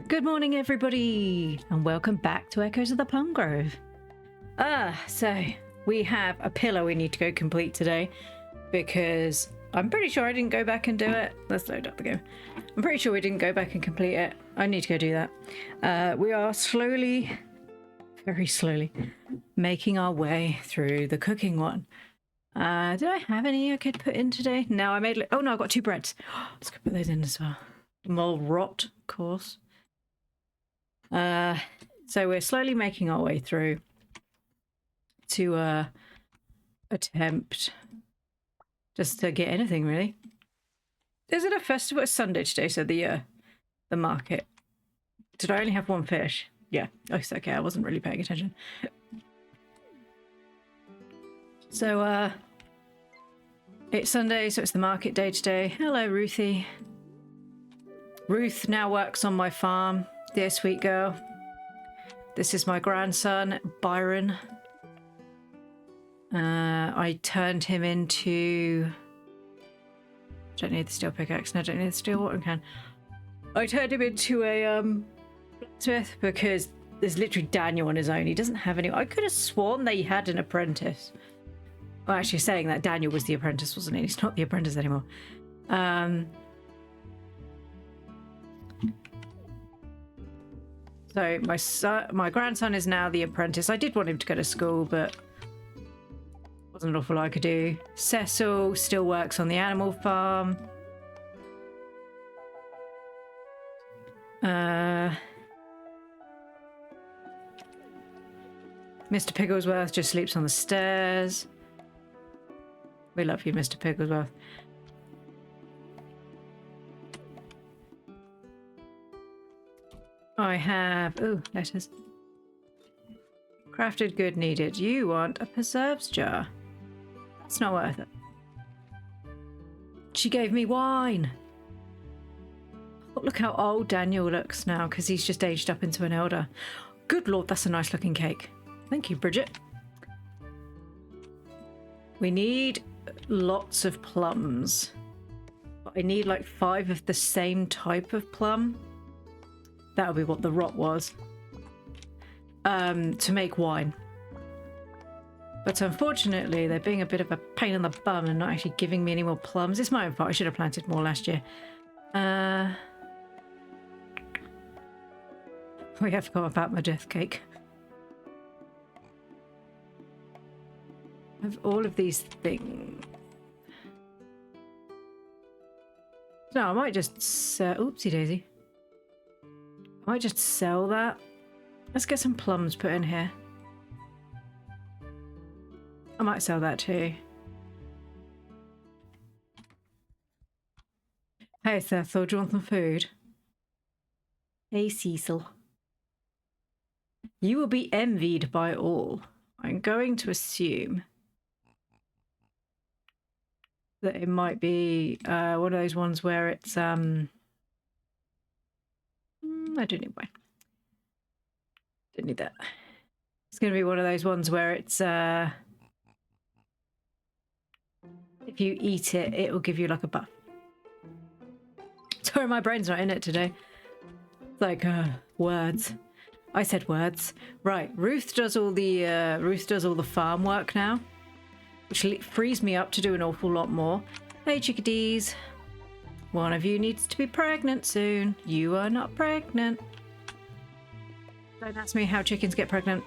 Good morning, everybody, and welcome back to Echoes of the Plum Grove. So we have a pillar we need to go complete today because I'm pretty sure I didn't go back and do it. Let's load up the game. I'm pretty sure we didn't go back and complete it. I need to go do that. We are slowly, very slowly, making our way through the cooking one. Did I have any I could put in today? No, I made... Oh, no, I've got 2 breads. Let's go put those in as well. Mole rot, of course. So we're slowly making our way through to attempt just to get anything, really. Is it a festival? It's Sunday today, so the market. Did I only have 1 fish? Yeah. Oh, it's okay. I wasn't really paying attention. So, it's Sunday, so it's the market day today. Hello, Ruthie. Ruth now works on my farm. Dear sweet girl. This is my grandson, Byron. I turned him into... Don't need the steel pickaxe. No, don't need the steel watering can. I turned him into a blacksmith because there's literally Daniel on his own. He doesn't have any... I could have sworn they had an apprentice. Well, actually saying that, Daniel was the apprentice, wasn't he? He's not the apprentice anymore. So my grandson is now the apprentice. I did want him to go to school, but wasn't an awful lot I could do. Cecil still works on the animal farm. Mr. Pigglesworth just sleeps on the stairs. We love you, Mr. Pigglesworth. I have... Oh, letters. Crafted good needed. You want a preserves jar. That's not worth it. She gave me wine. Oh, look how old Daniel looks now because he's just aged up into an elder. Good lord, that's a nice looking cake. Thank you, Bridget. We need lots of plums. But I need like 5 of the same type of plum. That'll be what the rot was. To make wine. But unfortunately, they're being a bit of a pain in the bum and not actually giving me any more plums. It's my own fault. I should have planted more last year. We have forgot about my death cake. I have all of these things. No, I might just sell... Oopsie daisy. I might just sell that. Let's get some plums put in here. I might sell that too. Hey Cecil, do you want some food? Hey Cecil. You will be envied by all. I'm going to assume that it might be one of those ones where it's I don't need wine. Didn't need that. It's going to be one of those ones where it's if you eat it, it will give you like a buff. Sorry, my brain's not in it today. It's like words. I said words. Right, Ruth does all the farm work now, which frees me up to do an awful lot more. Hey, chickadees. One of you needs to be pregnant soon. You are not pregnant. Don't ask me how chickens get pregnant.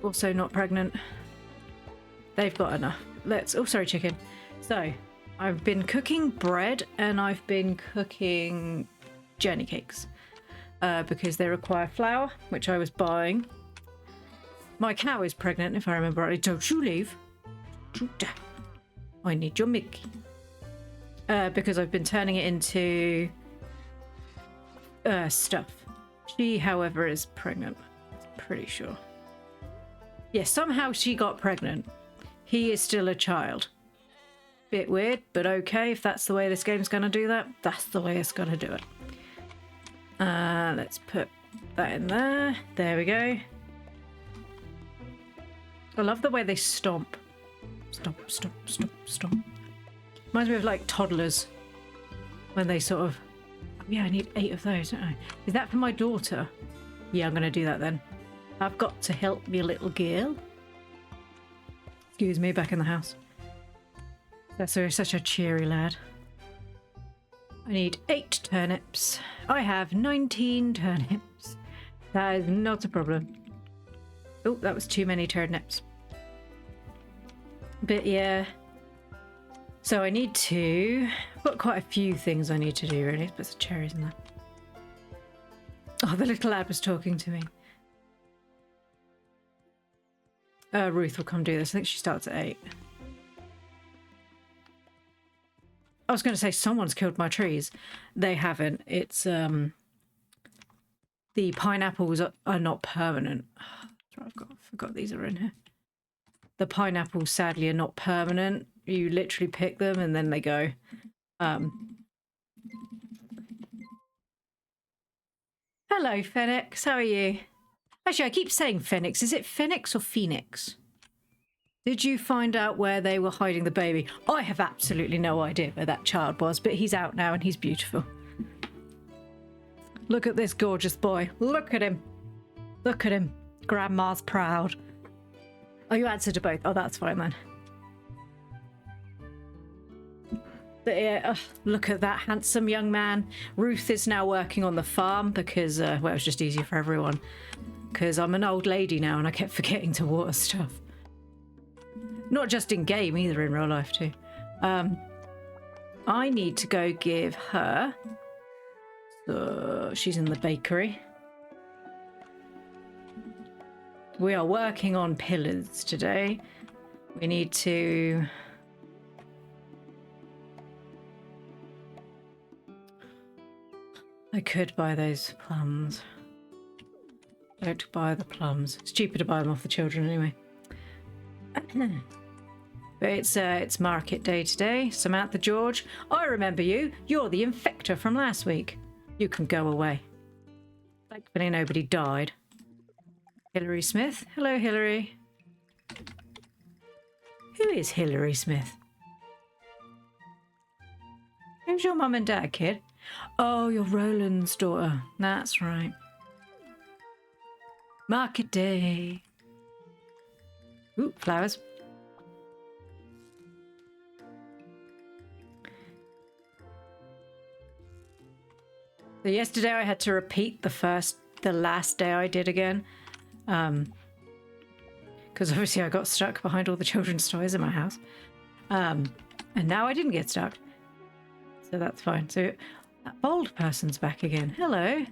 Also not pregnant. They've got enough. Let's... Oh, sorry, chicken. So, I've been cooking bread and I've been cooking journey cakes. Because they require flour, which I was buying. My cow is pregnant, if I remember rightly. Don't you leave. I need your milk. Because I've been turning it into stuff. She, however, is pregnant. Pretty sure. Yeah, somehow she got pregnant. He is still a child. Bit weird, but okay. If that's the way this game's going to do that, that's the way it's going to do it. Let's put that in there. There we go. I love the way they stomp. Stomp, stomp, stomp, stomp. Reminds me of like toddlers when they sort of yeah, I need 8 of those, don't I? Is that for my daughter? Yeah, I'm going to do that then. I've got to help me little girl. Excuse me, back in the house. That's such a cheery lad. I need 8 turnips. I have 19 turnips. That is not a problem. Oh, that was too many turnips. But yeah. So I need to... I've got quite a few things I need to do, really. Put some cherries in there. Oh, the little lad was talking to me. Ruth will come do this. I think she starts at 8. I was going to say someone's killed my trees. They haven't. It's the pineapples are not permanent. I forgot these are in here. The pineapples sadly are not permanent. You literally pick them and then they go. Hello, Phoenix. How are you? Actually, I keep saying Phoenix. Is it Phoenix or Phoenix? Did you find out where they were hiding the baby? I have absolutely no idea where that child was, but he's out now and he's beautiful. Look at this gorgeous boy. Look at him. Look at him. Grandma's proud. Oh, you answered to both. Oh, that's fine then. But yeah, look at that handsome young man. Ruth is now working on the farm because, well, it was just easier for everyone. Because I'm an old lady now and I kept forgetting to water stuff. Not just in game, either in real life too. I need to go give her... So she's in the bakery. We are working on pillars today. We need to... I could buy those plums. Don't buy the plums. It's cheaper to buy them off the children anyway. But it's market day today. Samantha George, I remember you. You're the infector from last week. You can go away. Thankfully nobody died. Hilary Smith. Hello, Hilary. Who is Hilary Smith? Who's your mum and dad, kid? Oh, you're Roland's daughter. That's right. Market day. Ooh, flowers. So yesterday I had to repeat the last day I did again. Because obviously I got stuck behind all the children's toys in my house. And now I didn't get stuck. So that's fine. So that bold person's back again. Hello.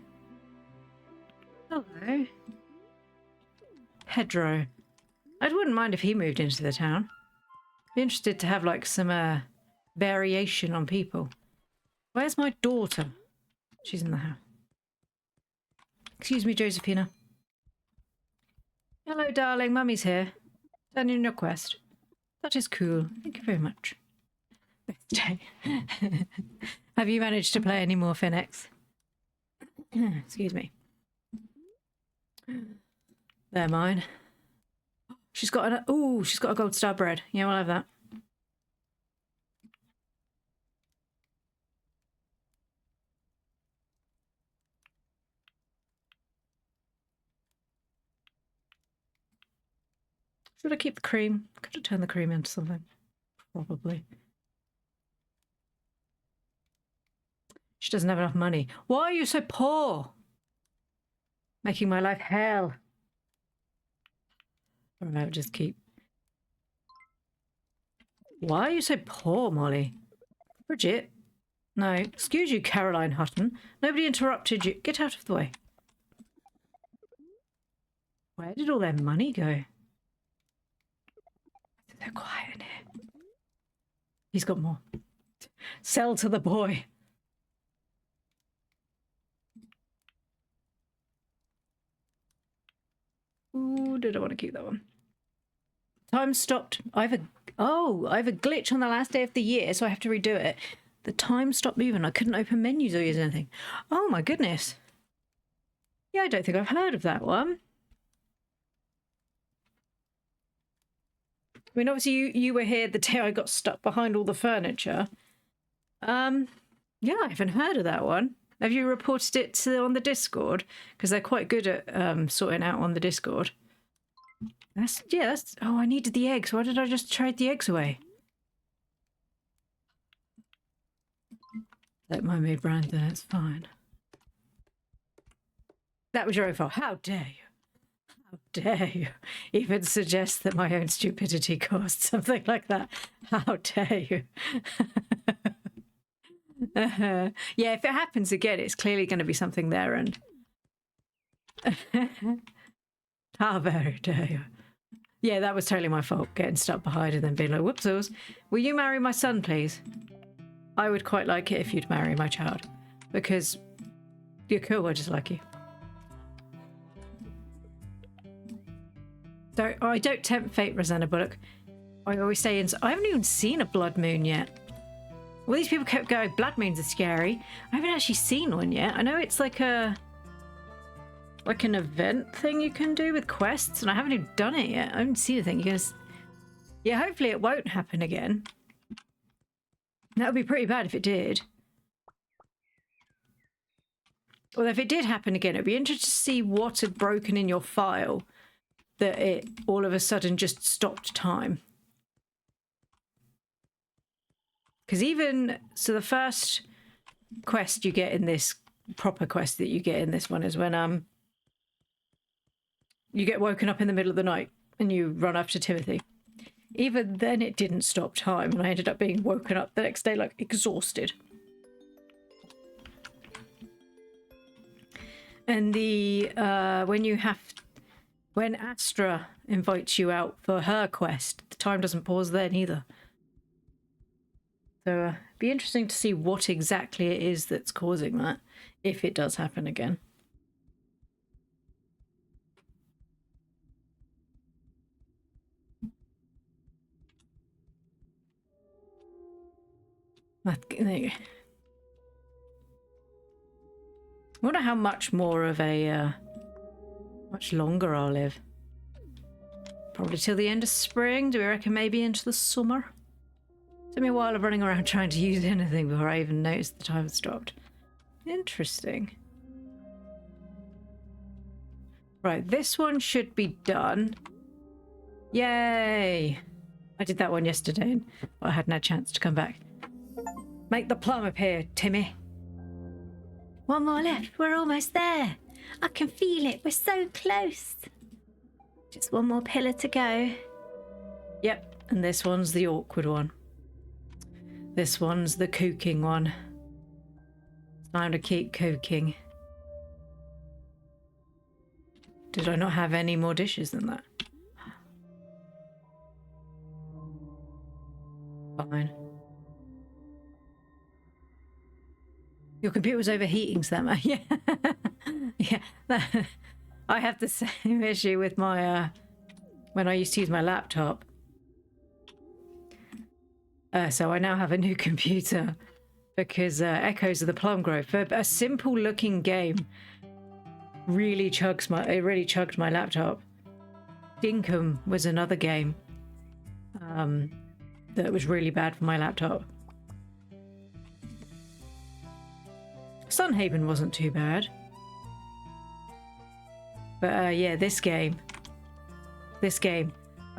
Hello. Pedro. I wouldn't mind if he moved into the town. Be interested to have like some variation on people. Where's my daughter? She's in the house. Excuse me, Josephina. Hello, darling. Mummy's here. Turn in your quest. That is cool. Thank you very much. Birthday. Have you managed to play any more Phoenix? Excuse me. They're mine. She's got she's got a gold star bread. Yeah, we'll have that. Should I keep the cream? Could have turned the cream into something. Probably. She doesn't have enough money. Why are you so poor? Making my life hell. Or I'll just keep. Why are you so poor, Molly? Bridget? No. Excuse you, Caroline Hutton. Nobody interrupted you. Get out of the way. Where did all their money go? They're quiet in here. He's got more. Sell to the boy. Ooh, did I want to keep that one? Time stopped. I have a glitch on the last day of the year, so I have to redo it. The time stopped moving. I couldn't open menus or use anything. Oh my goodness. Yeah, I don't think I've heard of that one. I mean, obviously you were here the day I got stuck behind all the furniture. Yeah, I haven't heard of that one. Have you reported it on the Discord? Because they're quite good at sorting out on the Discord. That's. Oh, I needed the eggs. Why did I just trade the eggs away? Don't mind me, Brandon. It's fine. That was your own fault. How dare you? How dare you even suggest that my own stupidity caused something like that? How dare you? Yeah, if it happens again, it's clearly going to be something there, and how very dare you? Yeah, that was totally my fault, getting stuck behind and then being like, whoopsies. Will you marry my son, please? I would quite like it if you'd marry my child, because you're cool, I just like you. So I don't tempt fate, Rosanna Bullock. I always say, I haven't even seen a blood moon yet. All these people kept going, blood moons are scary. I haven't actually seen one yet. I know it's like an event thing you can do with quests, and I haven't even done it yet. I haven't seen anything. Because, yeah, hopefully it won't happen again. That would be pretty bad if it did. Well, if it did happen again, it'd be interesting to see what had broken in your file that it all of a sudden just stopped time. Because so the first quest you get in this, proper quest that you get in this one is when you get woken up in the middle of the night and you run up to Timothy. Even then it didn't stop time, and I ended up being woken up the next day like exhausted. And when Astra invites you out for her quest, the time doesn't pause then either. So it'd be interesting to see what exactly it is that's causing that, if it does happen again. There you go. I wonder how much more of a... much longer I'll live. Probably till the end of spring. Do we reckon maybe into the summer? Took me a while of running around trying to use anything before I even noticed the time had stopped. Interesting. Right, this one should be done. Yay! I did that one yesterday, but I hadn't had a chance to come back. Make the plum appear, Timmy. One more left. We're almost there. I can feel it. We're so close. Just one more pillar to go. Yep, and this one's the awkward one. This one's the cooking one. It's time to keep cooking. Did I not have any more dishes than that? Fine. Your computer was overheating, Sam. Yeah. Yeah. I have the same issue with my, when I used to use my laptop. So I now have a new computer because Echoes of the Plum Grove, for a simple looking game, really chugged my laptop. Dinkum was another game that was really bad for my laptop. Sunhaven wasn't too bad. But yeah, this game, I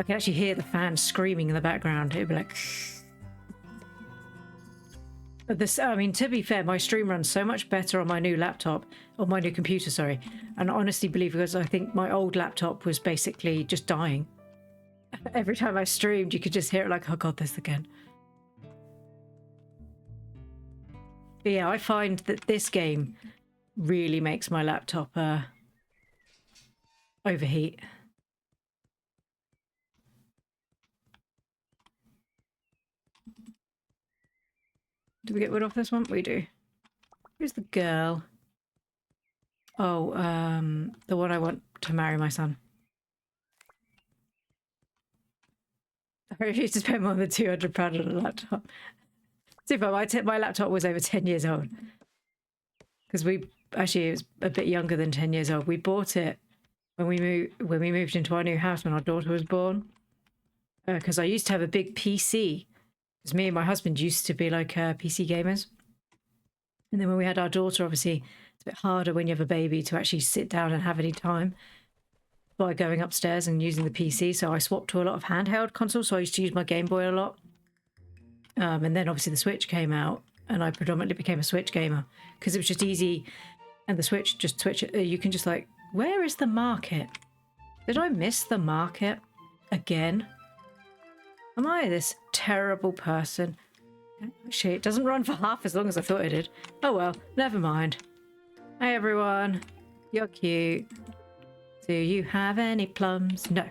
can actually hear the fans screaming in the background. It'd be like... But this, I mean, to be fair, my stream runs so much better on my new laptop, or my new computer, sorry. And I honestly believe, because I think my old laptop was basically just dying. Every time I streamed, you could just hear it like, oh god, this again. But yeah, I find that this game really makes my laptop overheat. Do we get rid of this one? We do. Who's the girl? Oh, the one I want to marry my son. I refuse to spend more than £200 on a laptop. Super, my laptop was over 10 years old. Because it was a bit younger than 10 years old. We bought it when we moved into our new house when our daughter was born. Because I used to have a big PC. Because me and my husband used to be like PC gamers. And then when we had our daughter, obviously, it's a bit harder when you have a baby to actually sit down and have any time by going upstairs and using the PC. So I swapped to a lot of handheld consoles. So I used to use my Game Boy a lot. And then obviously the Switch came out and I predominantly became a Switch gamer because it was just easy. And the Switch, just switch it. You can just like, where is the market? Did I miss the market again? Am I this terrible person? Actually, it doesn't run for half as long as I thought it did. Oh well, never mind. Hey everyone, you're cute. Do you have any plums? No.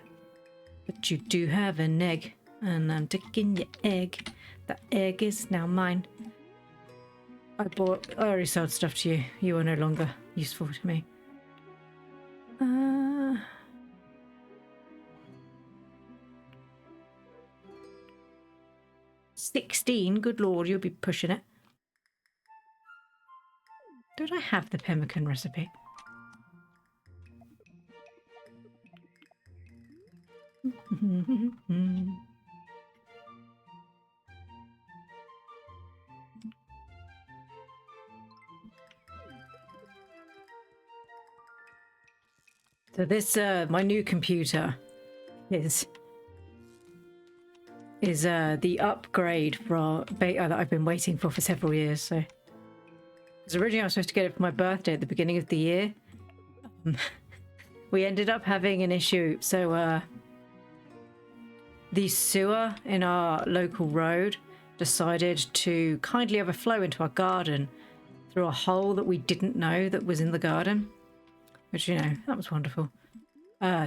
But you do have an egg. And I'm taking your egg. That egg is now mine. I already sold stuff to you. You are no longer useful to me. 16, good lord, you'll be pushing it. Don't I have the pemmican recipe? So this, my new computer is the upgrade for that I've been waiting for several years. So, because originally I was supposed to get it for my birthday at the beginning of the year. We ended up having an issue. So, the sewer in our local road decided to kindly overflow into our garden through a hole that we didn't know that was in the garden. Which, you know, that was wonderful.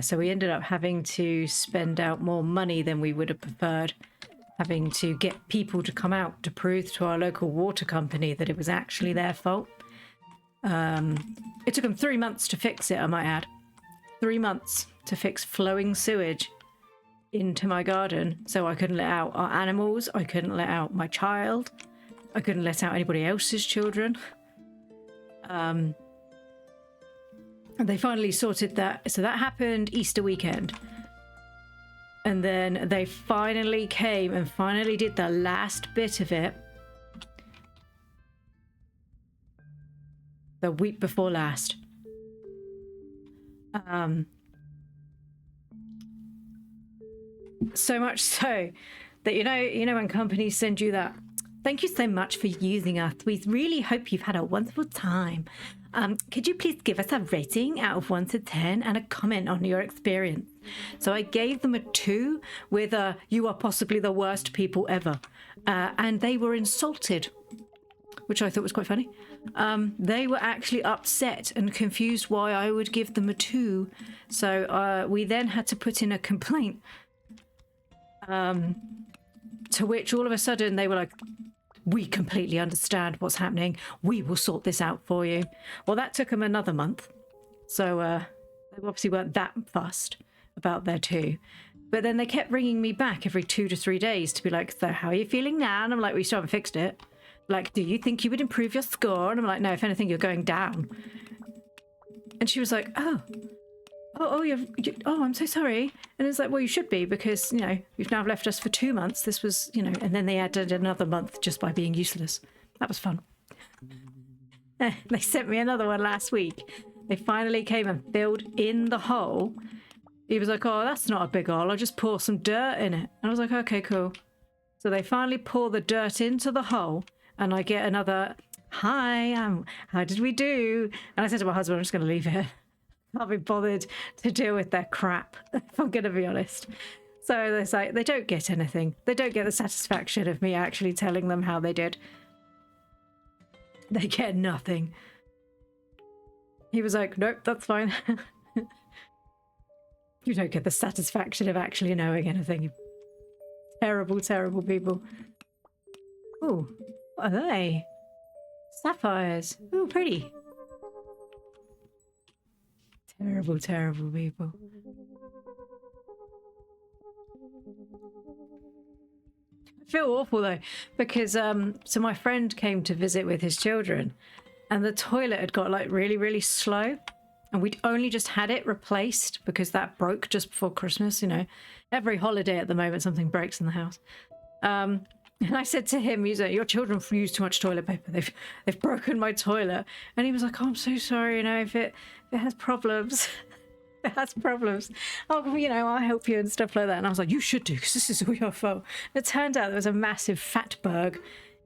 So we ended up having to spend out more money than we would have preferred, having to get people to come out to prove to our local water company that it was actually their fault. It took them 3 months to fix it, I might add. 3 months to fix flowing sewage into my garden, so I couldn't let out our animals, I couldn't let out my child, I couldn't let out anybody else's children. And they finally sorted that. So that happened Easter weekend. And then they finally came and finally did the last bit of it the week before last. So much so that you know when companies send you that, thank you so much for using us. We really hope you've had a wonderful time. Could you please give us a rating out of 1 to 10 and a comment on your experience? So I gave them a 2 with a, you are possibly the worst people ever. And they were insulted, which I thought was quite funny. They were actually upset and confused why I would give them a 2. So we then had to put in a complaint. To which all of a sudden they were like, we completely understand what's happening. We will sort this out for you. Well, that took them another month. So they obviously weren't that fussed about their 2. But then they kept ringing me back every 2 to 3 days to be like, so how are you feeling now? And I'm like, we still haven't fixed it. Like, do you think you would improve your score? And I'm like, no, if anything, you're going down. And she was like, oh, I'm so sorry. And it's like, well, you should be, because, you know, you've now left us for 2 months. This was, you know, and then they added another month just by being useless. That was fun. They sent me another one last week. They finally came and filled in the hole. He was like, oh, that's not a big hole. I'll just pour some dirt in it. And I was like, okay, cool. So they finally pour the dirt into the hole, and I get another, hi, how did we do? And I said to my husband, I'm just going to leave it. Can't be bothered to deal with their crap, if I'm going to be honest. So it's like, they don't get anything. They don't get the satisfaction of me actually telling them how they did. They get nothing. He was like, nope, that's fine. You don't get the satisfaction of actually knowing anything. You terrible, terrible people. Oh, what are they? Sapphires. Oh, pretty. Terrible, terrible people. I feel awful though, because so my friend came to visit with his children, and the toilet had got like really, really slow, and we'd only just had it replaced because that broke just before Christmas. You know, every holiday at the moment something breaks in the house. And I said to him, he's like, your children use too much toilet paper. They've broken my toilet. And he was like, oh, I'm so sorry, you know, if it has problems. It has problems. Oh, you know, I'll help you and stuff like that. And I was like, you should do, because this is all your fault. And it turned out there was a massive fatberg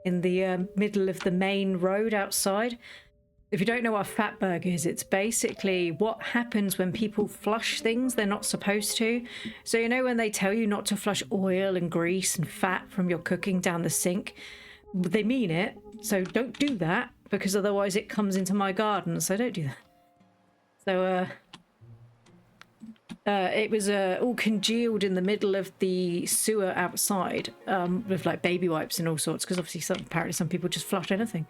in the middle of the main road outside. If you don't know what a fatberg is, it's basically what happens when people flush things they're not supposed to. So, you know, when they tell you not to flush oil and grease and fat from your cooking down the sink, they mean it. So don't do that, because otherwise it comes into my garden. So don't do that. So, it was all congealed in the middle of the sewer outside, with like baby wipes and all sorts, because obviously apparently some people just flush anything.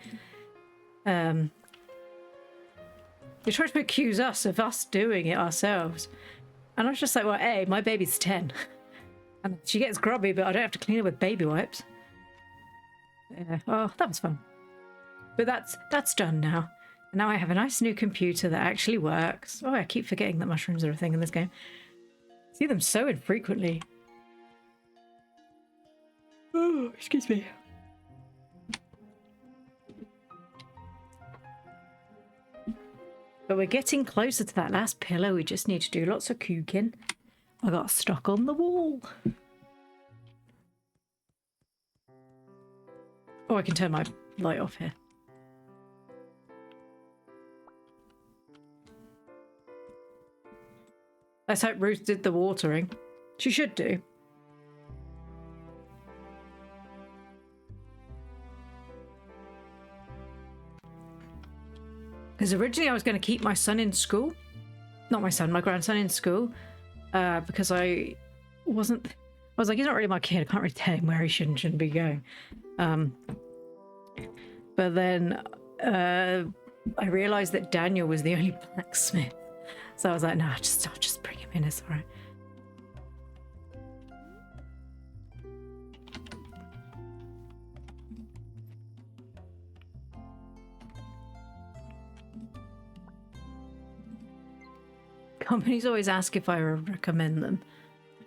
They tried to accuse us of us doing it ourselves. And I was just like, well, A, my baby's 10. And she gets grubby, but I don't have to clean her with baby wipes. Yeah. Oh, that was fun. But that's done now. And now I have a nice new computer that actually works. Oh, I keep forgetting that mushrooms are a thing in this game. I see them so infrequently. Oh, excuse me. But we're getting closer to that last pillar. We just need to do lots of cooking. I got stuck on the wall. Oh, I can turn my light off here. Let's hope Ruth did the watering. She should do. Because originally I was going to keep my son in school. Not my son, my grandson in school. Because I was like, he's not really my kid. I can't really tell him where he should and shouldn't be going. But then I realised that Daniel was the only blacksmith. So I was like, no, I'll just bring him in, it's alright. Companies always ask if I recommend them.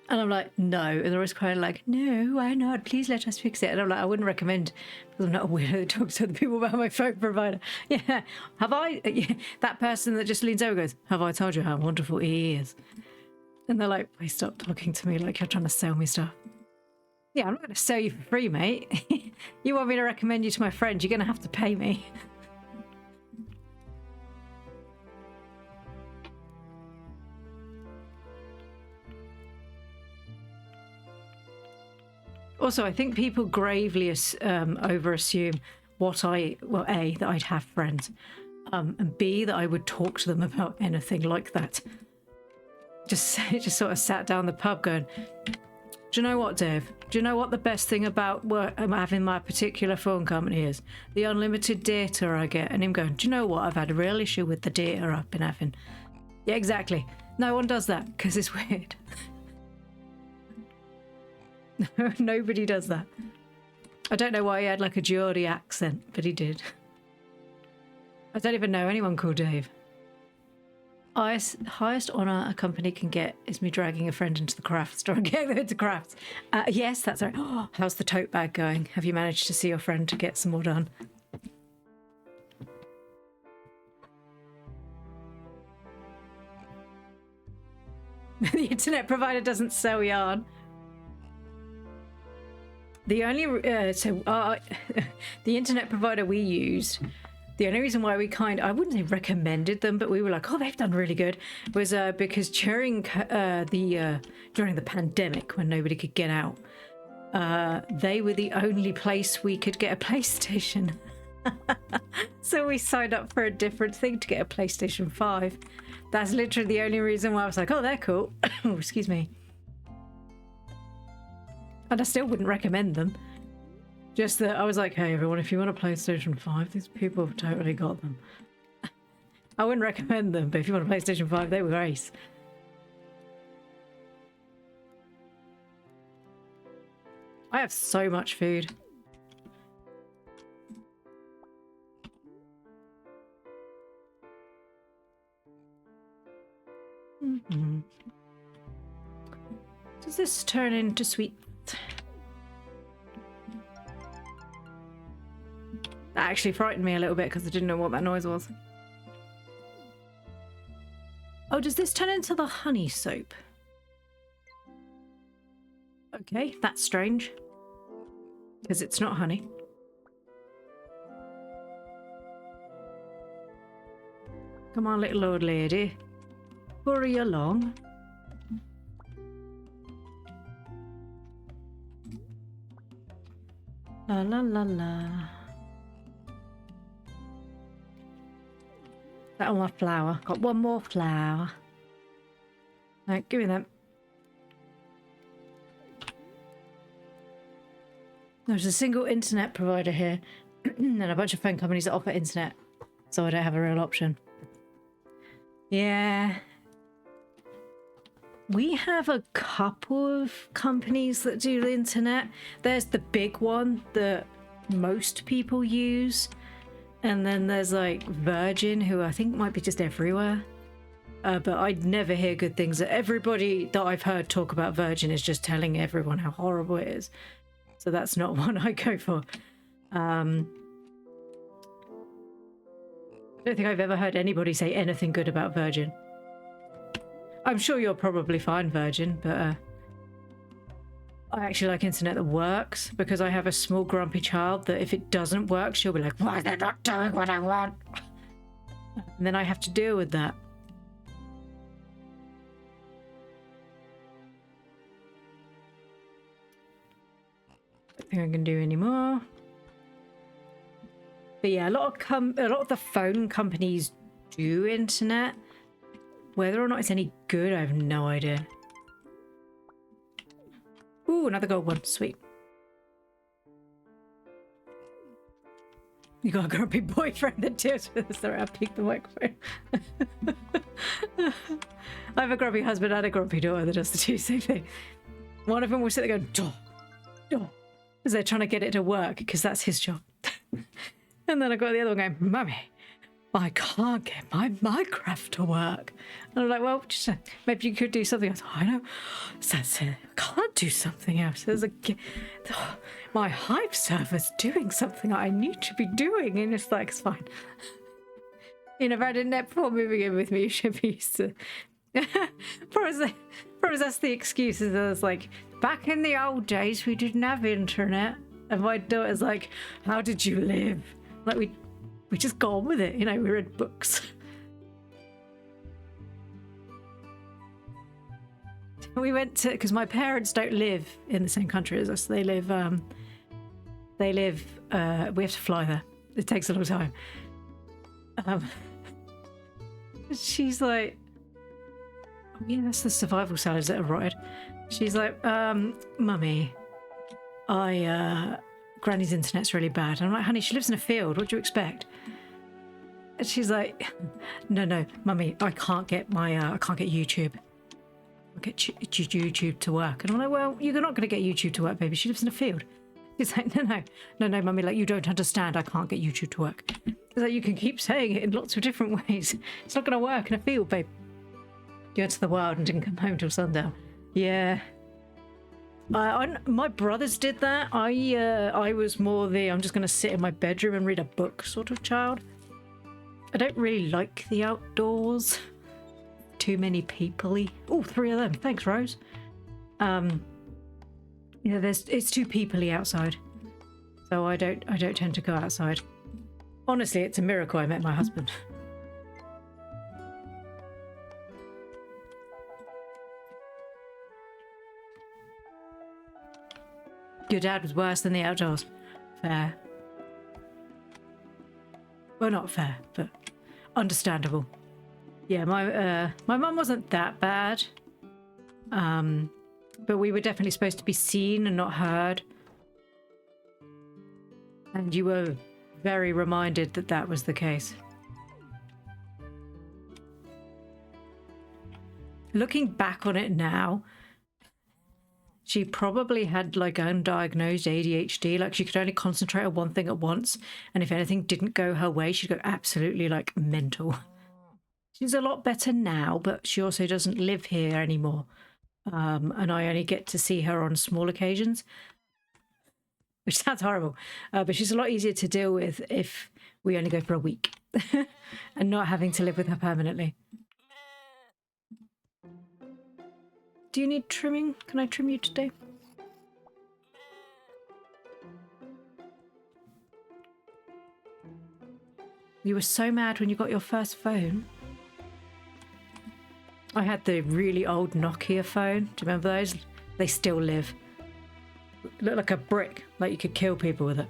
And I'm like, no. And they're always kind of like, no, why not? Please let us fix it. And I'm like, I wouldn't recommend, because I'm not a weirdo that talks to other people about my phone provider. Yeah. Have I? Yeah. That person that just leans over and goes, have I told you how wonderful he is? And they're like, please stop talking to me like you're trying to sell me stuff. Yeah, I'm not going to sell you for free, mate. You want me to recommend you to my friend, you're going to have to pay me. Also, I think people gravely over-assume A, that I'd have friends, and B, that I would talk to them about anything like that. Just sort of sat down the pub going, do you know what, Dave? Do you know what the best thing about having my particular phone company is? The unlimited data I get. And him going, do you know what? I've had a real issue with the data I've been having. Yeah, exactly. No one does that because it's weird. Nobody does that. I don't know why he had like a Geordie accent, but he did. I don't even know anyone called Dave. Highest honour a company can get is me dragging a friend into the craft store and getting them into crafts. Yes, that's right. Oh, how's the tote bag going? Have you managed to see your friend to get some more done? The internet provider doesn't sell yarn. The only the internet provider we used, the only reason why we I wouldn't say recommended them, but we were like, oh, they've done really good, was because during the pandemic when nobody could get out, they were the only place we could get a PlayStation. So we signed up for a different thing to get a PlayStation 5. That's literally the only reason why I was like, oh, they're cool. Oh, excuse me. And I still wouldn't recommend them. Just that I was like, hey, everyone, if you want a PlayStation 5, these people have totally got them. I wouldn't recommend them, but if you want a PlayStation 5, they were great. I have so much food. Mm-hmm. Does this turn into sweet? That actually frightened me a little bit because I didn't know what that noise was. Oh, does this turn into the honey soap? Okay, that's strange. Because it's not honey. Come on, little old lady. Hurry along. La la la la. That one more flower. Got one more flower. Right, give me that. There's a single internet provider here and a bunch of phone companies that offer internet, so I don't have a real option. Yeah. We have a couple of companies that do the internet. There's the big one that most people use. And then there's like Virgin, who I think might be just everywhere. But I'd never hear good things. Everybody that I've heard talk about Virgin is just telling everyone how horrible it is. So that's not one I go for. I don't think I've ever heard anybody say anything good about Virgin. I'm sure you're probably fine, Virgin, but I actually like internet that works because I have a small grumpy child that if it doesn't work, she'll be like, why they're not doing what I want? And then I have to deal with that. I don't think I can do any more. But yeah, a lot of the phone companies do internet. Whether or not it's any good, I have no idea. Ooh, another gold one. Sweet. You got a grumpy boyfriend that deals with us. Sorry, I peeked the microphone. I have a grumpy husband and a grumpy daughter that does the two same thing. One of them will sit there going, duh, duh, as they're trying to get it to work because that's his job. And then I got the other one going, Mummy, I can't get my Minecraft to work. And I'm like, well, just, maybe you could do something else. I know. That's it. I can't do something else. There's my Hive server's doing something I need to be doing. And it's like, it's fine. You know, if I had a net before moving in with me, you should be used to. Probably that's the excuse. Is that it's like, back in the old days, we didn't have internet. And my daughter's like, how did you live? Like, we just got on with it, you know, we read books. We went to, because my parents don't live in the same country as us. They live, we have to fly there. It takes a long time. She's like, oh yeah, that's the survival salads that are rotted. She's like, Mummy, Granny's internet's really bad. And I'm like, honey, she lives in a field. What do you expect? And she's like, no, Mummy, I can't get YouTube. I get YouTube to work. And I'm like, well, you're not going to get YouTube to work, baby. She lives in a field. She's like, no, Mummy, like, you don't understand. I can't get YouTube to work. It's like, you can keep saying it in lots of different ways. It's not going to work in a field, babe. You went to the wild and didn't come home till sundown. Yeah. My brothers did that. I was more the I'm just going to sit in my bedroom and read a book sort of child. I don't really like the outdoors. Too many people-y. Oh, 3 of them. Thanks, Rose. You know, it's too people-y outside, so I don't tend to go outside. Honestly, it's a miracle I met my husband. Your dad was worse than the outdoors. Fair. Well, not fair, but understandable. Yeah, my mum wasn't that bad. But we were definitely supposed to be seen and not heard. And you were very reminded that that was the case. Looking back on it now, she probably had like undiagnosed ADHD. Like she could only concentrate on one thing at once. And if anything didn't go her way, she'd go absolutely like mental. She's a lot better now, but she also doesn't live here anymore. And I only get to see her on small occasions. which sounds horrible, but she's a lot easier to deal with if we only go for a week and not having to live with her permanently. Do you need trimming? Can I trim you today? You were so mad when you got your first phone. I had the really old Nokia phone. Do you remember those? They still live. Look like a brick, like you could kill people with it.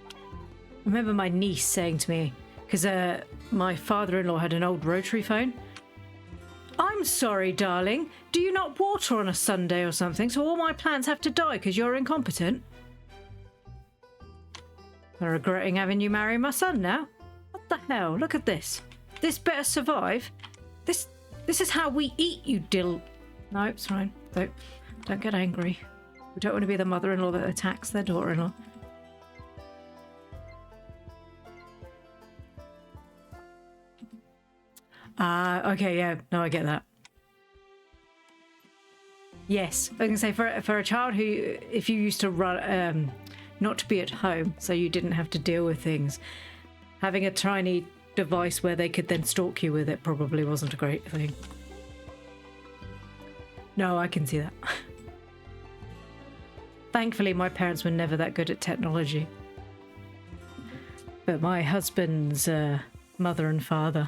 I remember my niece saying to me, because my father-in-law had an old rotary phone. I'm sorry, darling. Do you not water on a Sunday or something? So all my plants have to die because you're incompetent? I'm regretting having you marry my son now. What the hell? Look at this. This better survive. This is how we eat, you dill. No, it's fine. Don't get angry. We don't want to be the mother-in-law that attacks their daughter-in-law. Okay, yeah. No, I get that. Yes, I can say for a child who, if you used to run, not to be at home, so you didn't have to deal with things, having a tiny device where they could then stalk you with it probably wasn't a great thing. No, I can see that. Thankfully, my parents were never that good at technology. But my husband's mother and father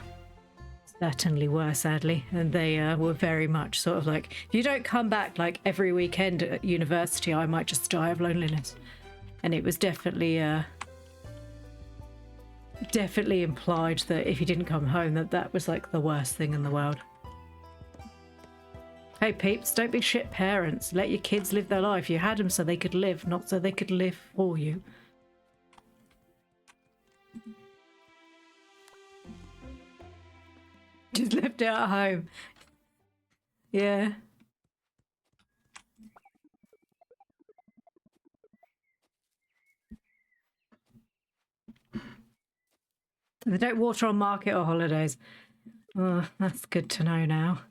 certainly were, sadly, and they were very much sort of like, if you don't come back like every weekend at university, I might just die of loneliness. And it was definitely implied that if you didn't come home, that was like the worst thing in the world. Hey peeps, don't be shit parents. Let your kids live their life. You had them so they could live, not so they could live for you. Just left it at home. Yeah. They don't water on market or holidays. Oh, that's good to know now.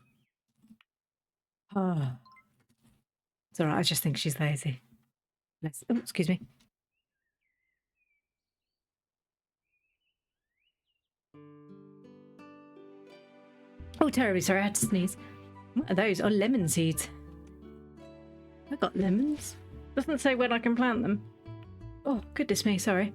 Oh. It's alright, I just think she's lazy. Oh, excuse me. Oh, terribly sorry, I had to sneeze. What are those? Oh, lemon seeds. I got lemons. Doesn't say when I can plant them. Oh, goodness me, sorry.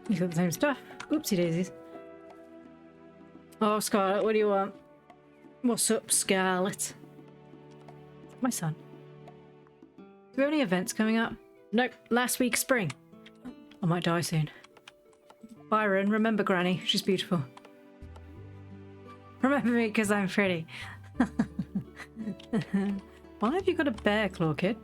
You got the same stuff. Oopsie daisies. Oh, Scarlet, what do you want? What's up, Scarlet? My son. Do we have any events coming up? Nope, last week, spring. I might die soon. Byron, remember Granny. She's beautiful. Remember me because I'm pretty. Why have you got a bear claw, kid?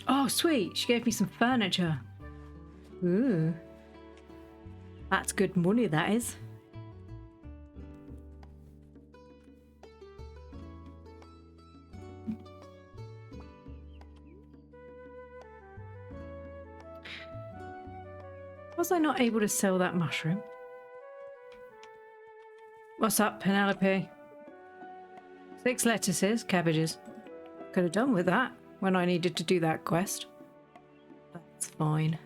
Oh, sweet. She gave me some furniture. Ooh. That's good money, that is. Was I not able to sell that mushroom? What's up, Penelope? 6 lettuces, cabbages. Could have done with that when I needed to do that quest. That's fine.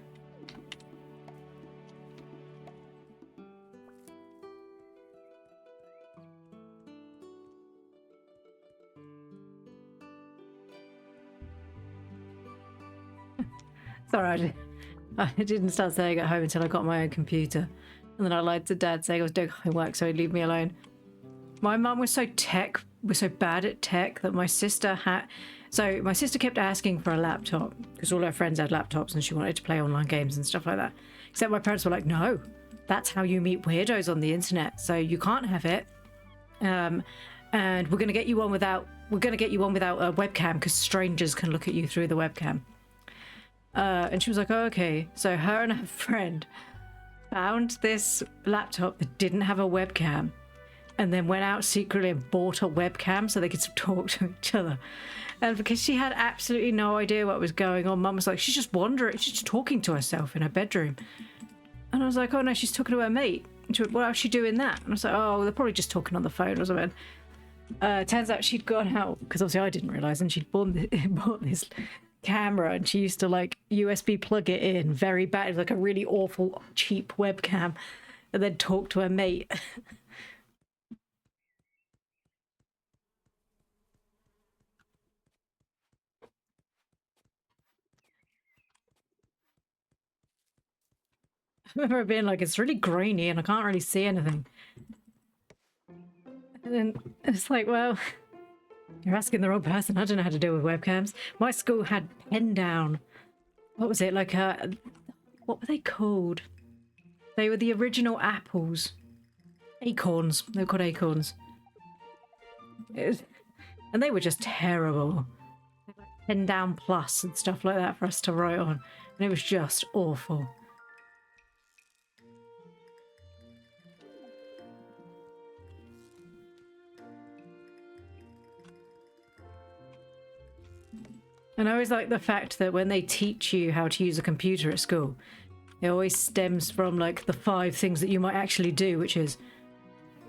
Sorry, I didn't start staying at home until I got my own computer. And then I lied to Dad saying I was doing homework so he'd leave me alone. My mum was so bad at tech that my sister had... So my sister kept asking for a laptop because all her friends had laptops and she wanted to play online games and stuff like that. Except my parents were like, no, that's how you meet weirdos on the internet. So you can't have it. and we're going to get you one without a webcam because strangers can look at you through the webcam. And she was like, oh, okay. So her and her friend found this laptop that didn't have a webcam and then went out secretly and bought a webcam so they could talk to each other. And because she had absolutely no idea what was going on, Mum was like, she's just wandering, she's just talking to herself in her bedroom. And I was like, oh no, she's talking to her mate. And she went, well, how's she doing that? And I was like, oh, they're probably just talking on the phone or something. Turns out she'd gone out, because obviously I didn't realise, and she'd bought this camera, and she used to like USB plug it in very bad, like a really awful cheap webcam, and then talk to her mate. I remember it being like, it's really grainy and I can't really see anything. And then it's like, well, you're asking the wrong person. I don't know how to deal with webcams. My school had pen down. What was it? Like what were they called? They were the original apples. Acorns. They were called acorns. And they were just terrible. Pen down plus and stuff like that for us to write on. And it was just awful. And I always like the fact that when they teach you how to use a computer at school, it always stems from like the 5 things that you might actually do, which is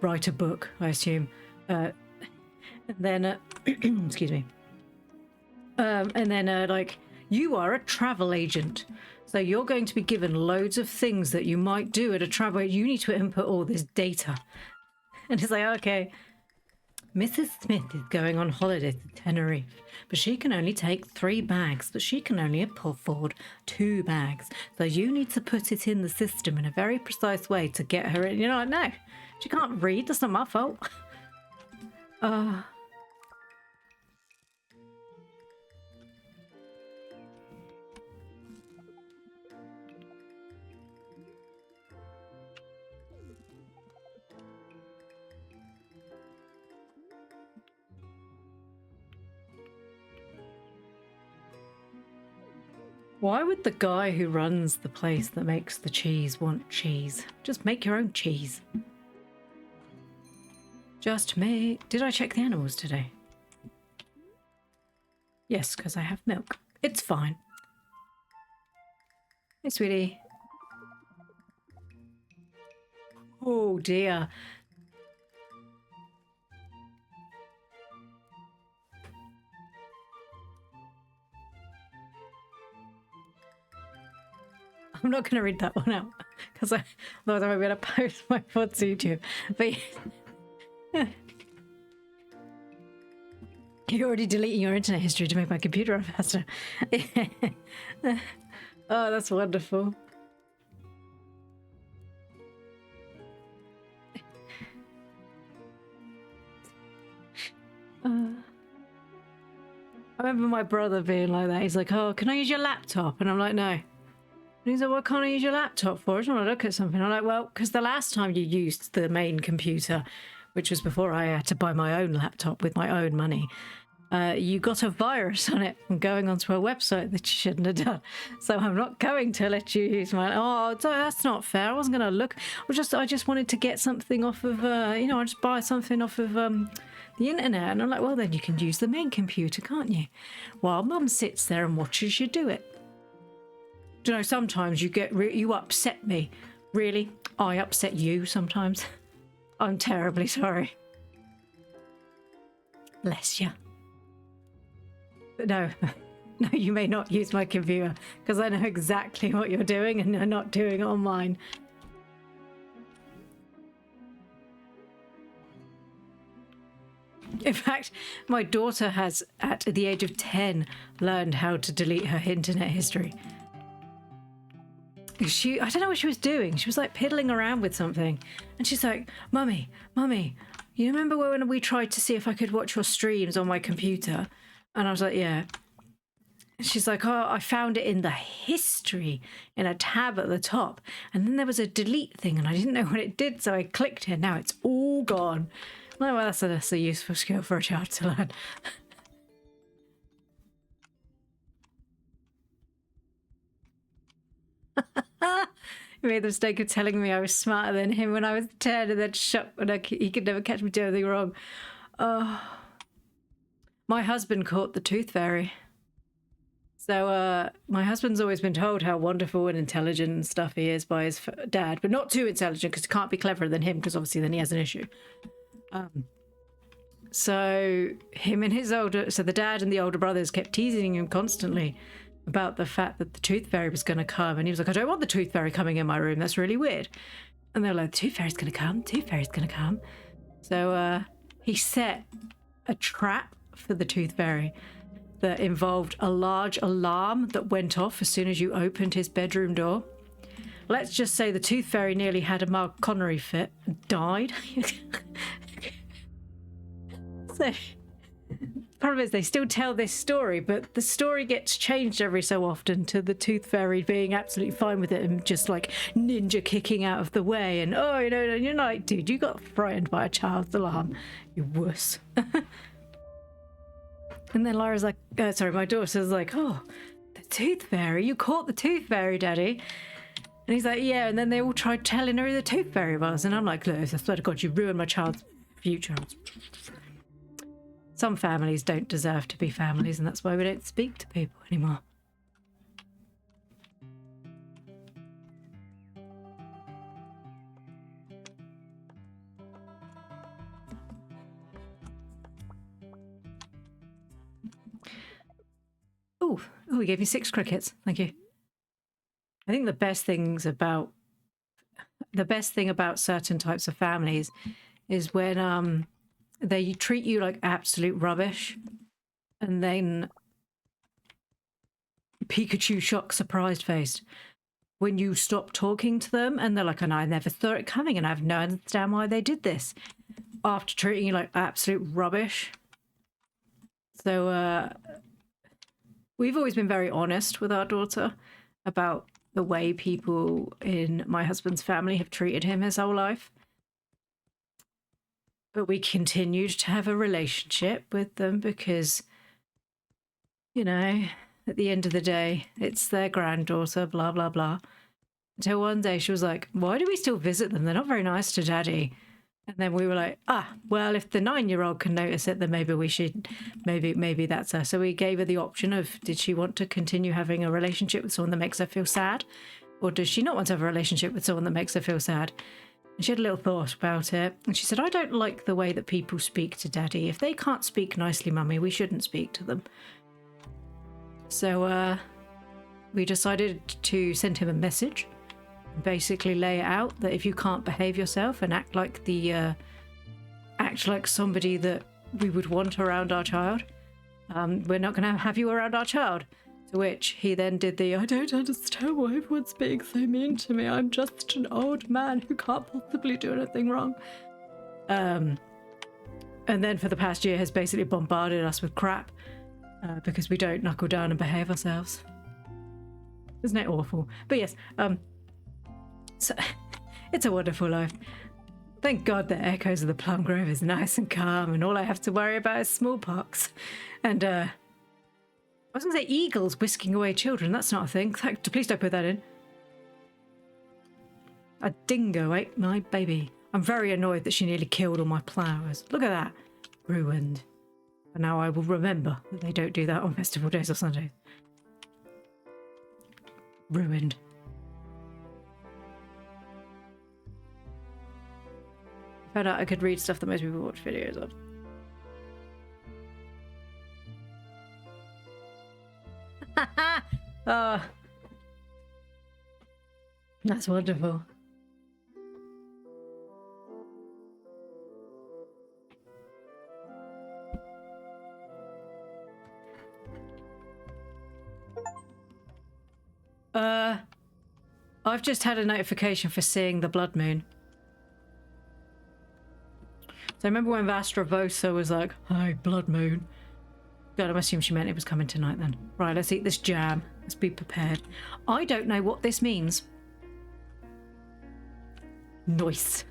write a book, I assume. And then, excuse me. And then like, you are a travel agent. So you're going to be given loads of things that you might do at a travel agent. You need to input all this data. And it's like, okay. Mrs. Smith is going on holiday to Tenerife, but she can only take 3 bags, but she can only afford 2 bags. So you need to put it in the system in a very precise way to get her in. You know, like, no, she can't read. That's not my fault. Why would the guy who runs the place that makes the cheese want cheese? Just make your own cheese. Just make... Did I check the animals today? Yes, because I have milk. It's fine. Hey, sweetie. Oh, dear. I'm not going to read that one out because I thought I might be able to post my thoughts to YouTube. But you're already deleting your internet history to make my computer run faster. Oh, that's wonderful. I remember my brother being like that. He's like, oh, can I use your laptop? And I'm like, no. And he's like, what can't I use your laptop for? I just want to look at something. I'm like, well, because the last time you used the main computer, which was before I had to buy my own laptop with my own money, you got a virus on it from going onto a website that you shouldn't have done. So I'm not going to let you use my... Oh, that's not fair. I wasn't going to look. I just wanted to get something off of, I just buy something off of the internet. And I'm like, well, then you can use the main computer, can't you? While Mum sits there and watches you do it. Do you know, sometimes you upset me. Really? I upset you sometimes. I'm terribly sorry. Bless you. But no, you may not use my computer because I know exactly what you're doing and you're not doing it on mine. In fact, my daughter has, at the age of 10, learned how to delete her internet history. I don't know what she was doing. She was like piddling around with something. And she's like, Mummy, you remember when we tried to see if I could watch your streams on my computer? And I was like, yeah. And she's like, oh, I found it in the history in a tab at the top. And then there was a delete thing and I didn't know what it did. So I clicked it. Now it's all gone. well, that's a useful skill for a child to learn. He made the mistake of telling me I was smarter than him when I was 10 and then shut when he could never catch me doing anything wrong. Oh. My husband caught the tooth fairy. So my husband's always been told how wonderful and intelligent and stuff he is by his dad, but not too intelligent because he can't be cleverer than him because obviously then he has an issue. So him and the dad and the older brothers kept teasing him constantly about the fact that the tooth fairy was going to come, and he was like, I don't want the tooth fairy coming in my room, that's really weird. And they're like, the tooth fairy's going to come, tooth fairy's going to come. So he set a trap for the tooth fairy that involved a large alarm that went off as soon as you opened his bedroom door. Let's just say the tooth fairy nearly had a Mark Connery fit and died. So problem is they still tell this story, but the story gets changed every so often to the tooth fairy being absolutely fine with it and just like ninja kicking out of the way and you're like, dude, you got frightened by a child's alarm, you wuss. And then Lyra's like, my daughter's like, oh, the tooth fairy, you caught the tooth fairy, daddy. And he's like, yeah. And then they all tried telling her who the tooth fairy was, and I'm like, look, I swear to God, you ruined my child's future. Some families don't deserve to be families, and that's why we don't speak to people anymore. Oh, he gave me 6 crickets. Thank you. I think the best thing about certain types of families is when they treat you like absolute rubbish, and then Pikachu shock surprised faced when you stop talking to them, and they're like, and I never saw it coming, and I have no understand why they did this, after treating you like absolute rubbish. So we've always been very honest with our daughter about the way people in my husband's family have treated him his whole life. But we continued to have a relationship with them because, at the end of the day, it's their granddaughter, blah, blah, blah. Until one day she was like, why do we still visit them? They're not very nice to daddy. And then we were like, well, if the 9-year-old can notice it, then maybe we should, maybe that's her. So we gave her the option of, did she want to continue having a relationship with someone that makes her feel sad? Or does she not want to have a relationship with someone that makes her feel sad? And she had a little thought about it. And she said, I don't like the way that people speak to daddy. If they can't speak nicely, mummy, we shouldn't speak to them. So we decided to send him a message. Basically lay it out that if you can't behave yourself and act like somebody that we would want around our child, we're not going to have you around our child. To which he then did I don't understand why everyone's being so mean to me. I'm just an old man who can't possibly do anything wrong. And then for the past year has basically bombarded us with crap because we don't knuckle down and behave ourselves. Isn't it awful? But yes, so it's a wonderful life. Thank God that Echoes of the Plum Grove is nice and calm, and all I have to worry about is smallpox. And I was going to say eagles whisking away children. That's not a thing. Please don't put that in. A dingo ate my baby. I'm very annoyed that she nearly killed all my flowers. Look at that. Ruined. And now I will remember that they don't do that on festival days or Sundays. Ruined. Found out I could read stuff that most people watch videos of. Oh, that's wonderful. I've just had a notification for seeing the blood moon. So I remember when Vastrovosa was like, "Hi, blood moon." God, I assume she meant it was coming tonight then. Right, let's eat this jam. Let's be prepared. I don't know what this means. Nice.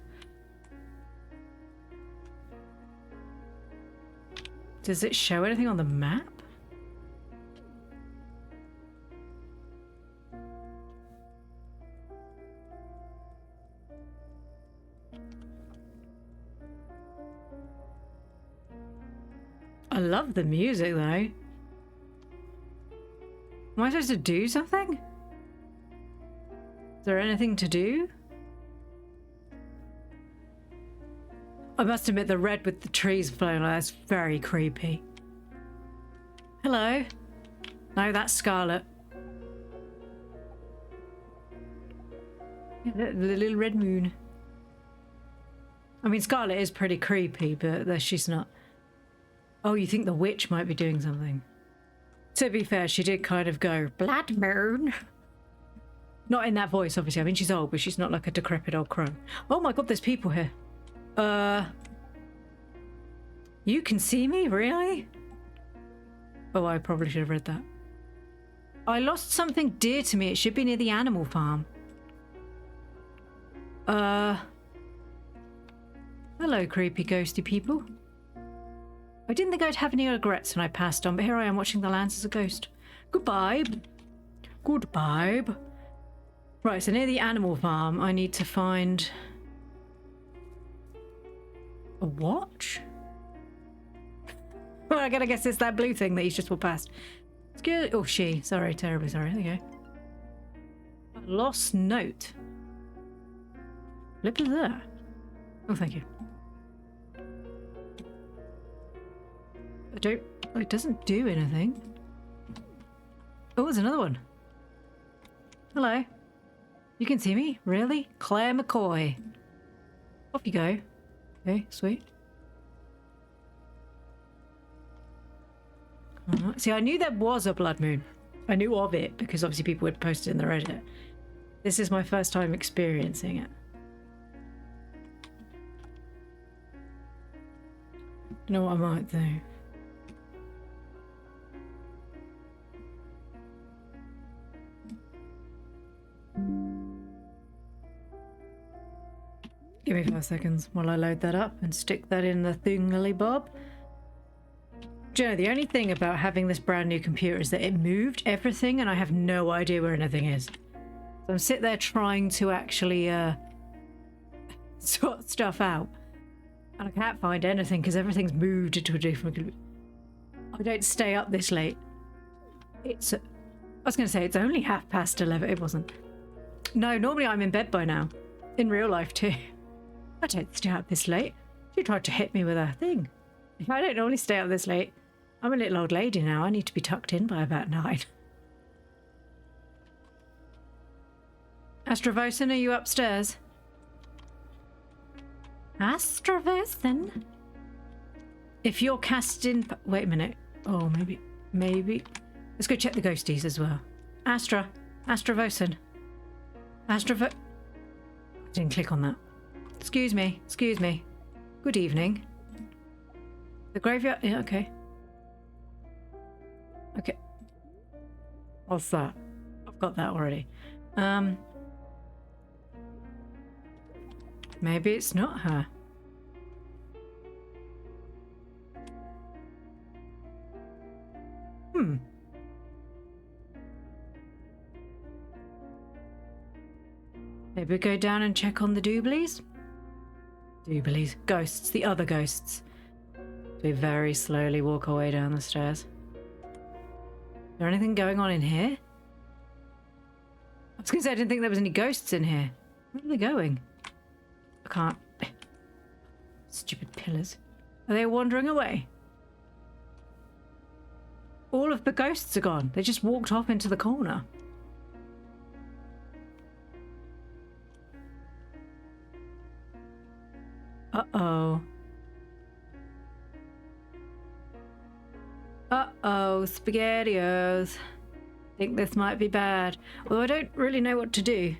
Does it show anything on the map? I love the music though. Am I supposed to do something? Is there anything to do? I must admit the red with the trees flowing like that's very creepy. Hello? No, that's Scarlet. Yeah, the little red moon. I mean, Scarlet is pretty creepy, but she's not. Oh, you think the witch might be doing something? To be fair, she did kind of go, Blood moon. Not in that voice, obviously. I mean, she's old, but she's not like a decrepit old crone. Oh my god, there's people here. You can see me? Really? Oh, I probably should have read that. I lost something dear to me. It should be near the animal farm. Hello, creepy ghosty people. I didn't think I'd have any regrets when I passed on, but here I am watching the lands as a ghost. Goodbye. Goodbye. Right, so near the animal farm, I need to find a watch? Well, I gotta guess it's that blue thing that he's just walked past. Excuse, oh, she. Sorry, terribly sorry. There you go. A lost note. Look at that. Oh, thank you. It doesn't do anything. Oh, there's another one. Hello. You can see me? Really? Claire McCoy. Off you go. Okay, sweet. See, I knew there was a blood moon. I knew of it because obviously people would post it in the Reddit. This is my first time experiencing it. You know what I might do? Give me 5 seconds while I load that up and stick that in the thingly-bob. Do you know, the only thing about having this brand new computer is that it moved everything and I have no idea where anything is. So I'm sitting there trying to actually sort stuff out. And I can't find anything because everything's moved into a different... I don't stay up this late. I was going to say, it's only 11:30. It wasn't. No, normally I'm in bed by now. In real life too. I don't stay up this late. She tried to hit me with her thing. I don't normally stay up this late. I'm a little old lady now. I need to be tucked in by about 9. Astrovosen, are you upstairs? Astrovosen? If you're cast in... Wait a minute. Oh, maybe. Let's go check the ghosties as well. Astrovosen. I didn't click on that. Excuse me. Good evening. The graveyard... Yeah, okay. Okay. What's that? I've got that already. Maybe it's not her. Maybe go down and check on the Dooblies? Ghosts, the other ghosts. We very slowly walk our way down the stairs. Is there anything going on in here? I was going to say I didn't think there was any ghosts in here. Where are they going? I can't. Stupid pillars. Are they wandering away? All of the ghosts are gone. They just walked off into the corner. Uh-oh. Uh-oh, SpaghettiOs. Think this might be bad. Although I don't really know what to do.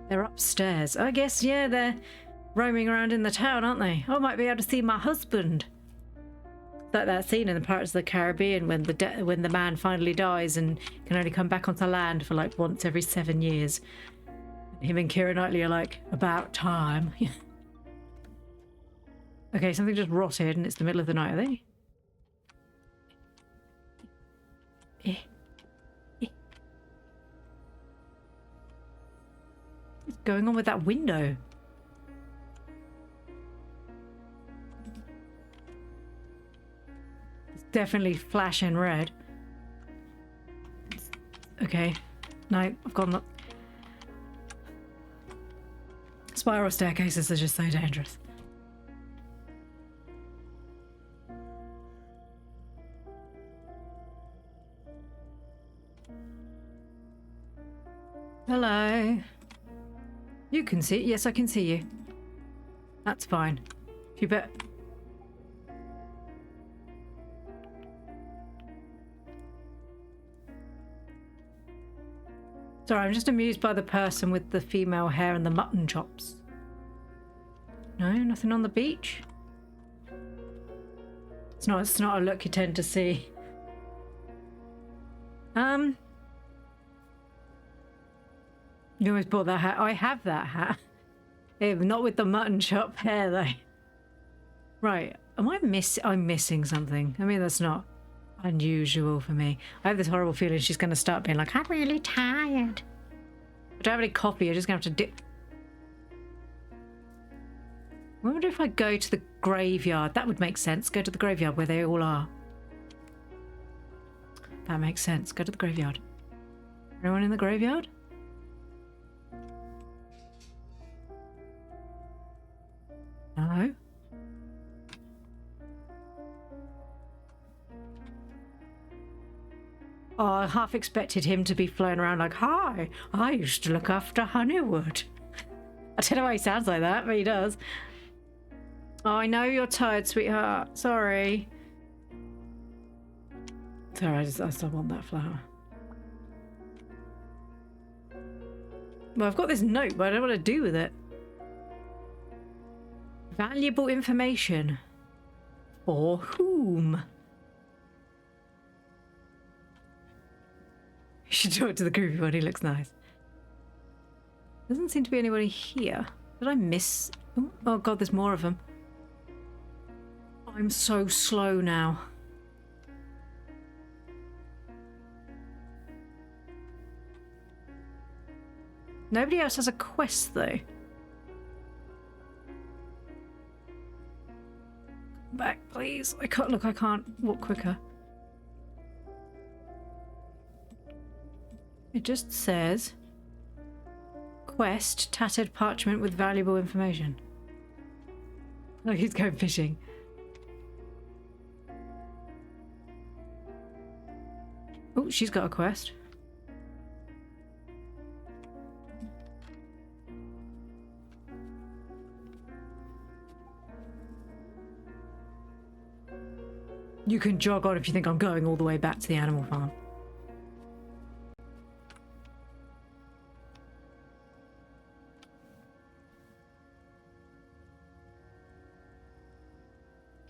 They're upstairs. I guess, yeah, they're roaming around in the town, aren't they? I might be able to see my husband. Like that scene in the Pirates of the Caribbean when the man finally dies and can only come back onto land for like once every 7 years. Him and Keira Knightley are like, about time. Okay, something just rotted and it's the middle of the night, are they? going on with that window? It's definitely flashing red. Okay. No, I've gone the... Spiral staircases are just so dangerous. Hello. You can see... Yes, I can see you. That's fine. You bet... Sorry, I'm just amused by the person with the female hair and the mutton chops. No, nothing on the beach? It's not a look you tend to see. You always bought that hat. I have that hat. Not with the mutton chop hair though. Right, I'm missing something. I mean, that's not unusual for me. I have this horrible feeling she's going to start being like, I'm really tired. I don't have any coffee. I'm just going to have to dip. I wonder if I go to the graveyard. That would make sense. Go to the graveyard where they all are. That makes sense. Go to the graveyard. Anyone in the graveyard? No. Oh, I half expected him to be flown around like, hi, I used to look after Honeywood. I don't know why he sounds like that, but he does. Oh, I know you're tired, sweetheart. Sorry. Sorry, I still want that flower. Well, I've got this note, but I don't know what to do with it. Valuable information. For whom? You should talk to the groovy one. He looks nice. Doesn't seem to be anybody here. Did I miss? Oh god, there's more of them. I'm so slow now. Nobody else has a quest though. Back, please. I can't walk quicker. It just says quest, tattered parchment with valuable information. Oh, he's going fishing. Oh, she's got a quest. You can jog on if you think I'm going all the way back to the animal farm.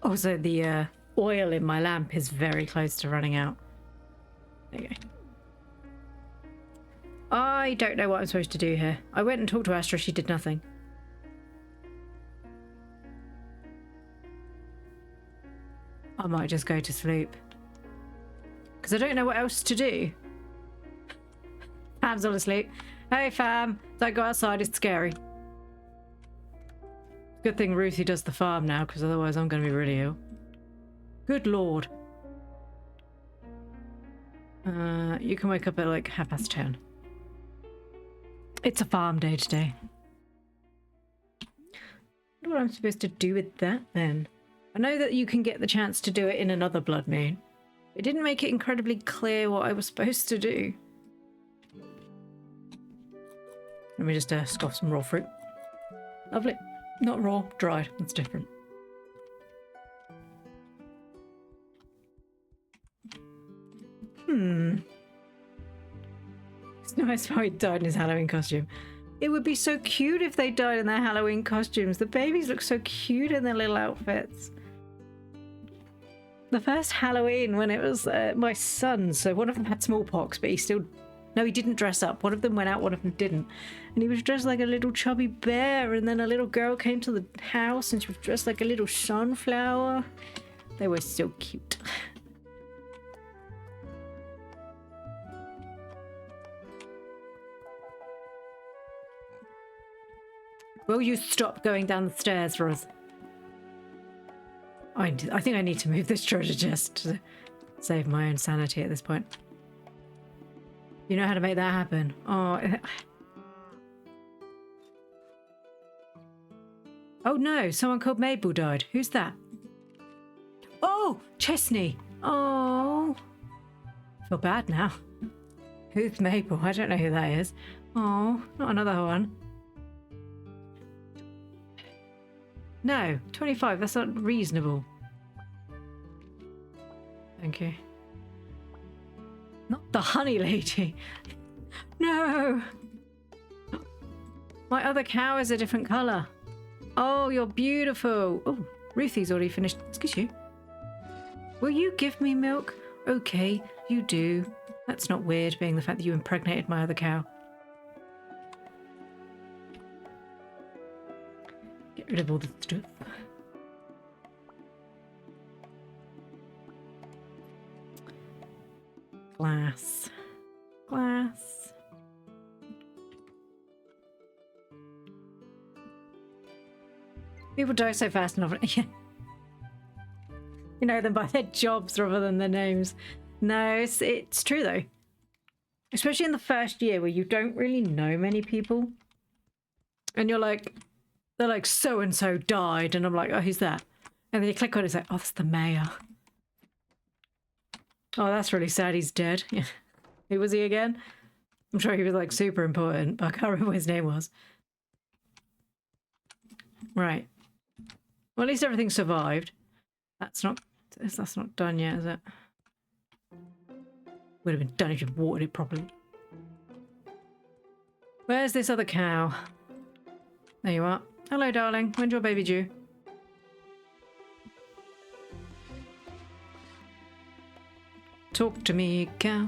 Also, the oil in my lamp is very close to running out. There you go. I don't know what I'm supposed to do here. I went and talked to Astra. She did nothing. I might just go to sleep. Because I don't know what else to do. Fam's all asleep. Hey fam, don't go outside, it's scary. Good thing Ruthie does the farm now, because otherwise I'm going to be really ill. Good lord. You can wake up at like 10:30. It's a farm day today. I wonder what I'm supposed to do with that then. I know that you can get the chance to do it in another blood moon. It didn't make it incredibly clear what I was supposed to do. Let me just scoff some raw fruit. Lovely. Not raw, dried. That's different. It's nice how he died in his Halloween costume. It would be so cute if they died in their Halloween costumes. The babies look so cute in their little outfits. The first Halloween when it was my son, so one of them had smallpox, but he still... No, he didn't dress up. One of them went out, one of them didn't. And he was dressed like a little chubby bear, and then a little girl came to the house and she was dressed like a little sunflower. They were so cute. Will you stop going down the stairs for us? I think I need to move this treasure chest to save my own sanity at this point. You know how to make that happen. Oh. Oh no, someone called Mabel died. Who's that? Oh, Chesney. Oh. I feel bad now. Who's Mabel? I don't know who that is. Oh, not another one. No, 25. That's not reasonable. Thank you. Not the honey lady. No. My other cow is a different colour. Oh, you're beautiful. Oh, Ruthie's already finished. Excuse you. Will you give me milk? Okay, you do. That's not weird, being the fact that you impregnated my other cow. Get rid of all the stuff. Glass. Glass. People die so fast and often. Yeah. You know them by their jobs rather than their names. No, it's true though. Especially in the first year where you don't really know many people. And you're like, they're like, so-and-so died. And I'm like, oh, who's that? And then you click on it, it's like, oh, that's the mayor. Oh, that's really sad. He's dead. Yeah. Who was he again? I'm sure he was like super important, but I can't remember what his name was. Right. Well, at least everything survived. That's not done yet, is it? Would have been done if you'd watered it properly. Where's this other cow? There you are. Hello, darling. When's your baby due? Talk to me, cow.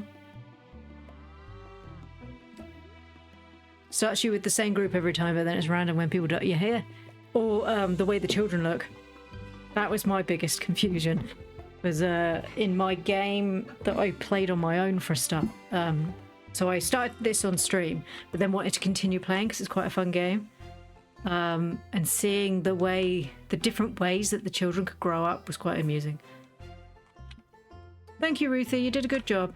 Starts you with the same group every time, but then it's random when people die. You hear? Or the way the children look. That was my biggest confusion. Was in my game that I played on my own for a start. So I started this on stream, but then wanted to continue playing because it's quite a fun game. And seeing the different ways that the children could grow up was quite amusing. Thank you, Ruthie. You did a good job.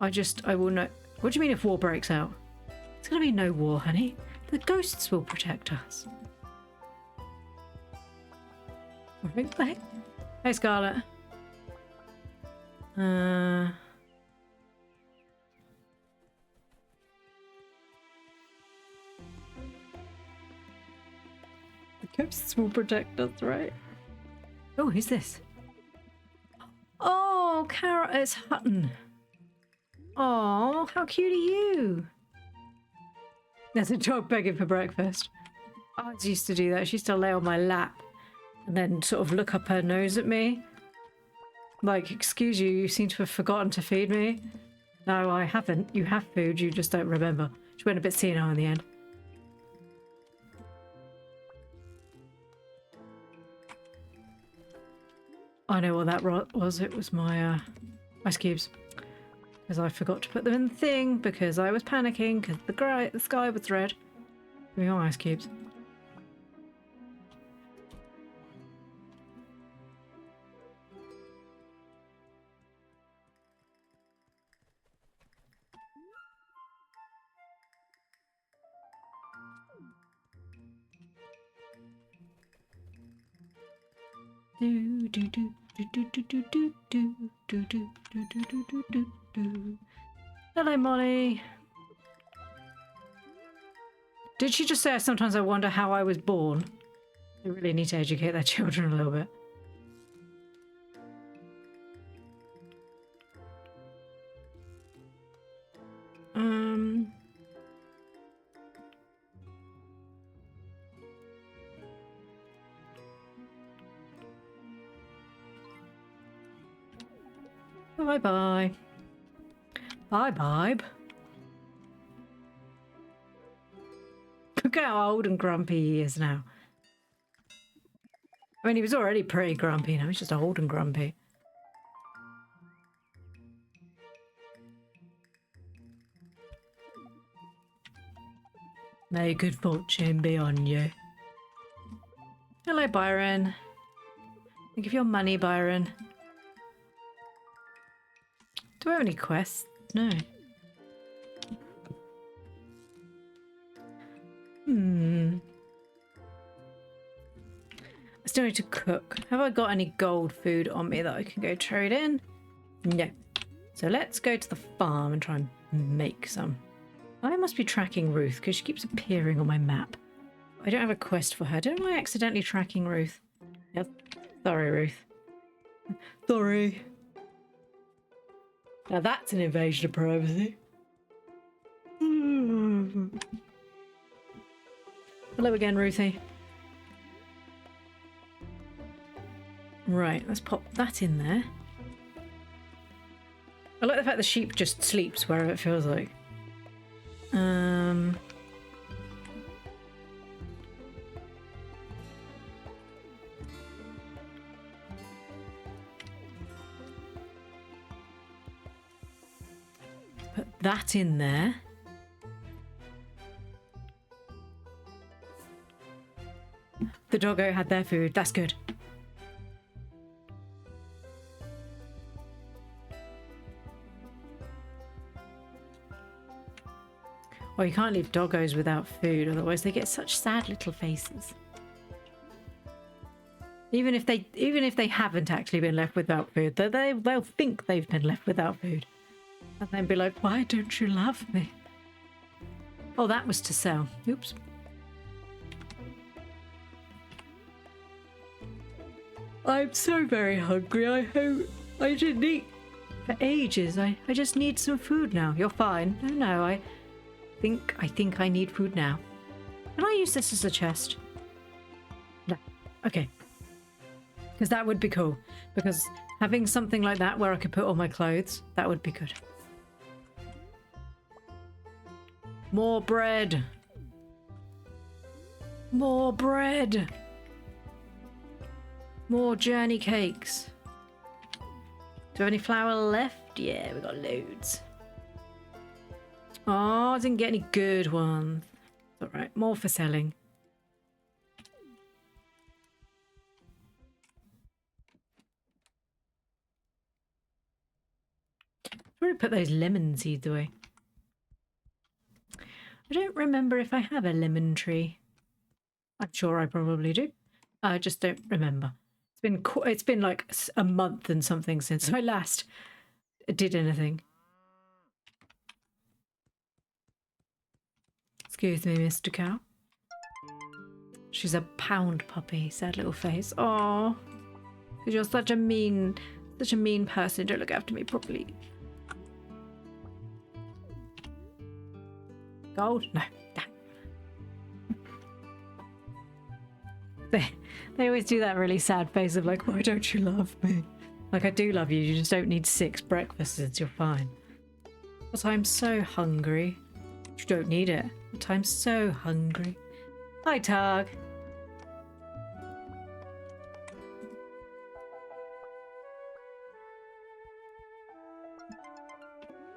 I will know. What do you mean if war breaks out? It's going to be no war, honey. The ghosts will protect us. Right. Hey, Scarlet. The ghosts will protect us, right? Oh, who's this? Oh, Carrot, it's Hutton. Oh, how cute are you? There's a dog begging for breakfast. I used to do that. She used to lay on my lap and then sort of look up her nose at me. Like, excuse you seem to have forgotten to feed me. No, I haven't. You have food, you just don't remember. She went a bit senile in the end. I know what that was. It was my ice cubes. Because I forgot to put them in the thing because I was panicking because the sky was red. Give me your ice cubes. Do do do do do do do do do do do do do do do do. Hello, Molly. Did she just say sometimes I wonder how I was born? They really need to educate their children a little bit. Bye-bye. Bye-bye. Look how old and grumpy he is now. I mean, he was already pretty grumpy. Now he's just old and grumpy. May good fortune be on you. Hello, Byron. Think of your money, Byron. Do I have any quests? No. I still need to cook. Have I got any gold food on me that I can go trade in? No. So let's go to the farm and try and make some. I must be tracking Ruth because she keeps appearing on my map. I don't have a quest for her. Don't I accidentally tracking Ruth? Yep. Sorry, Ruth. Sorry. Now that's an invasion of privacy. Hello again, Ruthie. Right, let's pop that in there. I like the fact the sheep just sleeps wherever it feels like. Put that in there. The doggo had their food. That's good. Well, you can't leave doggos without food, otherwise they get such sad little faces. Even if they haven't actually been left without food, they'll think they've been left without food, and then be like, "Why don't you love me?" Oh, that was to sell. Oops. I'm so very hungry. I didn't eat for ages. I just need some food now. You're fine. No, I think I need food now. Can I use this as a chest? No. Okay. Because that would be cool. Because having something like that where I could put all my clothes, that would be good. More bread. More bread. More journey cakes. Do we have any flour left? Yeah, we got loads. Oh, I didn't get any good ones. It's alright, more for selling. Where did I put those lemon seeds away? I don't remember if I have a lemon tree. I'm sure I probably do. I just don't remember. It's been like a month and something since I last did anything. Excuse me, Mr. Cow. She's a pound puppy, sad little face. Oh, because you're such a mean person. Don't look after me properly. Gold? No. They always do that really sad face of like, why don't you love me? Like, I do love you. You just don't need 6 breakfasts. You're fine. But I'm so hungry. You don't need it. But I'm so hungry. Hi, Targ.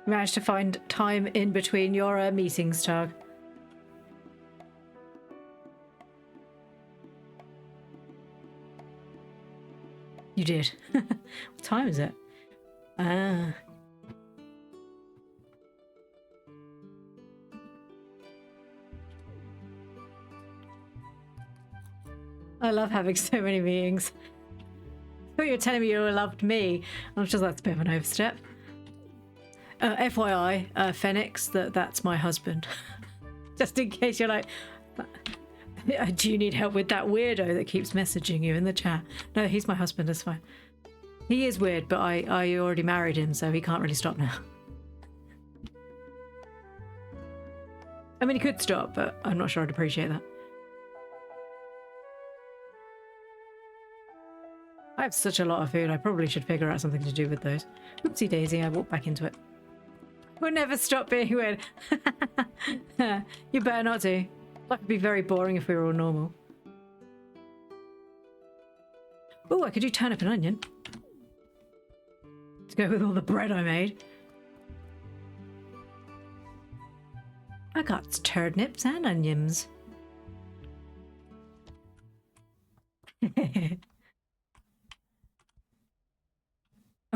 Managed to find time in between your meetings, Targ. You did. What time is it? Ah. I love having so many meetings. I thought you were telling me you loved me. I was just like, that's a bit of an overstep. FYI, Phoenix, that's my husband. Just in case you're like, do you need help with that weirdo that keeps messaging you in the chat? No, he's my husband, it's fine. He is weird, but I already married him, so he can't really stop now. I mean, he could stop, but I'm not sure I'd appreciate that. I have such a lot of food, I probably should figure out something to do with those. Oopsie daisy, I walked back into it. We'll never stop being weird. You better not to. Life would be very boring if we were all normal. Oh, I could do turnip and onion. To go with all the bread I made. I got turnips and onions.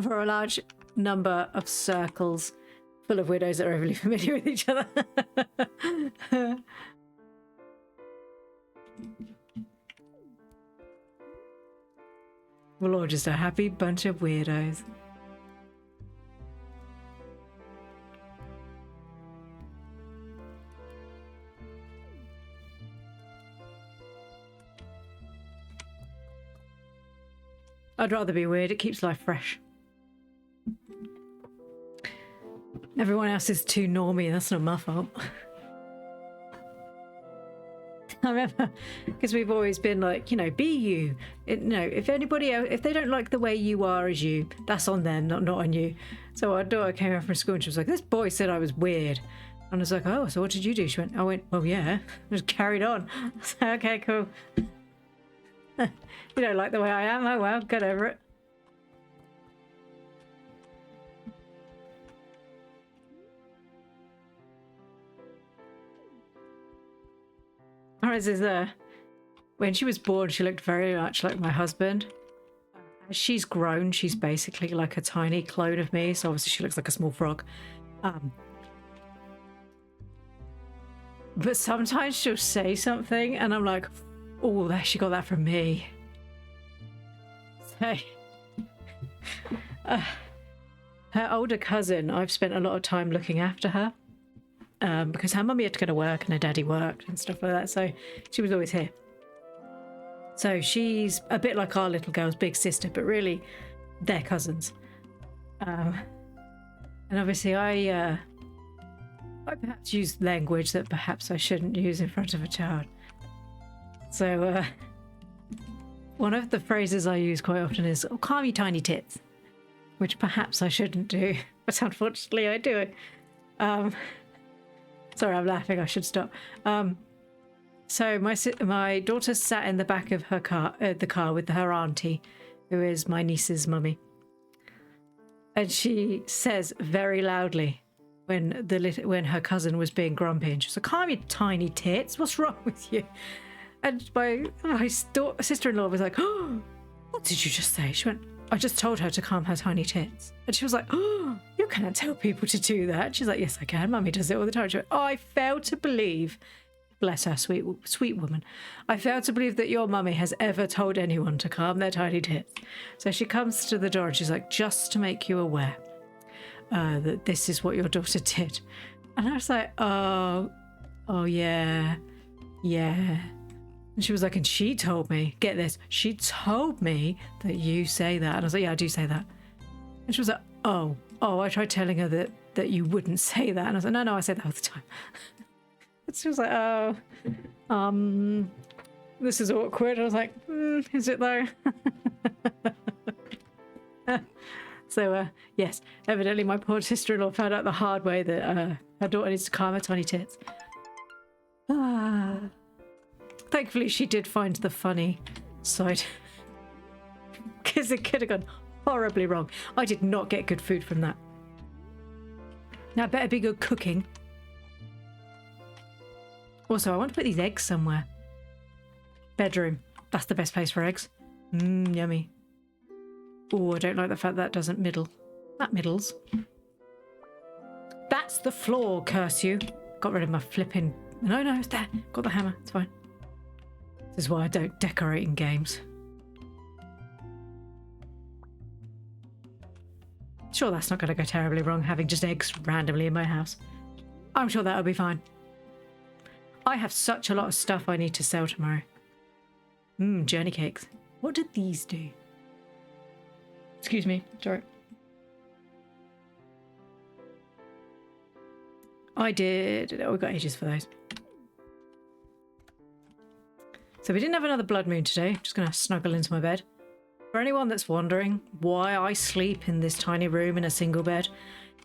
For a large number of circles full of widows that are overly familiar with each other. We're all just a happy bunch of weirdos. I'd rather be weird, it keeps life fresh. Everyone else is too normy, that's not my fault. I remember, because we've always been like, you know, be you. If anybody else, if they don't like the way you are as you, that's on them, not on you. So our daughter came home from school and she was like, this boy said I was weird. And I was like, oh, so what did you do? She went, I went, well, yeah. I just carried on. I was like, okay, cool. You don't like the way I am? Oh, well, get over it. Ours is when she was born, she looked very much like my husband. As she's grown, she's basically like a tiny clone of me. So obviously she looks like a small frog. But sometimes she'll say something and I'm like, oh, there, she got that from me. So, her older cousin, I've spent a lot of time looking after her. Because her mummy had to go to work and her daddy worked and stuff like that, so she was always here. So she's a bit like our little girl's big sister, but really they're cousins. And obviously I perhaps use language that perhaps I shouldn't use in front of a child. So one of the phrases I use quite often is, oh, calm you tiny tits, which perhaps I shouldn't do, but unfortunately I do it. Sorry, I'm laughing. I should stop. So my daughter sat in the back of her car, the car with her auntie, who is my niece's mummy, and she says very loudly when her cousin was being grumpy, and she was like, "Calm your tiny tits. What's wrong with you?" And my sister-in-law was like, "Oh, what did you just say?" She went, I just told her to calm her tiny tits. And she was like, oh, you can't tell people to do that. She's like, yes, I can. Mummy does it all the time. She went, oh, I fail to believe, bless her, sweet woman. I fail to believe that your mummy has ever told anyone to calm their tiny tits. So she comes to the door and she's like, just to make you aware that this is what your daughter did. And I was like, oh, yeah. And she was like, and she told me, get this, she told me that you say that. And I was like, yeah, I do say that. And she was like, oh, I tried telling her that you wouldn't say that. And I was like, no, I say that all the time. And she was like, oh, this is awkward. I was like, is it though? So, yes, evidently my poor sister-in-law found out the hard way that her daughter needs to calm her tiny tits. Thankfully, she did find the funny side. Because it could have gone horribly wrong. I did not get good food from that. Now, it better be good cooking. Also, I want to put these eggs somewhere. Bedroom. That's the best place for eggs. Yummy. Oh, I don't like the fact that doesn't middle. That middles. That's the floor, curse you. Got rid of my flipping... No, it's there. Got the hammer. It's fine. This is why I don't decorate in games. Sure, that's not going to go terribly wrong, having just eggs randomly in my house. I'm sure that'll be fine. I have such a lot of stuff I need to sell tomorrow. Journey cakes. What did these do? Excuse me, sorry. I did... Oh, we got ages for those. So we didn't have another blood moon today. I'm just going to snuggle into my bed. For anyone that's wondering why I sleep in this tiny room in a single bed,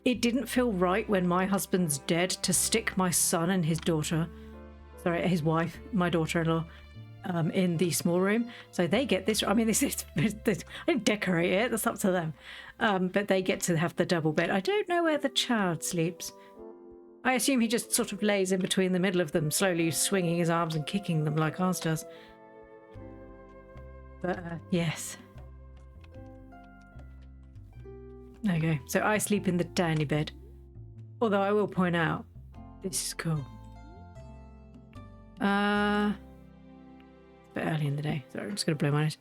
it didn't feel right when my husband's dead to stick my son and his daughter, sorry, his wife, my daughter-in-law, in the small room. So they get this. I mean, this is, I didn't decorate it. That's up to them. But they get to have the double bed. I don't know where the child sleeps. I assume he just sort of lays in between the middle of them, slowly swinging his arms and kicking them like ours does. But, yes. There you go. So I sleep in the tiny bed. Although I will point out, this is cool. It's a bit early in the day. Sorry, I'm just going to blow my nose.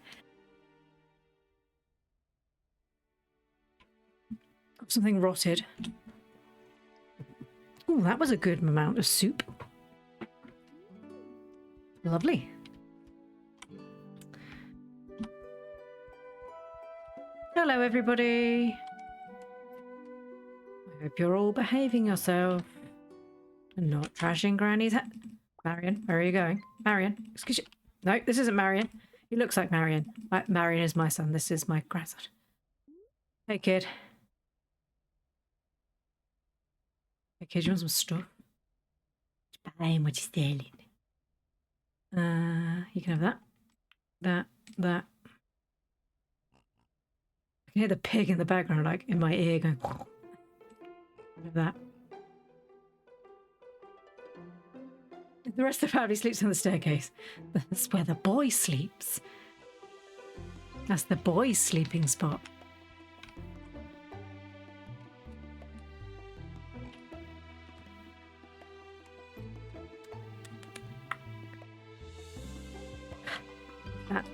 Something rotted. Oh, that was a good amount of soup. Lovely. Hello, everybody. I hope you're all behaving yourself and not trashing Granny's hat. Marion, where are you going? Marion, excuse you. No, this isn't Marion. He looks like Marion. Marion is my son. This is my grandson. Hey, kid. Hey, kid, you want some stuff? Buying what you're stealing. You can have that. I can hear the pig in the background, like in my ear, going. Of that. The rest of the family sleeps on the staircase. That's where the boy sleeps. That's the boy's sleeping spot.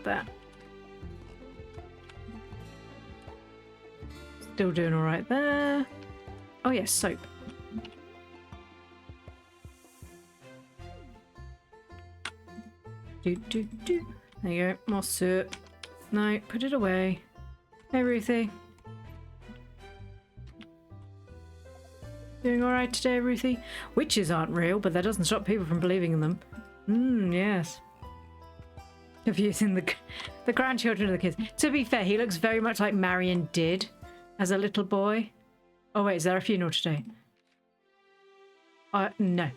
That. Still doing all right there. Oh yes, soap. Do. There you go, more soap. No, put it away. Hey, Ruthie. Doing all right today, Ruthie? Witches aren't real, but that doesn't stop people from believing in them. Yes. Confusing the grandchildren of the kids. To be fair, he looks very much like Marion did as a little boy. Oh wait, is there a funeral today? No.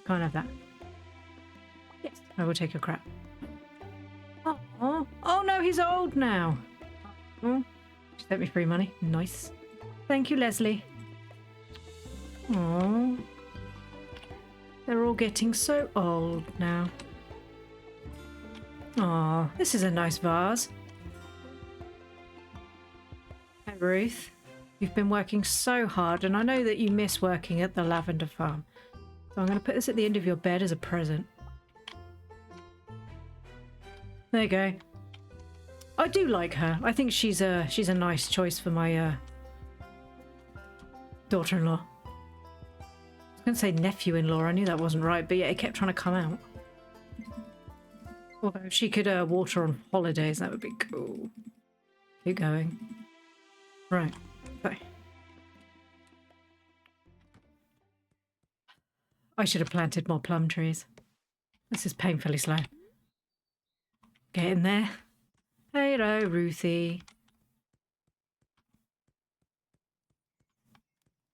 Can't have that. Yes, I will take a crap. Oh no, he's old now. Oh, she sent me free money. Nice. Thank you, Leslie. Oh, they're all getting so old now. Oh, this is a nice vase. Hey, Ruth. You've been working so hard, and I know that you miss working at the lavender farm. So I'm going to put this at the end of your bed as a present. There you go. I do like her. I think she's a nice choice for my daughter-in-law. I was going to say nephew-in-law. I knew that wasn't right, but yeah, it kept trying to come out. Although if she could water on holidays, that would be cool. Keep going. Right. Okay. I should have planted more plum trees. This is painfully slow. Get in there. Hello, Ruthie.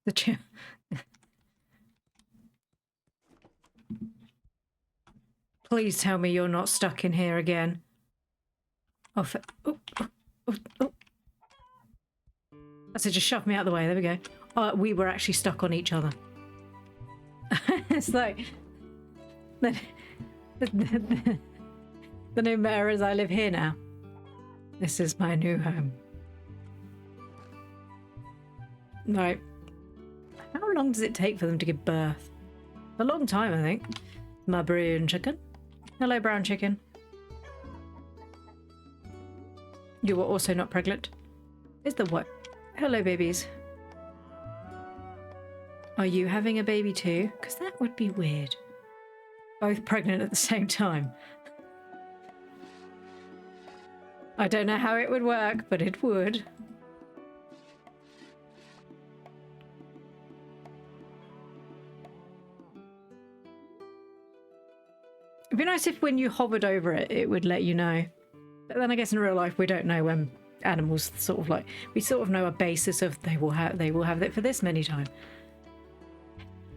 The chair. Please tell me you're not stuck in here again. Oh. I said just shove me out of the way. There we go. We were actually stuck on each other. It's like the new mayor is I live here now. This is my new home. Right. How long does it take for them to give birth? A long time, I think. My brown chicken. Hello, brown chicken. You were also not pregnant. Is the what? Hello, babies. Are you having a baby too? Because that would be weird. Both pregnant at the same time. I don't know how it would work, but it would. It'd be nice if when you hovered over it, it would let you know. But then I guess in real life, we don't know when animals sort of like... We sort of know a basis of they will have it for this many time.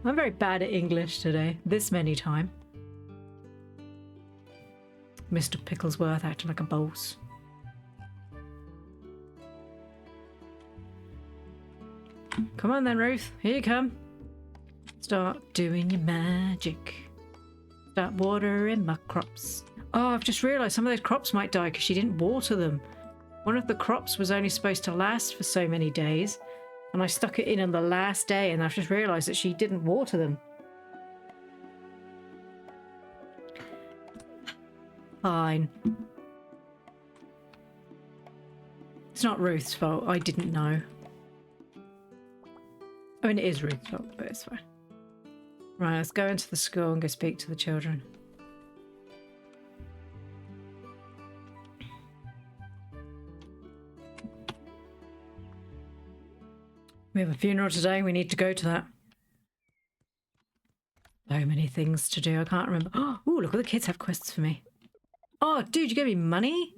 I'm very bad at English today. This many time. Mr. Picklesworth acting like a boss. Come on then, Ruth. Here you come. It's Start doing your magic. Start watering my crops. Oh, I've just realised some of those crops might die because she didn't water them. One of the crops was only supposed to last for so many days, and I stuck it in on the last day, and I've just realised that she didn't water them. Fine. It's not Ruth's fault. I didn't know. I mean, it is Ruth's fault, but it's fine. Right, let's go into the school and go speak to the children. We have a funeral today. We need to go to that. So many things to do. I can't remember. Oh, look, all the kids have quests for me. Oh, dude, you gave me money?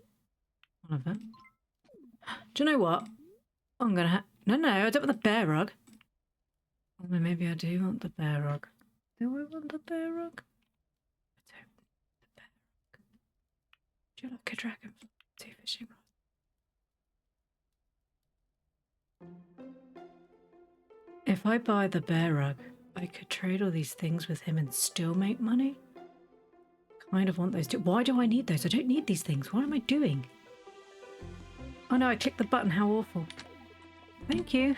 One of them. Do you know what? I'm going to have... No, I don't want the bear rug. Oh, maybe I do want the bear rug. Do I want the bear rug? I don't want the bear rug. Do you like a dragon? 2 fishing rods. If I buy the bear rug, I could trade all these things with him and still make money. Kind of want those too. Why do I need those? I don't need these things. What am I doing? Oh no, I clicked the button. How awful. Thank you.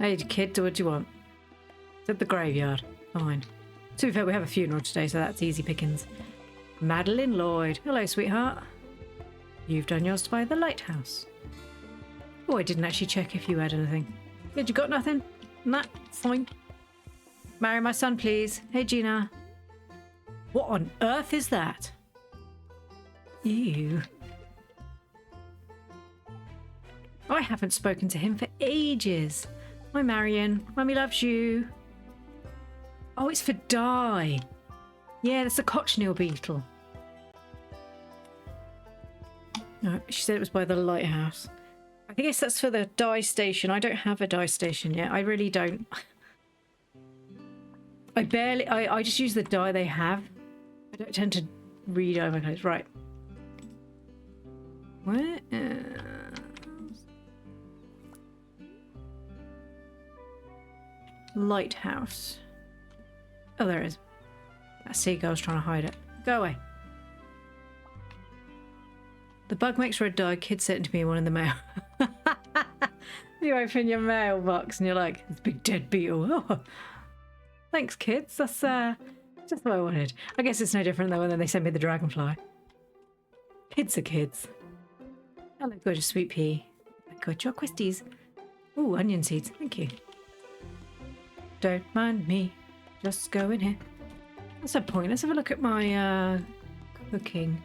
Hey kid, what do you want? It's at the graveyard. Fine. To be fair, we have a funeral today, so that's easy pickings. Madeline Lloyd. Hello, sweetheart. You've done yours by the lighthouse. Oh, I didn't actually check if you had anything. Good, you got nothing? Nah, fine. Marry my son, please. Hey, Gina. What on earth is that? Ew. I haven't spoken to him for ages. Hi, Marion. Mummy loves you. Oh, it's for Di. Yeah, that's a cochineal beetle. No, she said it was by the lighthouse. I guess that's for the dye station. I don't have a dye station yet. I really don't. I just use the dye they have. I don't tend to re-dye my clothes. Right. Where is... Lighthouse. Oh, there it is. That seagull's trying to hide it. Go away. The bug makes for a dye. Kid sent to me one in the mail. You open your mailbox and you're like, it's a big dead beetle. Oh. Thanks, kids. That's just what I wanted. I guess it's no different though when they sent me the dragonfly. Kids are kids. Hello, gorgeous sweet pea. I got your questies. Ooh, onion seeds. Thank you. Don't mind me. Just go in here. That's a point. Let's have a look at my cooking.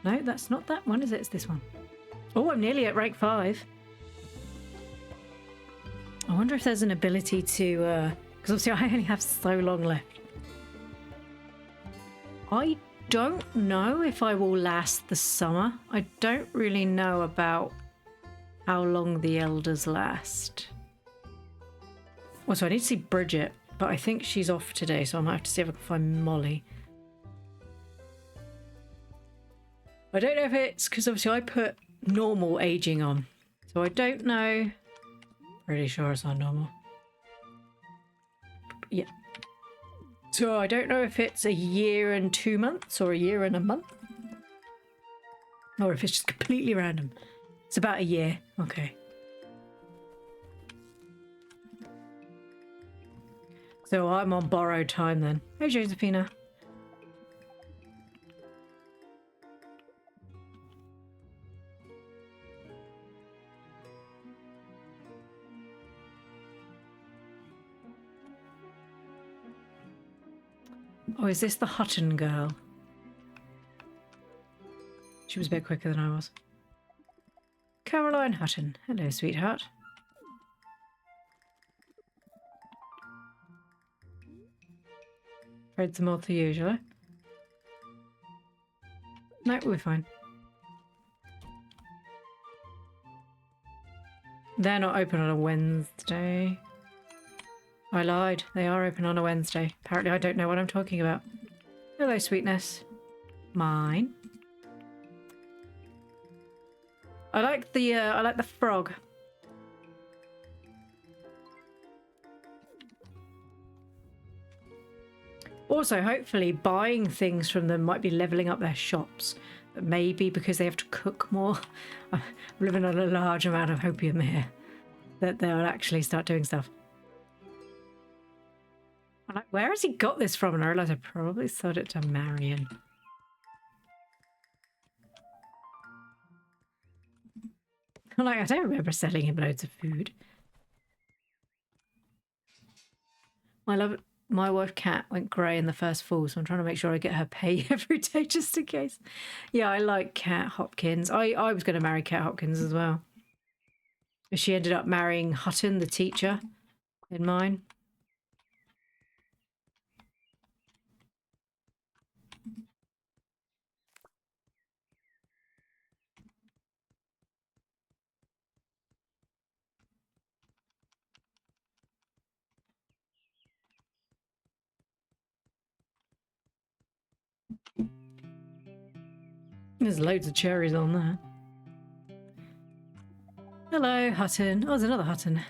No, that's not that one, is it? It's this one. Oh, I'm nearly at rank 5. I wonder if there's an ability to... because obviously I only have so long left. I don't know if I will last the summer. I don't really know about how long the elders last. Also, I need to see Bridget, but I think she's off today, so I might have to see if I can find Molly. I don't know if it's because obviously I put normal aging on, so I don't know. Pretty sure it's on normal. Yeah. So I don't know if it's a year and 2 months or a year and a month. Or if it's just completely random. It's about a year. Okay. So I'm on borrowed time then. Hey, Josephina. Oh, is this the Hutton girl? She was a bit quicker than I was. Caroline Hutton. Hello, sweetheart. Trade some more for you, shall I? No, we're fine. They're not open on a Wednesday. I lied. They are open on a Wednesday. Apparently I don't know what I'm talking about. Hello, sweetness. Mine. I like the frog. Also, hopefully buying things from them might be leveling up their shops. But maybe because they have to cook more, I'm living on a large amount of opium here, that they'll actually start doing stuff. I'm like, where has he got this from? And I realised I probably sold it to Marion. I'm like, I don't remember selling him loads of food. My wife cat went grey in the first fall, so I'm trying to make sure I get her pay every day just in case. Yeah, I like Cat Hopkins. I was going to marry Cat Hopkins as well. She ended up marrying Hutton, the teacher, in mine. There's loads of cherries on there. Hello, Hutton. Oh, there's another Hutton.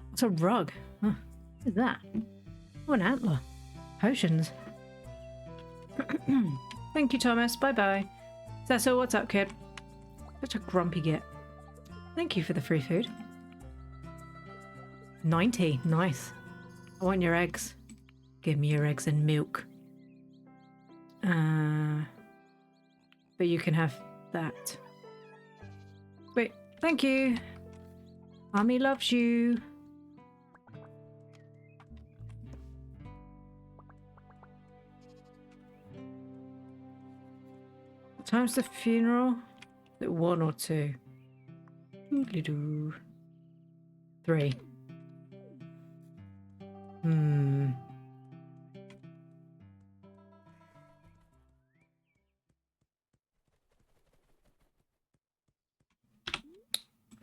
What's a rug? Oh, what is that? Oh, an antler. Potions. Thank you, Thomas. Bye-bye. Cecil, what's up, kid? Such a grumpy git. Thank you for the free food. 90. Nice. I want your eggs. Give me your eggs and milk. But you can have that. Wait, thank you. Mommy loves you. What time's the funeral? Is it 1 or 2? 3.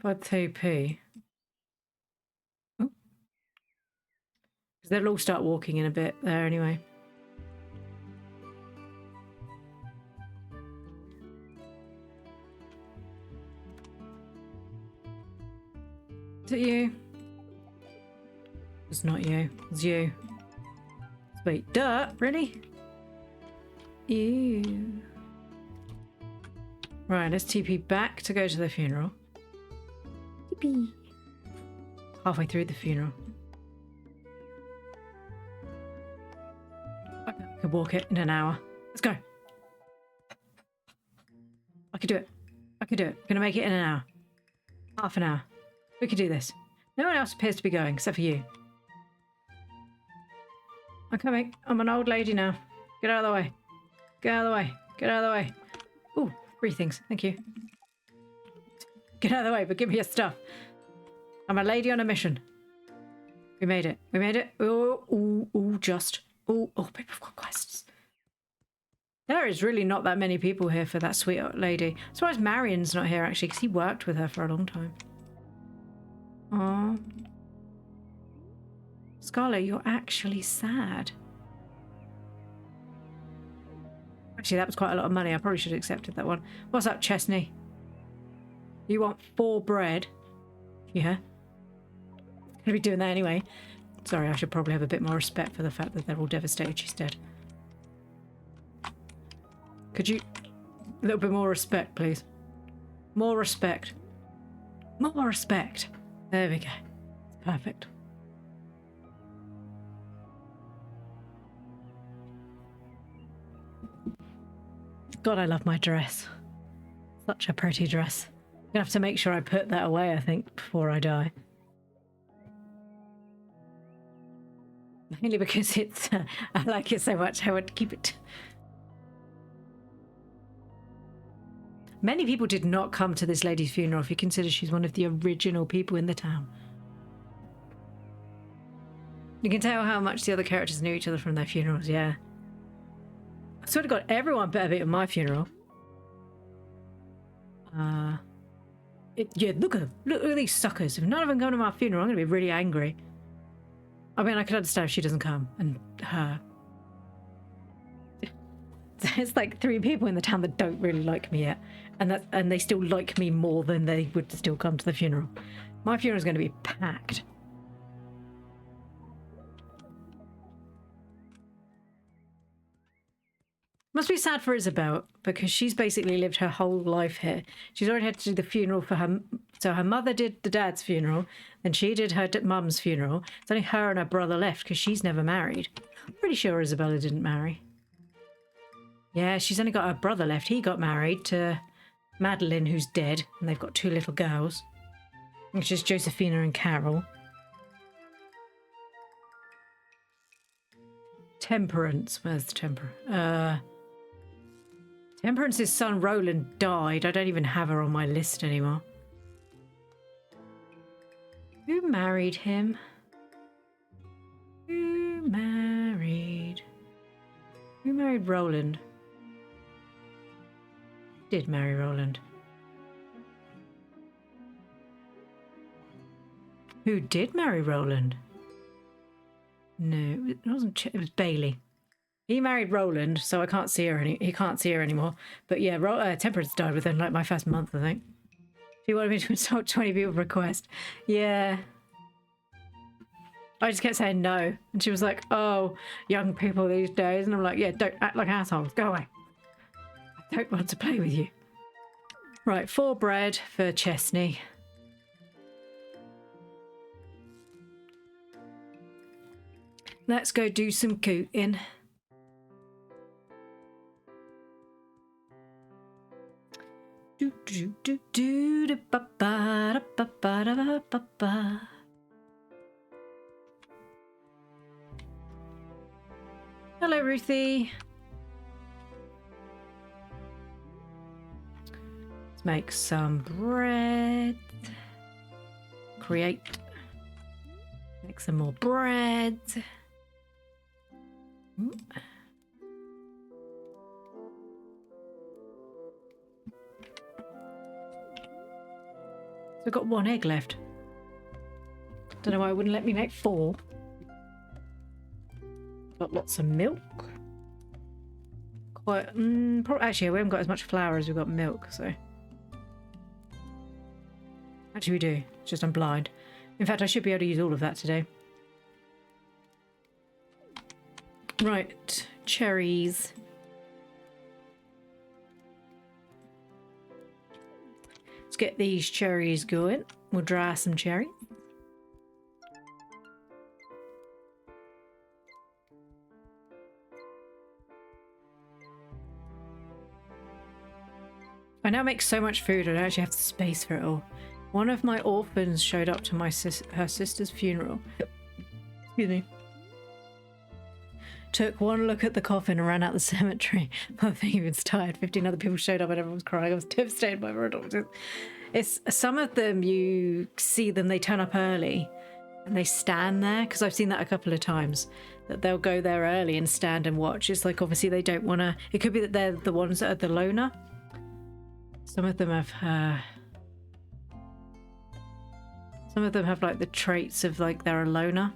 5 Oh. Because they'll all start walking in a bit there anyway. Is it you? It's not you. It's you. Wait, duh? Really? Ew. Right, let's TP back to go to the funeral. TP. Halfway through the funeral. I could walk it in an hour. Let's go. I could do it. I could do it. I'm gonna make it in an hour. Half an hour. We could do this. No one else appears to be going except for you. I'm coming. I'm an old lady now. Get out of the way. Get out of the way. Get out of the way. Ooh, free things. Thank you. Get out of the way, but give me your stuff. I'm a lady on a mission. We made it. We made it. Ooh, ooh, ooh, just. Ooh, oh, people have got quests. There is really not that many people here for that sweet lady. I'm surprised Marion's not here, actually, because he worked with her for a long time. Aww. Scarlet, you're actually sad. Actually, that was quite a lot of money. I probably should have accepted that one. What's up, Chesney? You want 4 bread? Yeah. Gonna be doing that anyway. Sorry, I should probably have a bit more respect for the fact that they're all devastated she's dead. Could you... A little bit more respect, please. More respect. More respect. There we go. Perfect. God, I love my dress. Such a pretty dress. I'm gonna have to make sure I put that away, I think, before I die. Mainly because it's... I like it so much, I would keep it. Many people did not come to this lady's funeral if you consider she's one of the original people in the town. You can tell how much the other characters knew each other from their funerals, yeah. I sort of got everyone better bit at my funeral. Yeah, look at them. Look at these suckers. If none of them come to my funeral, I'm going to be really angry. I mean, I could understand if she doesn't come, and her. There's like 3 people in the town that don't really like me yet, and they still like me more than they would still come to the funeral. My funeral is going to be packed. Must be sad for Isabel because she's basically lived her whole life here. She's already had to do the funeral for her. So her mother did the dad's funeral, then she did her mum's funeral. It's only her and her brother left because she's never married. I'm pretty sure Isabella didn't marry. Yeah, she's only got her brother left. He got married to Madeline, who's dead, and they've got 2 little girls, which is Josephina and Carol. Temperance. Where's the Temperance? Temperance's son Roland died. I don't even have her on my list anymore. Who married him? Who married Roland? Did marry Roland. Who did marry Roland? No, it wasn't. It was Bailey. He married Roland, so I can't see her. He can't see her anymore. But yeah, Temperance died within like my first month, I think. She wanted me to insult 20 people request. Yeah. I just kept saying no, and she was like, "Oh, young people these days," and I'm like, "Yeah, don't act like assholes. Go away. I don't want to play with you." Right, 4 bread for Chesney. Let's go do some cooting. Do do do do da ba ba da ba ba da ba ba ba. Hello, Ruthie. Let's make some bread. Create. Make some more bread. Ooh. So I've got 1 egg left. Don't know why it wouldn't let me make 4. Got lots of milk. Quite. Actually, we haven't got as much flour as we've got milk, so. Actually, we do. It's just I'm blind. In fact, I should be able to use all of that today. Right, cherries. Let's get these cherries going. We'll dry some cherries. I now make so much food I don't actually have the space for it all. One of my orphans showed up to her sister's funeral. Excuse me. Took one look at the coffin and ran out the cemetery. I think he was tired. 15 other people showed up and everyone was crying. I was devastated by my adopted. It's some of them, you see them, they turn up early and they stand there, because I've seen that a couple of times, that they'll go there early and stand and watch. It's like obviously they don't want to. It could be that they're the ones that are the loner. Some of them have like the traits of like they're a loner.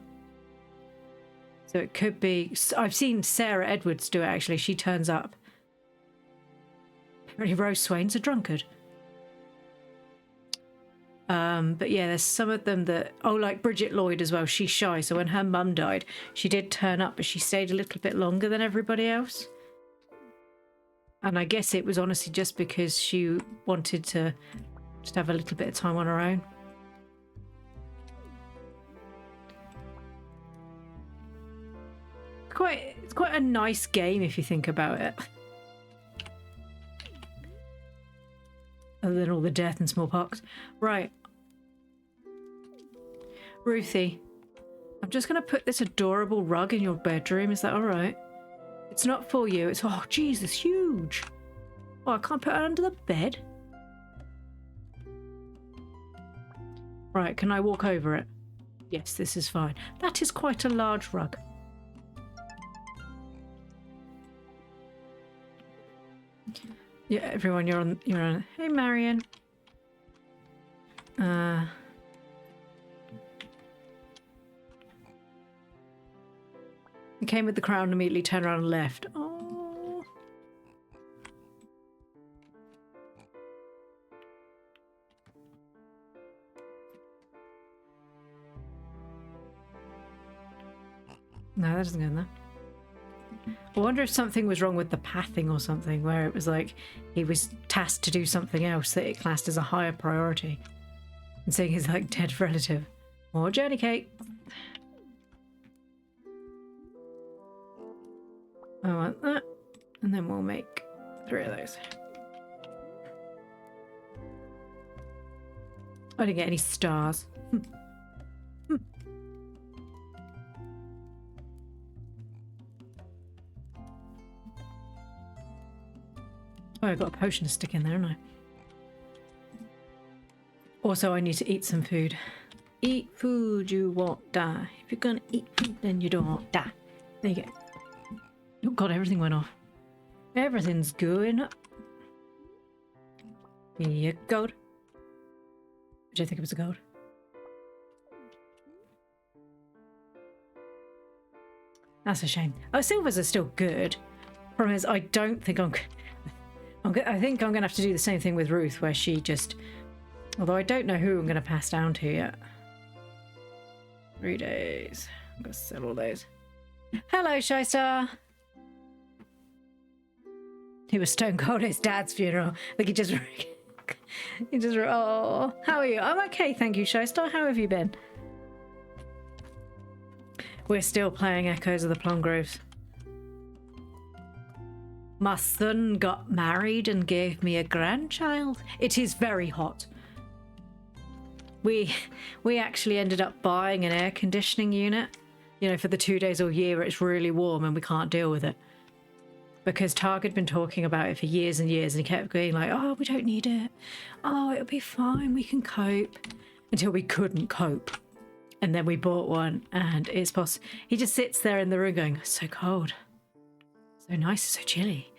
So it could be. I've seen Sarah Edwards do it actually. She turns up. Apparently Rose Swain's a drunkard. But yeah, there's some of them that. Oh, like Bridget Lloyd as well. She's shy. So when her mum died, she did turn up, but she stayed a little bit longer than everybody else. And I guess it was honestly just because she wanted to just have a little bit of time on her own. It's quite a nice game if you think about it. Other than all the death and smallpox. Right. Ruthie, I'm just going to put this adorable rug in your bedroom. Is that all right? It's not for you. It's, oh, Jesus, huge. Oh, I can't put it under the bed. Right, can I walk over it? Yes, this is fine. That is quite a large rug. Yeah, everyone, you're on. Hey, Marion. He came with the crown and immediately turned around and left. Oh. No, that doesn't go in there. I wonder if something was wrong with the pathing or something, where it was like he was tasked to do something else that it classed as a higher priority. And seeing his like dead relative. More journey cake. I want that. And then we'll make 3 of those. I didn't get any stars. Oh, I got a potion to stick in there, haven't I? Also, I need to eat some food. Eat food, you won't die. If you're gonna eat food, then you don't die. There you go. Oh god, everything went off. Everything's going up. Here you go. Do you think it was a gold? That's a shame. Oh, silvers are still good. Problem is, I don't think I think I'm going to have to do the same thing with Ruth, where she just... Although I don't know who I'm going to pass down to yet. 3 days. I'm going to sell all those. Hello, Shystar. He was stone cold at his dad's funeral. I think he just... Oh, how are you? I'm okay, thank you, Shystar. How have you been? We're still playing Echoes of the Plum Groves. My son got married and gave me a grandchild. It is very hot. We actually ended up buying an air conditioning unit, you know, for the 2 days or year where it's really warm and we can't deal with it. Because Targ had been talking about it for years and years, and he kept going like, oh, we don't need it. Oh, it'll be fine, we can cope. Until we couldn't cope. And then we bought one, and it's possible. He just sits there in the room going, it's so cold. So nice, so chilly.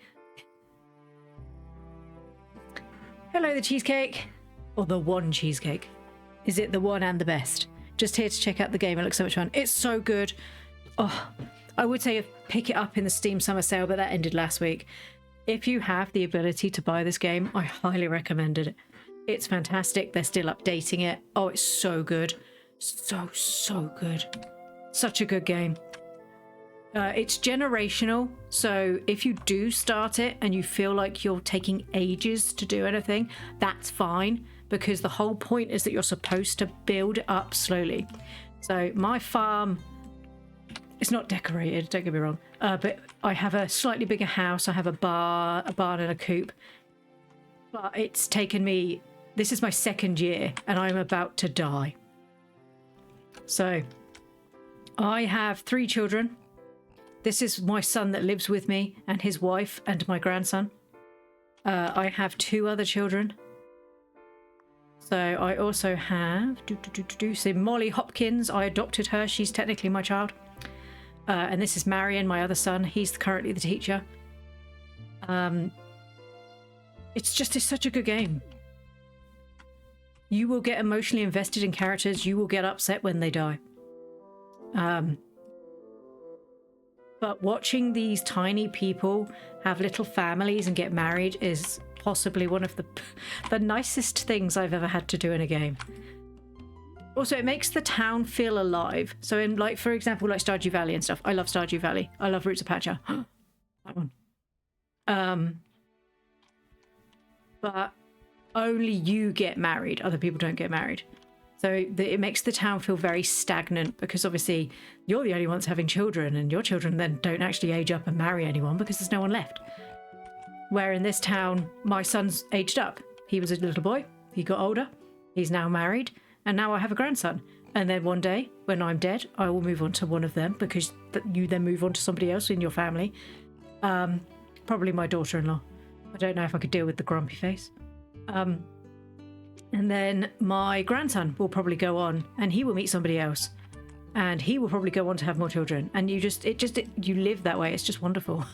Hello, the cheesecake. Or the one cheesecake. Is it the one and the best? Just here to check out the game. It looks so much fun. It's so good. Oh, I would say pick it up in the Steam Summer Sale, but that ended last week. If you have the ability to buy this game, I highly recommend it. It's fantastic. They're still updating it. Oh, it's so good. So good. Such a good game. It's generational, so if you do start it and you feel like you're taking ages to do anything, that's fine, because the whole point is that you're supposed to build it up slowly. So my farm, it's not decorated, don't get me wrong, but I have a slightly bigger house. I have a barn and a coop, but it's taken me, this is my 2nd year and I'm about to die. So I have 3 children. This is my son that lives with me and his wife and my grandson. I have 2 other children. So I also have... So Molly Hopkins, I adopted her. She's technically my child. And this is Marion, my other son. He's currently the teacher. It's such a good game. You will get emotionally invested in characters. You will get upset when they die. But watching these tiny people have little families and get married is possibly one of the nicest things I've ever had to do in a game. Also, it makes the town feel alive. So in, like, for example, like Stardew Valley and stuff. I love Stardew Valley. I love Roots of Pacha. That one. But only you get married. Other people don't get married. So it makes the town feel very stagnant, because obviously you're the only ones having children, and your children then don't actually age up and marry anyone because there's no one left. Where in this town, my son's aged up. He was a little boy. He got older. He's now married. And now I have a grandson. And then one day, when I'm dead, I will move on to one of them, because you then move on to somebody else in your family. Probably my daughter-in-law. I don't know if I could deal with the grumpy face. And then my grandson will probably go on and he will meet somebody else. And he will probably go on to have more children. And you live that way. It's just wonderful.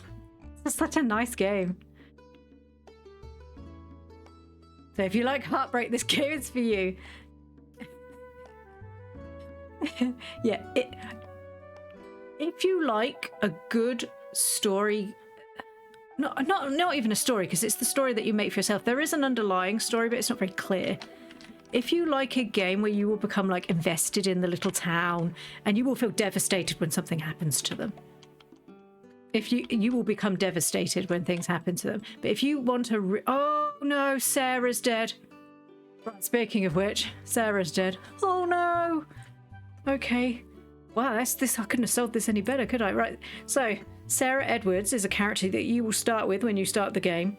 It's such a nice game. So if you like Heartbreak, this game is for you. Yeah. If you like a good story... Not even a story, because it's the story that you make for yourself. There is an underlying story, but it's not very clear. If you like a game where you will become like invested in the little town and you will feel devastated when something happens to them, If you will become devastated when things happen to them. But if you want to... oh, no, Sarah's dead. Right, speaking of which, Sarah's dead. Oh, no. Okay. Wow, this I couldn't have sold this any better, could I? Right. So, Sarah Edwards is a character that you will start with when you start the game.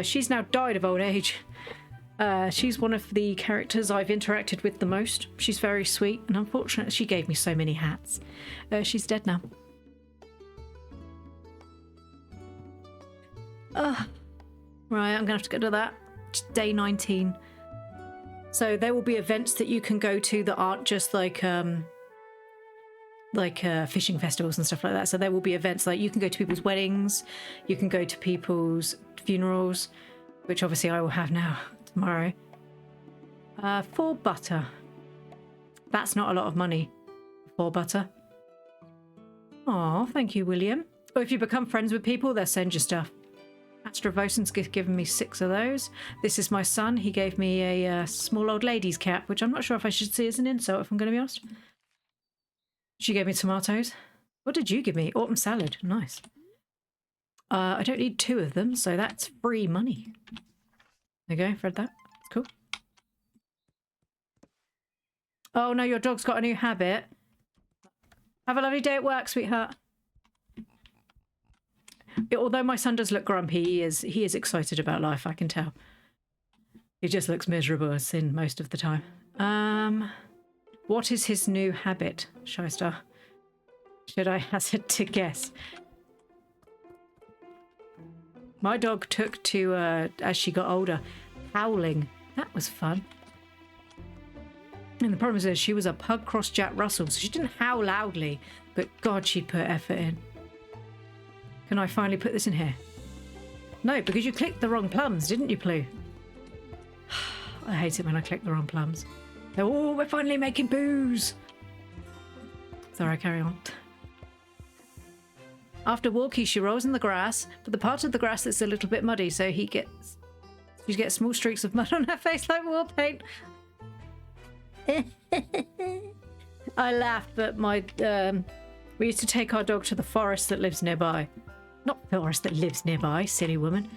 She's now died of old age. She's one of the characters I've interacted with the most. She's very sweet, and unfortunately, she gave me so many hats. She's dead now. Right, I'm gonna have to get to that. It's day 19. So there will be events that you can go to that aren't just like fishing festivals and stuff like that. So there will be events like you can go to people's weddings, you can go to people's funerals, which obviously I will have now tomorrow. 4 butter. That's not a lot of money. 4 butter. Oh, thank you, William. Or if you become friends with people, they'll send you stuff. Astrovosen's given me 6 of those. This is my son. He gave me a small old lady's cap, which I'm not sure if I should see as an insult, if I'm going to be honest. She gave me tomatoes. What did you give me? Autumn salad. Nice. I don't need 2 of them, so that's free money. There you go. Read that. It's cool. Oh, no, your dog's got a new habit. Have a lovely day at work, sweetheart. Although my son does look grumpy, he is excited about life, I can tell. He just looks miserable as sin most of the time. What is his new habit, Shystar? Should I hazard to guess? My dog took to, as she got older, howling. That was fun. And the problem is she was a pug cross Jack Russell, so she didn't howl loudly, but God, she'd put effort in. Can I finally put this in here? No, because you clicked the wrong plums, didn't you, Plue? I hate it when I click the wrong plums. Oh, we're finally making booze. Sorry, carry on. After walking, she rolls in the grass, but the part of the grass that's a little bit muddy, so she gets small streaks of mud on her face like war paint. I laughed, but we used to take our dog to the forest that lives nearby. Not the forest that lives nearby, silly woman.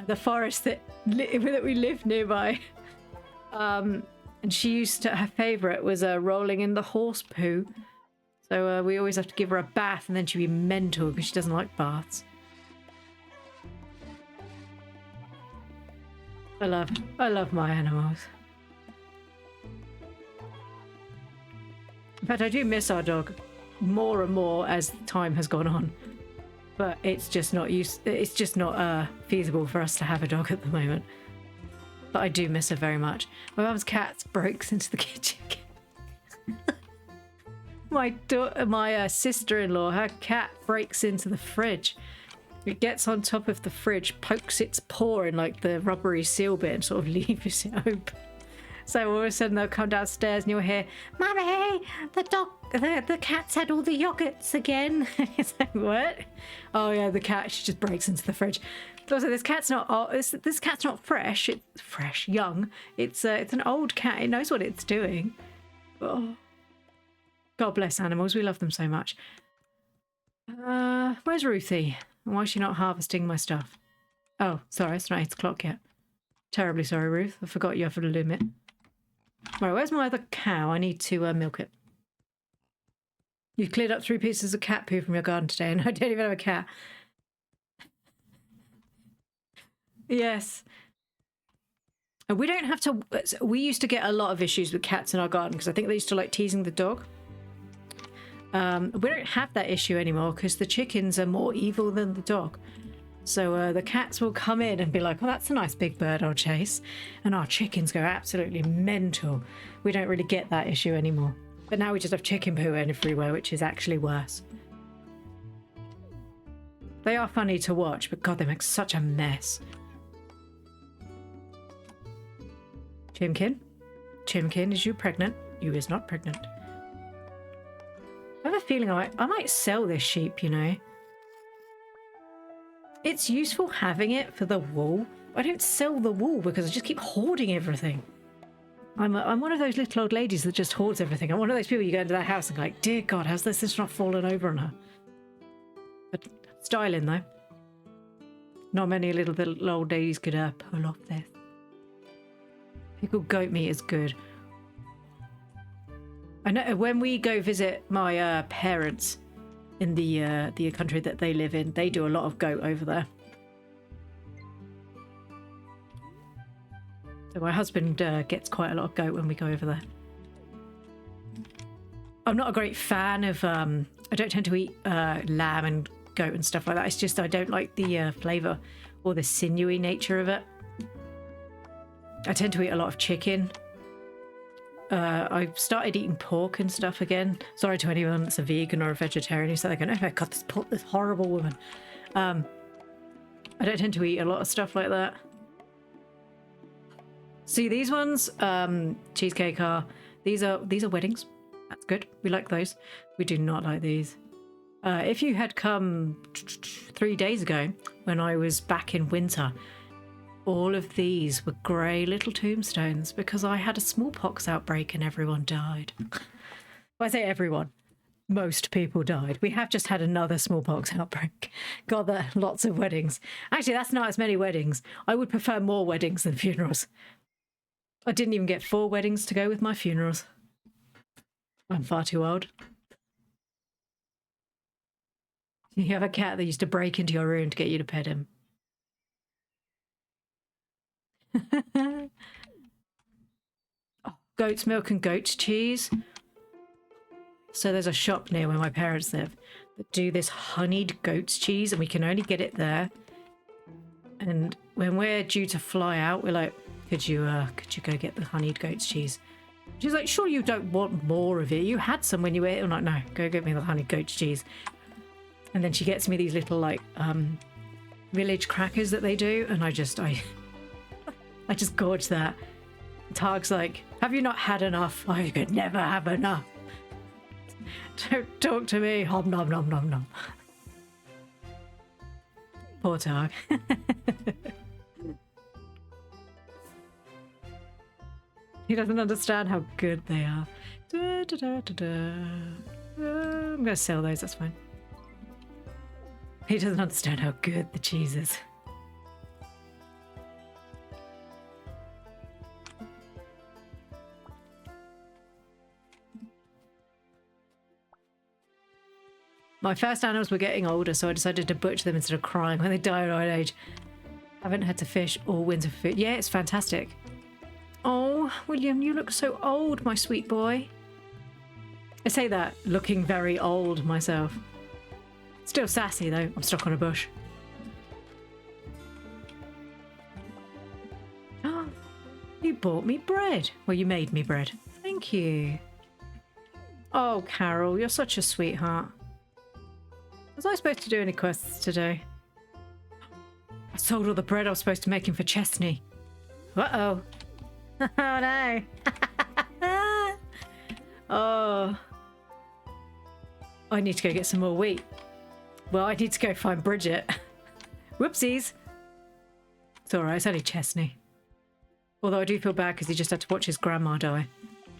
The forest that we live nearby. And she used to, her favourite was rolling in the horse poo. So we always have to give her a bath, and then she'd be mental because she doesn't like baths. I love my animals. In fact, I do miss our dog more and more as time has gone on. But it's just not feasible for us to have a dog at the moment. But I do miss her very much. My mum's cat breaks into the kitchen. My sister-in-law, her cat breaks into the fridge. It gets on top of the fridge, pokes its paw in like the rubbery seal bit and sort of leaves it open. So all of a sudden they'll come downstairs and you'll hear, "Mummy, the cat's had all the yogurts again." It's like, what? Oh yeah, the cat, she just breaks into the fridge. Also, this cat's not this cat's not fresh. It's fresh, young. It's an old cat. It knows what it's doing. Oh, God bless animals. We love them so much. Where's Ruthie? Why is she not harvesting my stuff? Oh, sorry, it's not 8 o'clock yet. Terribly sorry, Ruth. I forgot you have a limit. Right, where's my other cow? I need to milk it. You've cleared up 3 pieces of cat poo from your garden today, and I don't even have a cat. Yes. And we don't have to... We used to get a lot of issues with cats in our garden because I think they used to like teasing the dog. We don't have that issue anymore because the chickens are more evil than the dog. So the cats will come in and be like, "Oh, that's a nice big bird I'll chase." And our chickens go absolutely mental. We don't really get that issue anymore. But now we just have chicken poo everywhere, which is actually worse. They are funny to watch, but God, they make such a mess. Chimkin? Chimkin, is you pregnant? You is not pregnant. I have a feeling I might sell this sheep, you know. It's useful having it for the wool. I don't sell the wool because I just keep hoarding everything. I'm one of those little old ladies that just hoards everything. I'm one of those people you go into their house and go like, "Dear God, how's this not fallen over on her?" But Styling though. Not many little old ladies could pull off this. Pickled goat meat is good. I know when we go visit my parents in the country that they live in, they do a lot of goat over there. So my husband gets quite a lot of goat when we go over there. I'm not a great fan of, I don't tend to eat lamb and goat and stuff like that. It's just I don't like the flavour or the sinewy nature of it. I tend to eat a lot of chicken. I've started eating pork and stuff again. Sorry to anyone that's a vegan or a vegetarian who's like, oh my god, this horrible woman. I don't tend to eat a lot of stuff like that. See, these ones, cheesecake are, these are weddings. That's good. We like those. We do not like these. If you had come 3 days ago when I was back in winter, all of these were grey little tombstones because I had a smallpox outbreak and everyone died. Well, I say everyone. Most people died. We have just had another smallpox outbreak. God, there are lots of weddings. Actually, that's not as many weddings. I would prefer more weddings than funerals. I didn't even get 4 weddings to go with my funerals. I'm far too old. You have a cat that used to break into your room to get you to pet him. Oh, goat's milk and goat's cheese. So there's a shop near where my parents live that do this honeyed goat's cheese, and we can only get it there. And when we're due to fly out, we're like, could you go get the honeyed goat's cheese? She's like, sure, you don't want more of it. You had some when you ate it. I'm like, no, go get me the honeyed goat's cheese. And then she gets me these little like village crackers that they do, and I just gorge that. Targ's like, have you not had enough? I could never have enough. Don't talk to me. Hom nom nom nom nom. Poor Targ. He doesn't understand how good they are. I'm going to sell those, that's fine. He doesn't understand how good the cheese is. My first animals were getting older, so I decided to butcher them instead of crying when they die at old age. Haven't had to fish or winter food. Yeah, it's fantastic. Oh, William, you look so old, my sweet boy. I say that looking very old myself. Still sassy though. I'm stuck on a bush. Oh, you bought me bread. Well, you made me bread. Thank you. Oh, Carol, you're such a sweetheart. Was I supposed to do any quests today? I sold all the bread I was supposed to make him for Chesney. Uh-oh. Oh no. Oh. I need to go get some more wheat. Well, I need to go find Bridget. Whoopsies. It's alright, it's only Chesney. Although I do feel bad because he just had to watch his grandma die.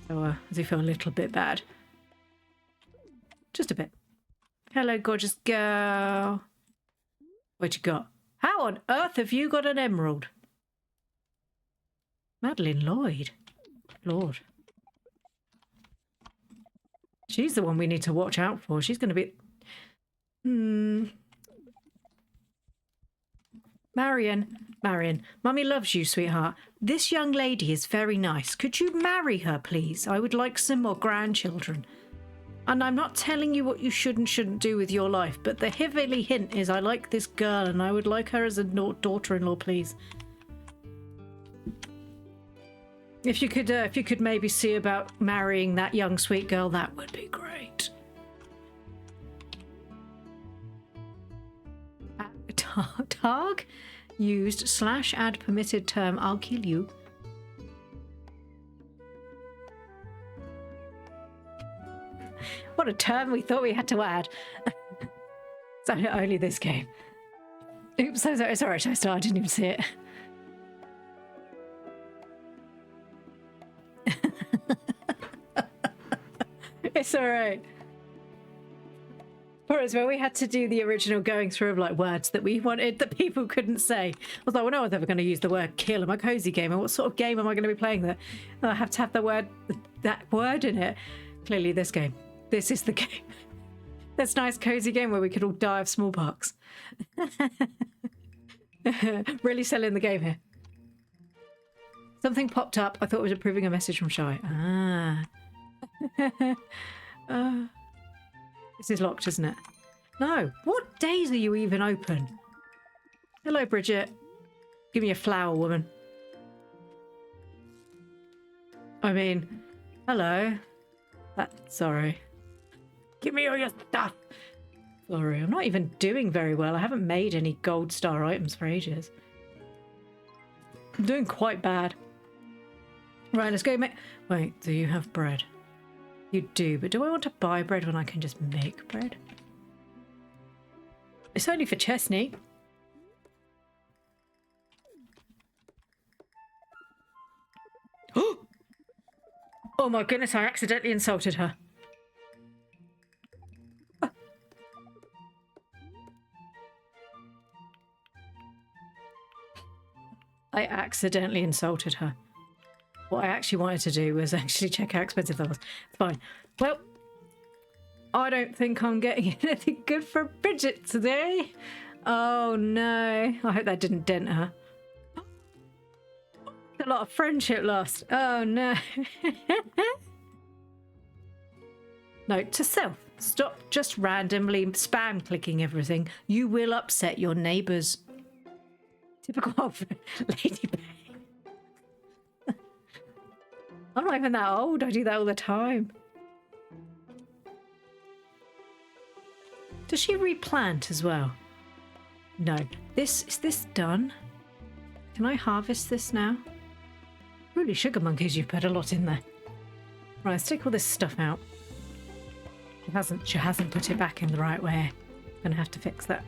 So I do feel a little bit bad. Just a bit. Hello, gorgeous girl. What you got? How on earth have you got an emerald? Madeline Lloyd. Lord. She's the one we need to watch out for. She's going to be... Marion, Mummy loves you, sweetheart. This young lady is very nice. Could you marry her, please? I would like some more grandchildren. And I'm not telling you what you should and shouldn't do with your life, but the heavily hint is I like this girl and I would like her as a daughter-in-law, please. If you could maybe see about marrying that young sweet girl, that would be great. Targ used /add permitted term I'll kill you. What a term we thought we had to add. So only this game. Oops, so sorry, I didn't even see it. It's alright. Whereas when we had to do the original going through of like words that we wanted that people couldn't say, I was like, well, no one's ever going to use the word kill in my cozy game. And what sort of game am I going to be playing that I have to have that word in it? Clearly this game. This is the game. This nice cozy game where we could all die of smallpox. Really selling the game here. Something popped up. I thought it was approving a message from Shy. This is locked, isn't it? No. What days are you even open? Hello, Bridget. Give me a flower, woman. I mean, hello. Sorry. Give me all your stuff. Sorry, I'm not even doing very well. I haven't made any gold star items for ages. I'm doing quite bad. Right, let's go make... Wait, do you have bread? You do, but do I want to buy bread when I can just make bread? It's only for Chesney. Oh my goodness, I accidentally insulted her. I accidentally insulted her. What I actually wanted to do was actually check how expensive that was. It's fine. Well, I don't think I'm getting anything good for Bridget today. Oh no. I hope that didn't dent her. A lot of friendship lost. Oh no. Note to self. Stop just randomly spam clicking everything. You will upset your neighbours. Typical of Lady Bay. I'm not even that old. I do that all the time. Does she replant as well? No. Is this done? Can I harvest this now? Really, sugar monkeys, you've put a lot in there. Right, let's take all this stuff out. She hasn't put it back in the right way. I'm gonna have to fix that.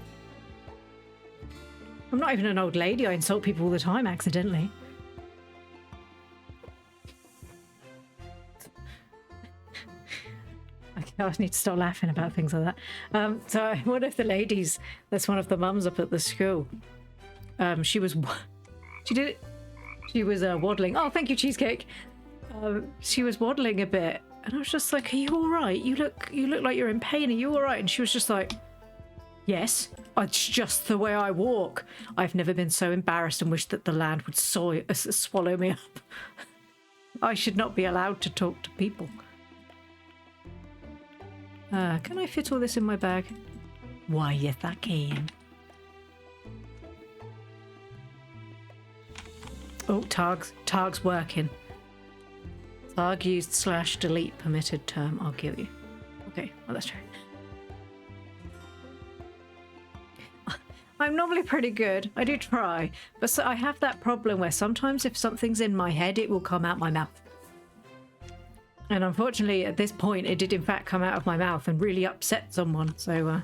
I'm not even an old lady. I insult people all the time accidentally. I need to stop laughing about things like that. So one of the ladies, that's one of the mums up at the school. She was waddling. Oh, thank you, Cheesecake. She was waddling a bit, and I was just like, "Are you all right? You look like you're in pain. Are you all right?" And she was just like, "Yes, it's just the way I walk. I've never been so embarrassed and wished that the land would swallow me up. I should not be allowed to talk to people." Can I fit all this in my bag? Why, yes, I can. Oh, Targ's working. Targ used /delete permitted term. I'll give you. Okay, well, that's true. I'm normally pretty good. I do try. But so I have that problem where sometimes if something's in my head, it will come out my mouth. And unfortunately, at this point, it did in fact come out of my mouth and really upset someone. So,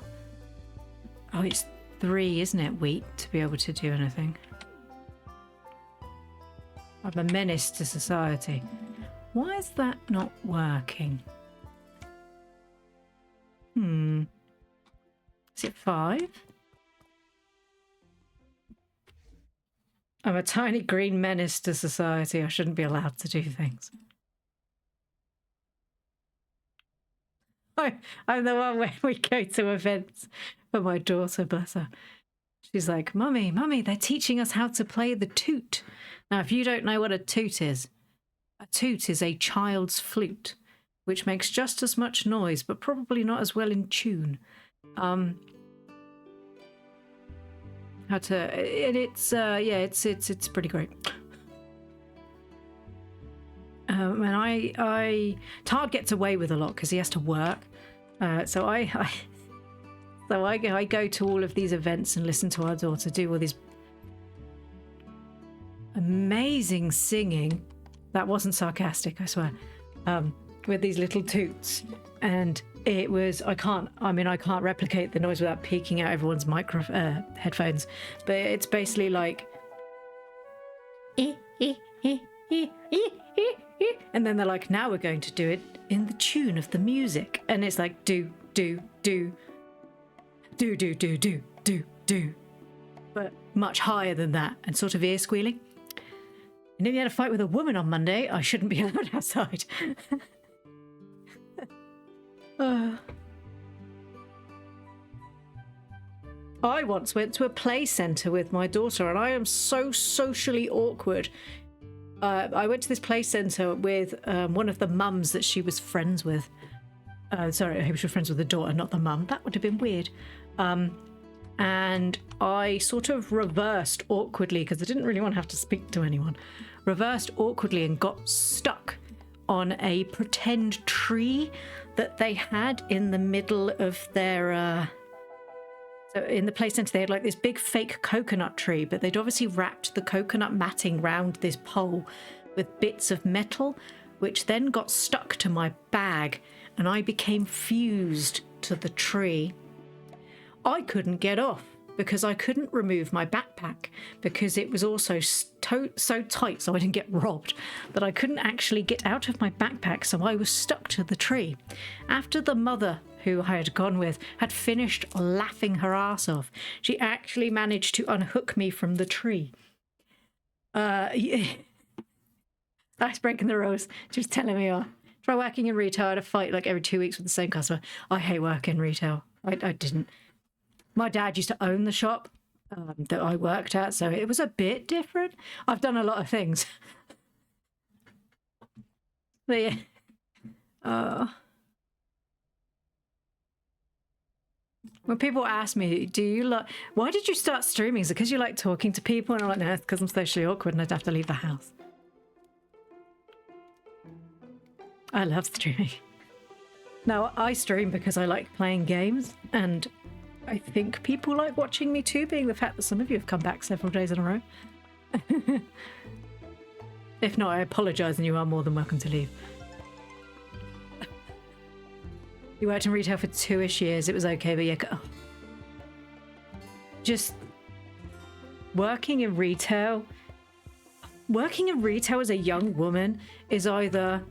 oh, it's 3, isn't it, wheat, to be able to do anything. I'm a menace to society. Why is that not working? Is it 5? I'm a tiny green menace to society. I shouldn't be allowed to do things. I'm the one where we go to events for my daughter, bless her. She's like, Mummy, they're teaching us how to play the toot. Now, if you don't know what a toot is a child's flute, which makes just as much noise, but probably not as well in tune. It's pretty great. And Tard gets away with a lot because he has to work. So I go to all of these events and listen to our daughter do all this amazing singing. That wasn't sarcastic, I swear. With these little toots, and it was I can't replicate the noise without peeking out everyone's headphones. But it's basically like. And then they're like, now we're going to do it in the tune of the music. And it's like, do, do. But much higher than that and sort of ear squealing. I nearly had a fight with a woman on Monday. I shouldn't be allowed outside. I once went to a play centre with my daughter, and I am so socially awkward. I went to this play centre with one of the mums that she was friends with. Sorry, I hope she was friends with the daughter, not the mum. That would have been weird. And I sort of reversed awkwardly, because I didn't really want to have to speak to anyone. Reversed awkwardly and got stuck on a pretend tree that they had in the middle of their... So in the play centre, they had like this big fake coconut tree, but they'd obviously wrapped the coconut matting round this pole with bits of metal, which then got stuck to my bag, and I became fused to the tree. I couldn't get off because I couldn't remove my backpack because it was also so tight so I didn't get robbed that I couldn't actually get out of my backpack, so I was stuck to the tree. After the mother who I had gone with had finished laughing her ass off, she actually managed to unhook me from the tree. Yeah. That's breaking the rules. Just telling me off. Try working in retail. I had a fight like every 2 weeks with the same customer. I hate working in retail. I didn't. My dad used to own the shop that I worked at, so it was a bit different. I've done a lot of things. But yeah. When people ask me, why did you start streaming? Is it because you like talking to people? And I'm like, no, it's because I'm socially awkward and I'd have to leave the house. I love streaming. Now, I stream because I like playing games, and I think people like watching me too, being the fact that some of you have come back several days in a row. If not, I apologise and you are more than welcome to leave. You worked in retail for 2-ish years. It was okay, but yeah. Just working in retail as a young woman is either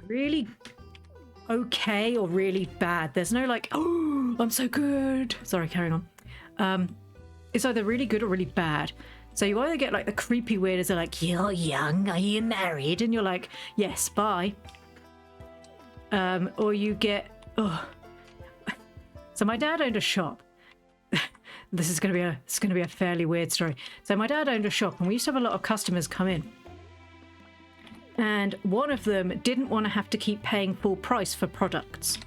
really okay or really bad. There's no like, oh, I'm so good. Sorry, carrying on. It's either really good or really bad. So you either get like the creepy weirders that are like, you're young, are you married? And you're like, yes, bye. Or you get, oh. So my dad owned a shop. This is going to be a fairly weird story. So my dad owned a shop, and we used to have a lot of customers come in. And one of them didn't want to have to keep paying full price for products.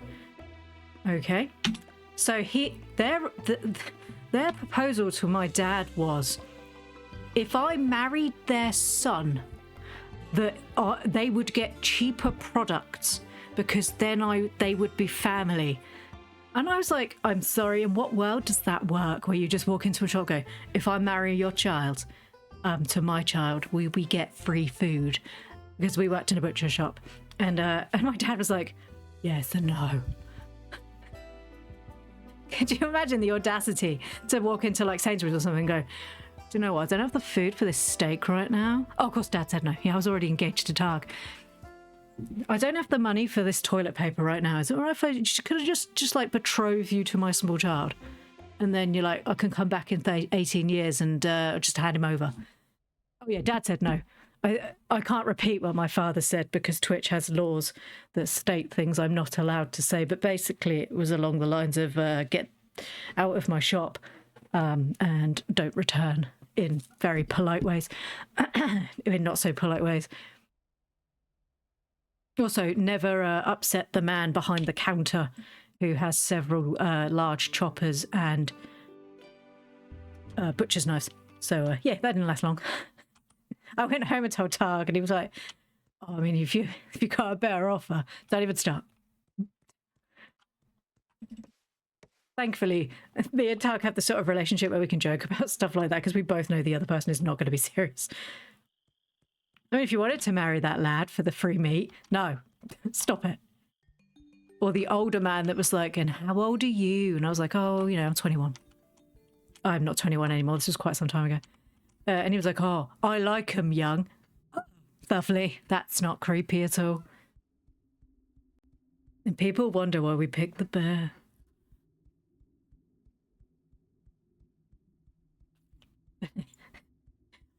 Okay. So their proposal to my dad was, if I married their son, that they would get cheaper products because then they would be family. And I was like, I'm sorry, in what world does that work? Where you just walk into a shop and go, if I marry your child to my child, we get free food. Because we worked in a butcher shop. And my dad was like, yes and no. Could you imagine the audacity to walk into like Sainsbury's or something and go, do you know what? I don't have the food for this steak right now. Oh, of course, Dad said no. Yeah, I was already engaged to Targ. I don't have the money for this toilet paper right now. Is it all right if I could have just like betrothed you to my small child? And then you're like, I can come back in 18 years and just hand him over. Oh yeah, Dad said no. I can't repeat what my father said because Twitch has laws that state things I'm not allowed to say. But basically it was along the lines of get out of my shop and don't return, in very polite ways, in not so polite ways. Also, never upset the man behind the counter who has several large choppers and butcher's knives. So yeah, that didn't last long. I went home and told Targ, and he was like, oh, I mean, if you got a better offer, don't even start. Thankfully, me and Targ have the sort of relationship where we can joke about stuff like that because we both know the other person is not going to be serious. I mean, if you wanted to marry that lad for the free meat, no, stop it. Or the older man that was like, and how old are you? And I was like, oh, I'm 21. I'm not 21 anymore. This was quite some time ago. And he was like, oh, I like 'em young. Lovely. That's not creepy at all. And people wonder why we picked the bear.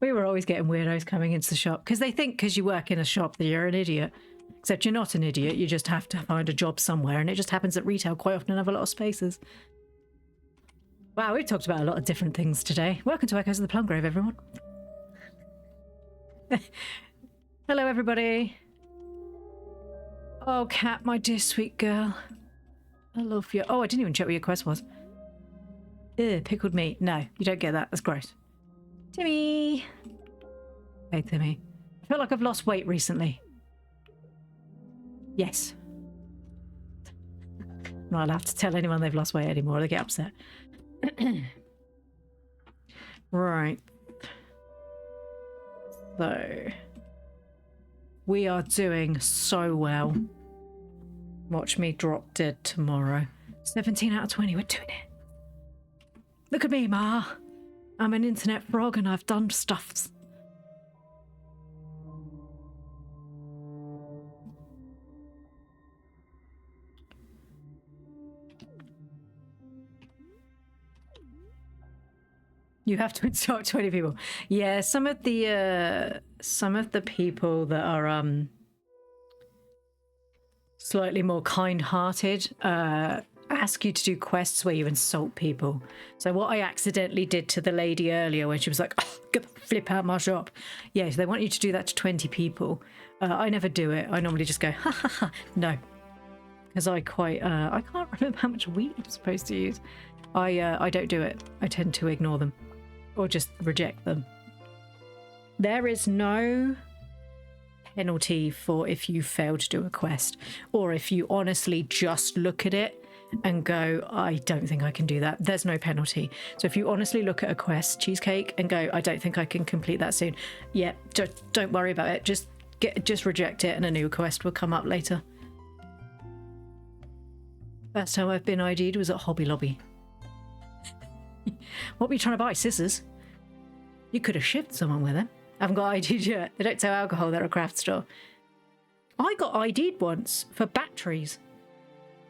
We were always getting weirdos coming into the shop because they think because you work in a shop that you're an idiot. Except you're not an idiot. You just have to find a job somewhere, and it just happens that retail quite often have a lot of spaces. Wow, we've talked about a lot of different things today. Welcome to Echoes of the Plum Grove, everyone. Hello, everybody. Oh, Kat, my dear sweet girl. I love you. Oh, I didn't even check what your quest was. Ugh, pickled meat. No, you don't get that. That's gross. Timmy. Hey, Timmy. I feel like I've lost weight recently. Yes. I'm not allowed to tell anyone they've lost weight anymore. They get upset. Right. So we are doing so well. Watch me drop dead tomorrow. 17 out of 20. We're doing it. Look at me, Ma. I'm an internet frog and I've done stuffs. You have to instruct 20 people. Yeah, some of the people that are slightly more kind-hearted ask you to do quests where you insult people. So what I accidentally did to the lady earlier when she was like, oh, get the flip out my shop. Yeah, so they want you to do that to 20 people. I never do it. I normally just go, ha ha ha. No. Because I can't remember how much wheat I'm supposed to use. I don't do it. I tend to ignore them. Or just reject them. There is no penalty for if you fail to do a quest, or if you honestly just look at it and go, I don't think I can do that. There's no penalty. So if you honestly look at a quest, cheesecake, and go, I don't think I can complete that soon. Yeah, don't worry about it. Just reject it and a new quest will come up later. First time I've been ID'd was at Hobby Lobby. What were you trying to buy? Scissors? You could have shipped someone with them. I haven't got ID'd yet. They don't sell alcohol. They're a craft store. I got ID'd once for batteries.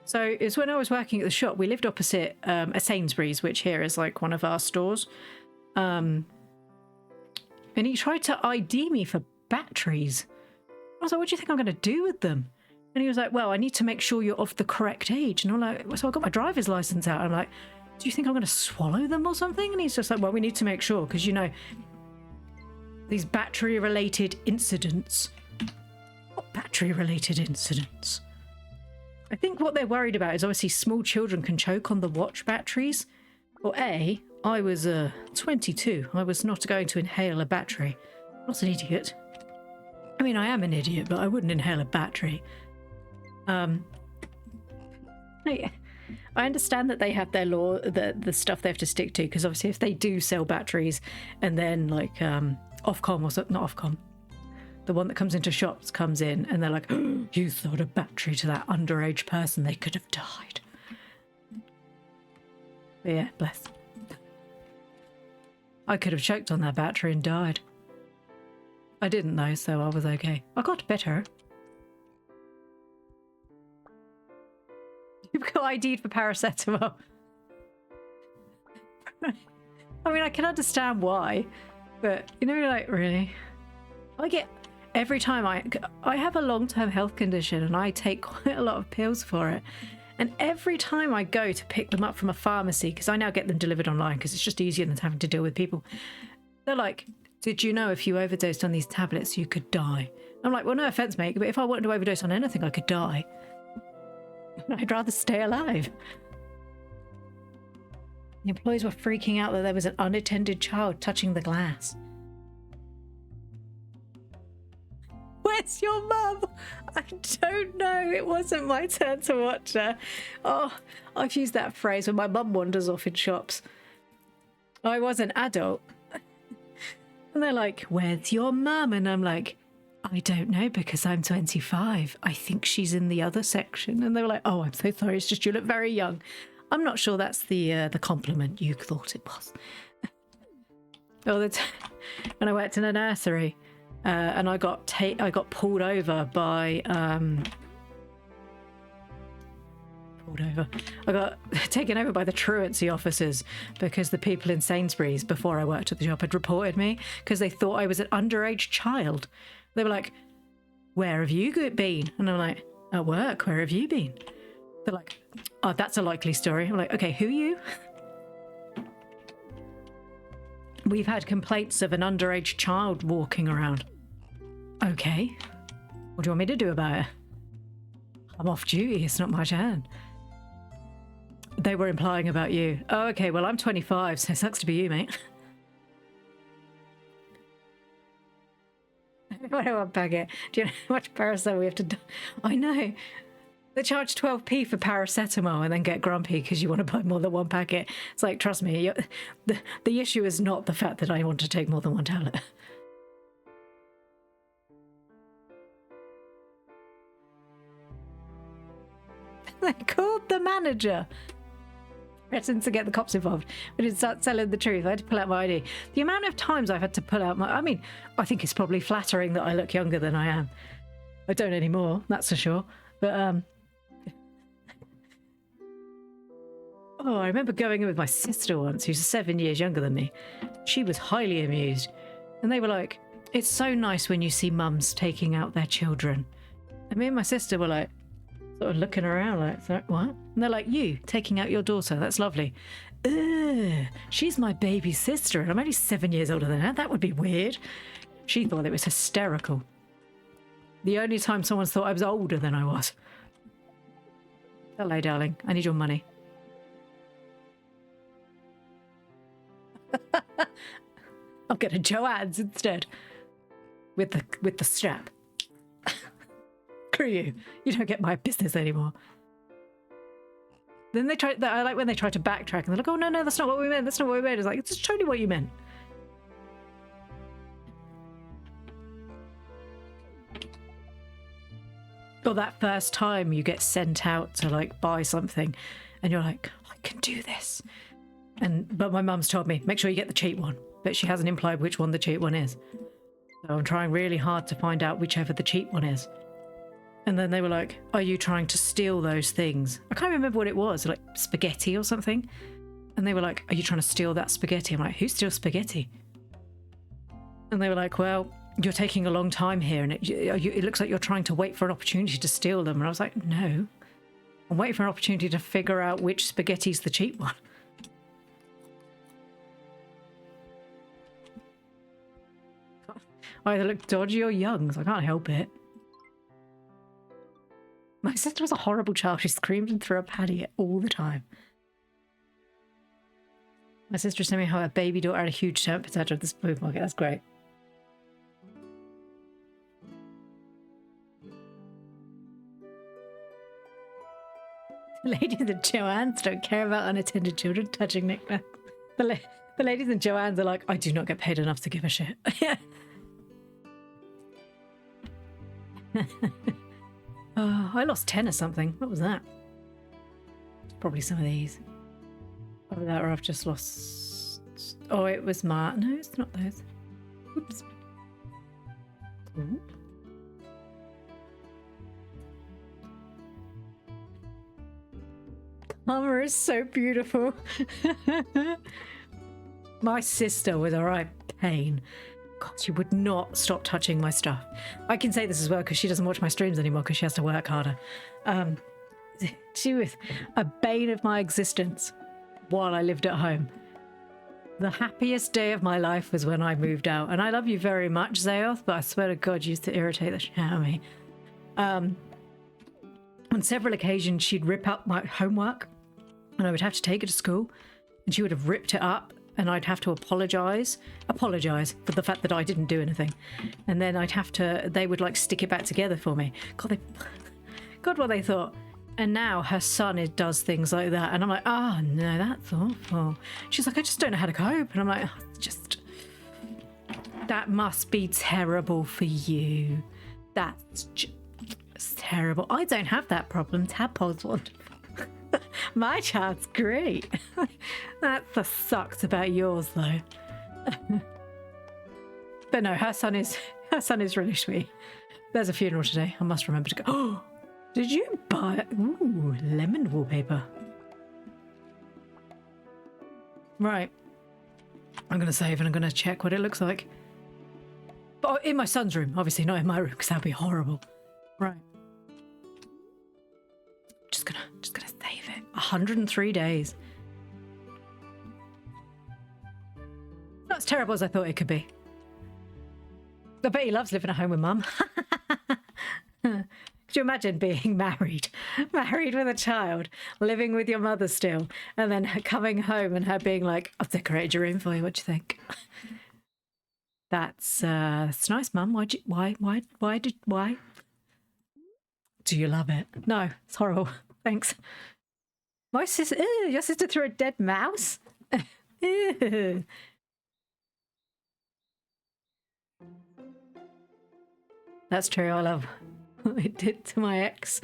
So it's when I was working at the shop. We lived opposite a Sainsbury's, which here is like one of our stores. And he tried to ID me for batteries. I was like, what do you think I'm going to do with them? And he was like, well, I need to make sure you're of the correct age. And I'm like, so I got my driver's license out. I'm like, do you think I'm going to swallow them or something? And he's just like, well, we need to make sure because, you know, these battery-related incidents. What battery-related incidents? I think what they're worried about is obviously small children can choke on the watch batteries. Or A, I was 22. I was not going to inhale a battery. Not an idiot. I mean, I am an idiot, but I wouldn't inhale a battery. I understand that they have their law, the stuff they have to stick to, because obviously if they do sell batteries and then like Ofcom or something, not Ofcom, the one that comes into shops comes in and they're like, oh, you sold a battery to that underage person, they could have died. But yeah, bless. I could have choked on that battery and died. I didn't though, so I was okay. I got better. You've got ID'd for paracetamol. I mean, I can understand why, but you know, like, really? I get, every time I have a long-term health condition and I take quite a lot of pills for it. And every time I go to pick them up from a pharmacy, because I now get them delivered online because it's just easier than having to deal with people. They're like, did you know if you overdosed on these tablets, you could die? I'm like, well, no offense, mate, but if I wanted to overdose on anything, I could die. I'd rather stay alive. The employees were freaking out that there was an unattended child touching the glass. Where's your mum? I don't know. It wasn't my turn to watch her. Oh, I've used that phrase when my mum wanders off in shops. I was an adult. And they're like, where's your mum? And I'm like, I don't know because I'm 25. I think she's in the other section. And they were like, oh, I'm so sorry. It's just you look very young. I'm not sure that's the compliment you thought it was. When I worked in a nursery and I got pulled over by pulled over. I got taken over by the truancy officers because the people in Sainsbury's before I worked at the shop had reported me because they thought I was an underage child. They were like, "Where have you been?" And I'm like, "At work. Where have you been?" They're like, "Oh, that's a likely story." I'm like, "Okay, who are you?" We've had complaints of an underage child walking around. Okay. What do you want me to do about it? I'm off duty. It's not my turn. They were implying about you. Oh, okay. Well, I'm 25, so it sucks to be you, mate. What do I bag it? Do you know how much paracetamol we have to do? I know. They charge 12p for paracetamol and then get grumpy because you want to buy more than one packet. It's like, trust me, the issue is not the fact that I want to take more than one tablet. They called the manager. Threatened to get the cops involved. We didn't start telling the truth. I had to pull out my ID. The amount of times I've had to pull out my... I mean, I think it's probably flattering that I look younger than I am. I don't anymore, that's for sure. But, oh, I remember going in with my sister once, who's 7 years younger than me. She was highly amused. And they were like, "It's so nice when you see mums taking out their children." And me and my sister were like, sort of looking around like, "What?" And they're like, "You taking out your daughter, that's lovely." Ugh, she's my baby sister and I'm only 7 years older than her. That would be weird. She thought it was hysterical. The only time someone's thought I was older than I was. Hello, darling. I need your money. I'll get a Joanne's instead. With the strap. Screw you. You don't get my business anymore. Then I like when they try to backtrack and they're like, "Oh, no, that's not what we meant. That's not what we meant." It's like, it's just totally what you meant. Or that first time you get sent out to like buy something and you're like, "I can do this." But my mum's told me, make sure you get the cheap one. But she hasn't implied which one the cheap one is. So I'm trying really hard to find out whichever the cheap one is. And then they were like, "Are you trying to steal those things?" I can't remember what it was, like spaghetti or something. And they were like, "Are you trying to steal that spaghetti?" I'm like, "Who steals spaghetti?" And they were like, "Well, you're taking a long time here and it looks like you're trying to wait for an opportunity to steal them." And I was like, "No, I'm waiting for an opportunity to figure out which spaghetti's the cheap one." I either look dodgy or young, so I can't help it. My sister was a horrible child. She screamed and threw a patty all the time. My sister sent me how her baby daughter had a huge temper tantrum at the supermarket. That's great. The ladies in Joanne's don't care about unattended children touching knickknacks. The ladies in Joanne's are like, "I do not get paid enough to give a shit." Oh, I lost 10 or something. What was that? Probably some of these. Either that or I've just lost... Oh, it was No, it's not those. Oops. Ooh. Armor is so beautiful. My sister was a right pain. God, she would not stop touching my stuff. I can say this as well because she doesn't watch my streams anymore because she has to work harder. She was a bane of my existence while I lived at home. The happiest day of my life was when I moved out. And I love you very much, Zayoth, but I swear to God, you used to irritate the shit out of me. On several occasions, she'd rip up my homework and I would have to take it to school and she would have ripped it up. And I'd have to apologise for the fact that I didn't do anything. And then they would like stick it back together for me. God, what they thought. And now her son does things like that. And I'm like, "Oh, no, that's awful." She's like, "I just don't know how to cope." And I'm like, that must be terrible for you. That's just terrible. I don't have that problem. Tadpole's wonderful. My child's great. That sucks about yours though. But no, her son is really sweet. There's a funeral today. I must remember to go. Oh, Did you buy... Ooh, lemon wallpaper. Right. I'm going to save and I'm going to check what it looks like. But in my son's room, obviously not in my room because that'd be horrible. Right. Just gonna save it. 103 days. Not as terrible as I thought it could be. I bet he loves living at home with mum. Could you imagine being married with a child, living with your mother still, and then her coming home and her being like, "I've decorated your room for you. What do you think?" That's nice, mum. Why? Do you love it? No, it's horrible. Thanks. My sister, your sister threw a dead mouse. Ew. That's true. I love what it did to my ex.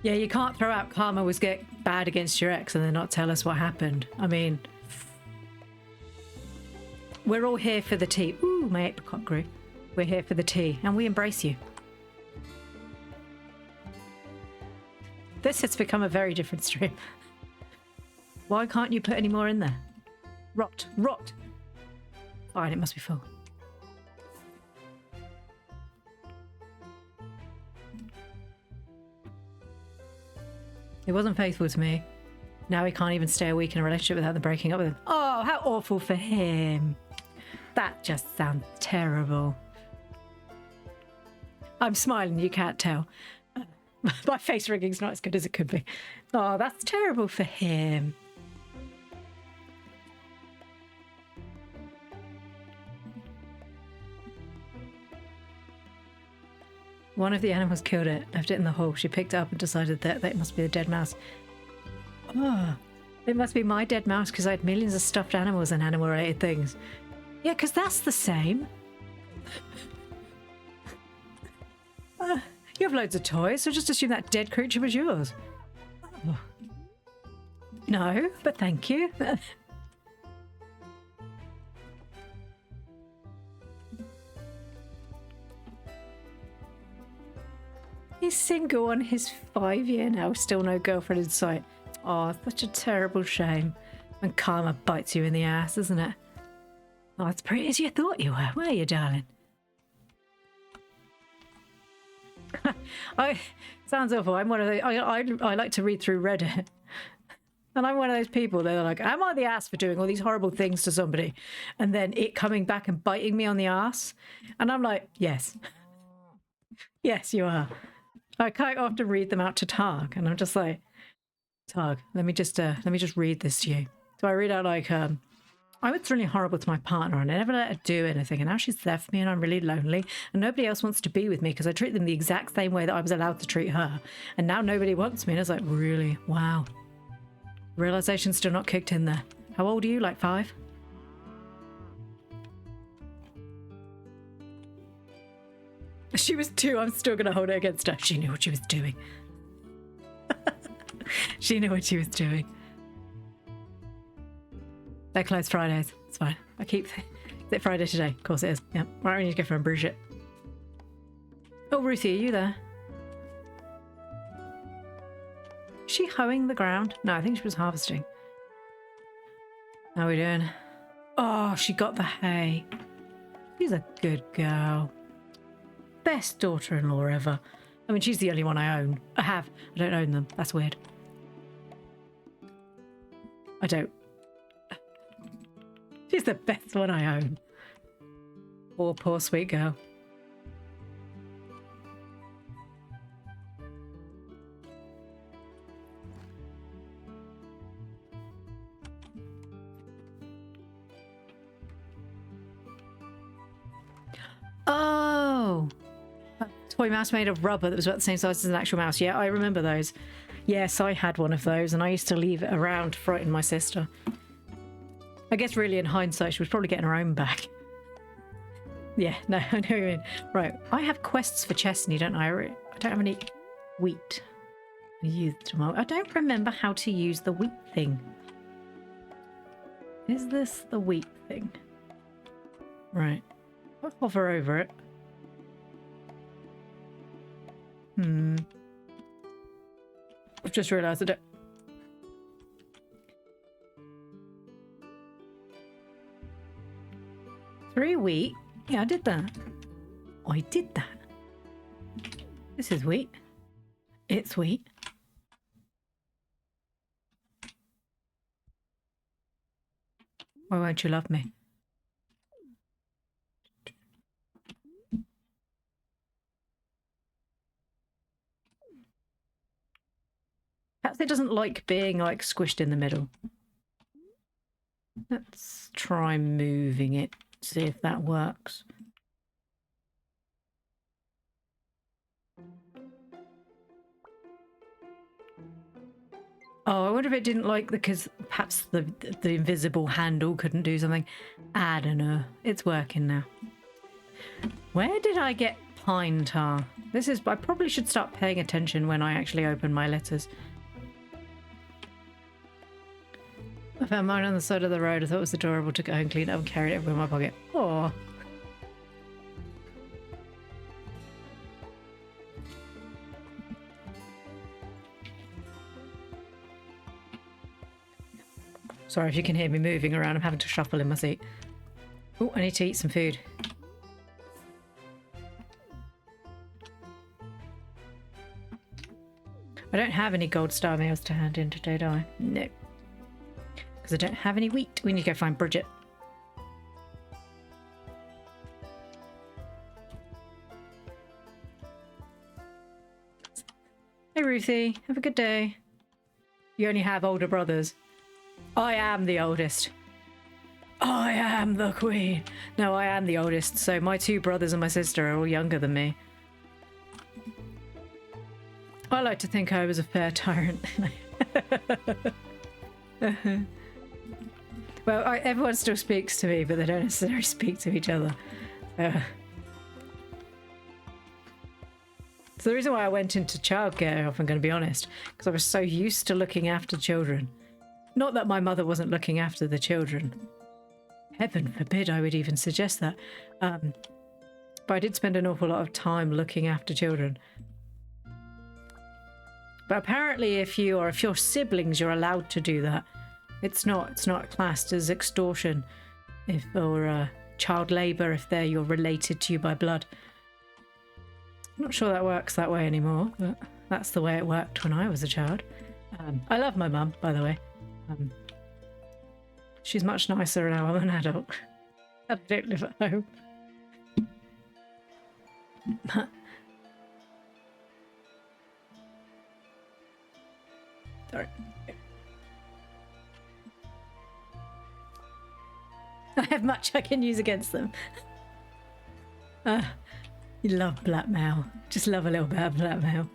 Yeah, you can't throw out karma was get bad against your ex and then not tell us what happened. I mean, we're all here for the tea. Ooh, my apricot grew. We're here for the tea and we embrace you. This has become a very different stream. Why can't you put any more in there? Rot. Fine, it must be full. He wasn't faithful to me. Now he can't even stay a week in a relationship without them breaking up with him. Oh, how awful for him. That just sounds terrible. I'm smiling, you can't tell. My face rigging's not as good as it could be. Oh, that's terrible for him. One of the animals killed it, left it in the hole. She picked it up and decided that it must be the dead mouse. Oh, it must be my dead mouse because I had millions of stuffed animals and animal-related things. Yeah, because that's the same. You have loads of toys, so just assume that dead creature was yours. Oh. No, but thank you. He's single on his 5-year now, still no girlfriend in sight. Oh, such a terrible shame. When karma bites you in the ass, isn't it? Oh, as pretty as you thought you were you, darling? Sounds awful. I'm one of those. I like to read through Reddit, and I'm one of those people that are like, "I'm on the ass for doing all these horrible things to somebody," and then it coming back and biting me on the ass, and I'm like, "Yes, yes, you are." I quite often read them out to Targ, and I'm just like, "Targ, let me just read this to you." So I read out like, I was really horrible to my partner and I never let her do anything, and now she's left me and I'm really lonely and nobody else wants to be with me because I treat them the exact same way that I was allowed to treat her, and now nobody wants me. And it's like, really? Wow. Realization's still not kicked in there. How old are you? Like 5? She was 2. I'm still going to hold it against her. She knew what she was doing. She knew what she was doing. They're closed Fridays. It's fine. Is it Friday today? Of course it is. Yeah. Right, we need to go for a Bridget. Oh, Ruthie, are you there? Is she hoeing the ground? No, I think she was harvesting. How are we doing? Oh, she got the hay. She's a good girl. Best daughter-in-law ever. I mean, she's the only one I own. I don't own them. That's weird. I don't. She's the best one I own. Poor sweet girl. Oh! A toy mouse made of rubber that was about the same size as an actual mouse. Yeah, I remember those. Yes, I had one of those and I used to leave it around to frighten my sister. I guess really in hindsight, she was probably getting her own back. Yeah, no, I know what you mean. Right, I have quests for Chesney, don't I? I don't have any wheat. I don't remember how to use the wheat thing. Is this the wheat thing? Right. I'll hover over it. I've just realised I don't... 3 wheat? Yeah, I did that. I did that. This is wheat. It's wheat. Why won't you love me? Perhaps it doesn't like being like squished in the middle. Let's try moving it, see if that works. Oh, I wonder if it didn't like because perhaps the invisible handle couldn't do something. I don't know. It's working now. Where did I get pine tar? I probably should start paying attention when I actually open my letters. I found mine on the side of the road. I thought it was adorable to go and clean it up and carry it over in my pocket. Aww. Sorry if you can hear me moving around. I'm having to shuffle in my seat. Oh, I need to eat some food. I don't have any gold star meals to hand in today, do I? No. Because I don't have any wheat. We need to go find Bridget. Hey, Ruthie. Have a good day. You only have older brothers. I am the oldest. I am the queen. No, I am the oldest. So my 2 brothers and my sister are all younger than me. I like to think I was a fair tyrant. Well, everyone still speaks to me, but they don't necessarily speak to each other. So the reason why I went into childcare, if I'm going to be honest, because I was so used to looking after children. Not that my mother wasn't looking after the children. Heaven forbid I would even suggest that. But I did spend an awful lot of time looking after children. But apparently if your siblings, you're allowed to do that. It's not classed as extortion or child labour if you're related to you by blood. I'm not sure that works that way anymore, but that's the way it worked when I was a child. I love my mum, by the way. She's much nicer now I'm an adult. I don't live at home. Sorry. I have much I can use against them. You love blackmail. Just love a little bit of blackmail.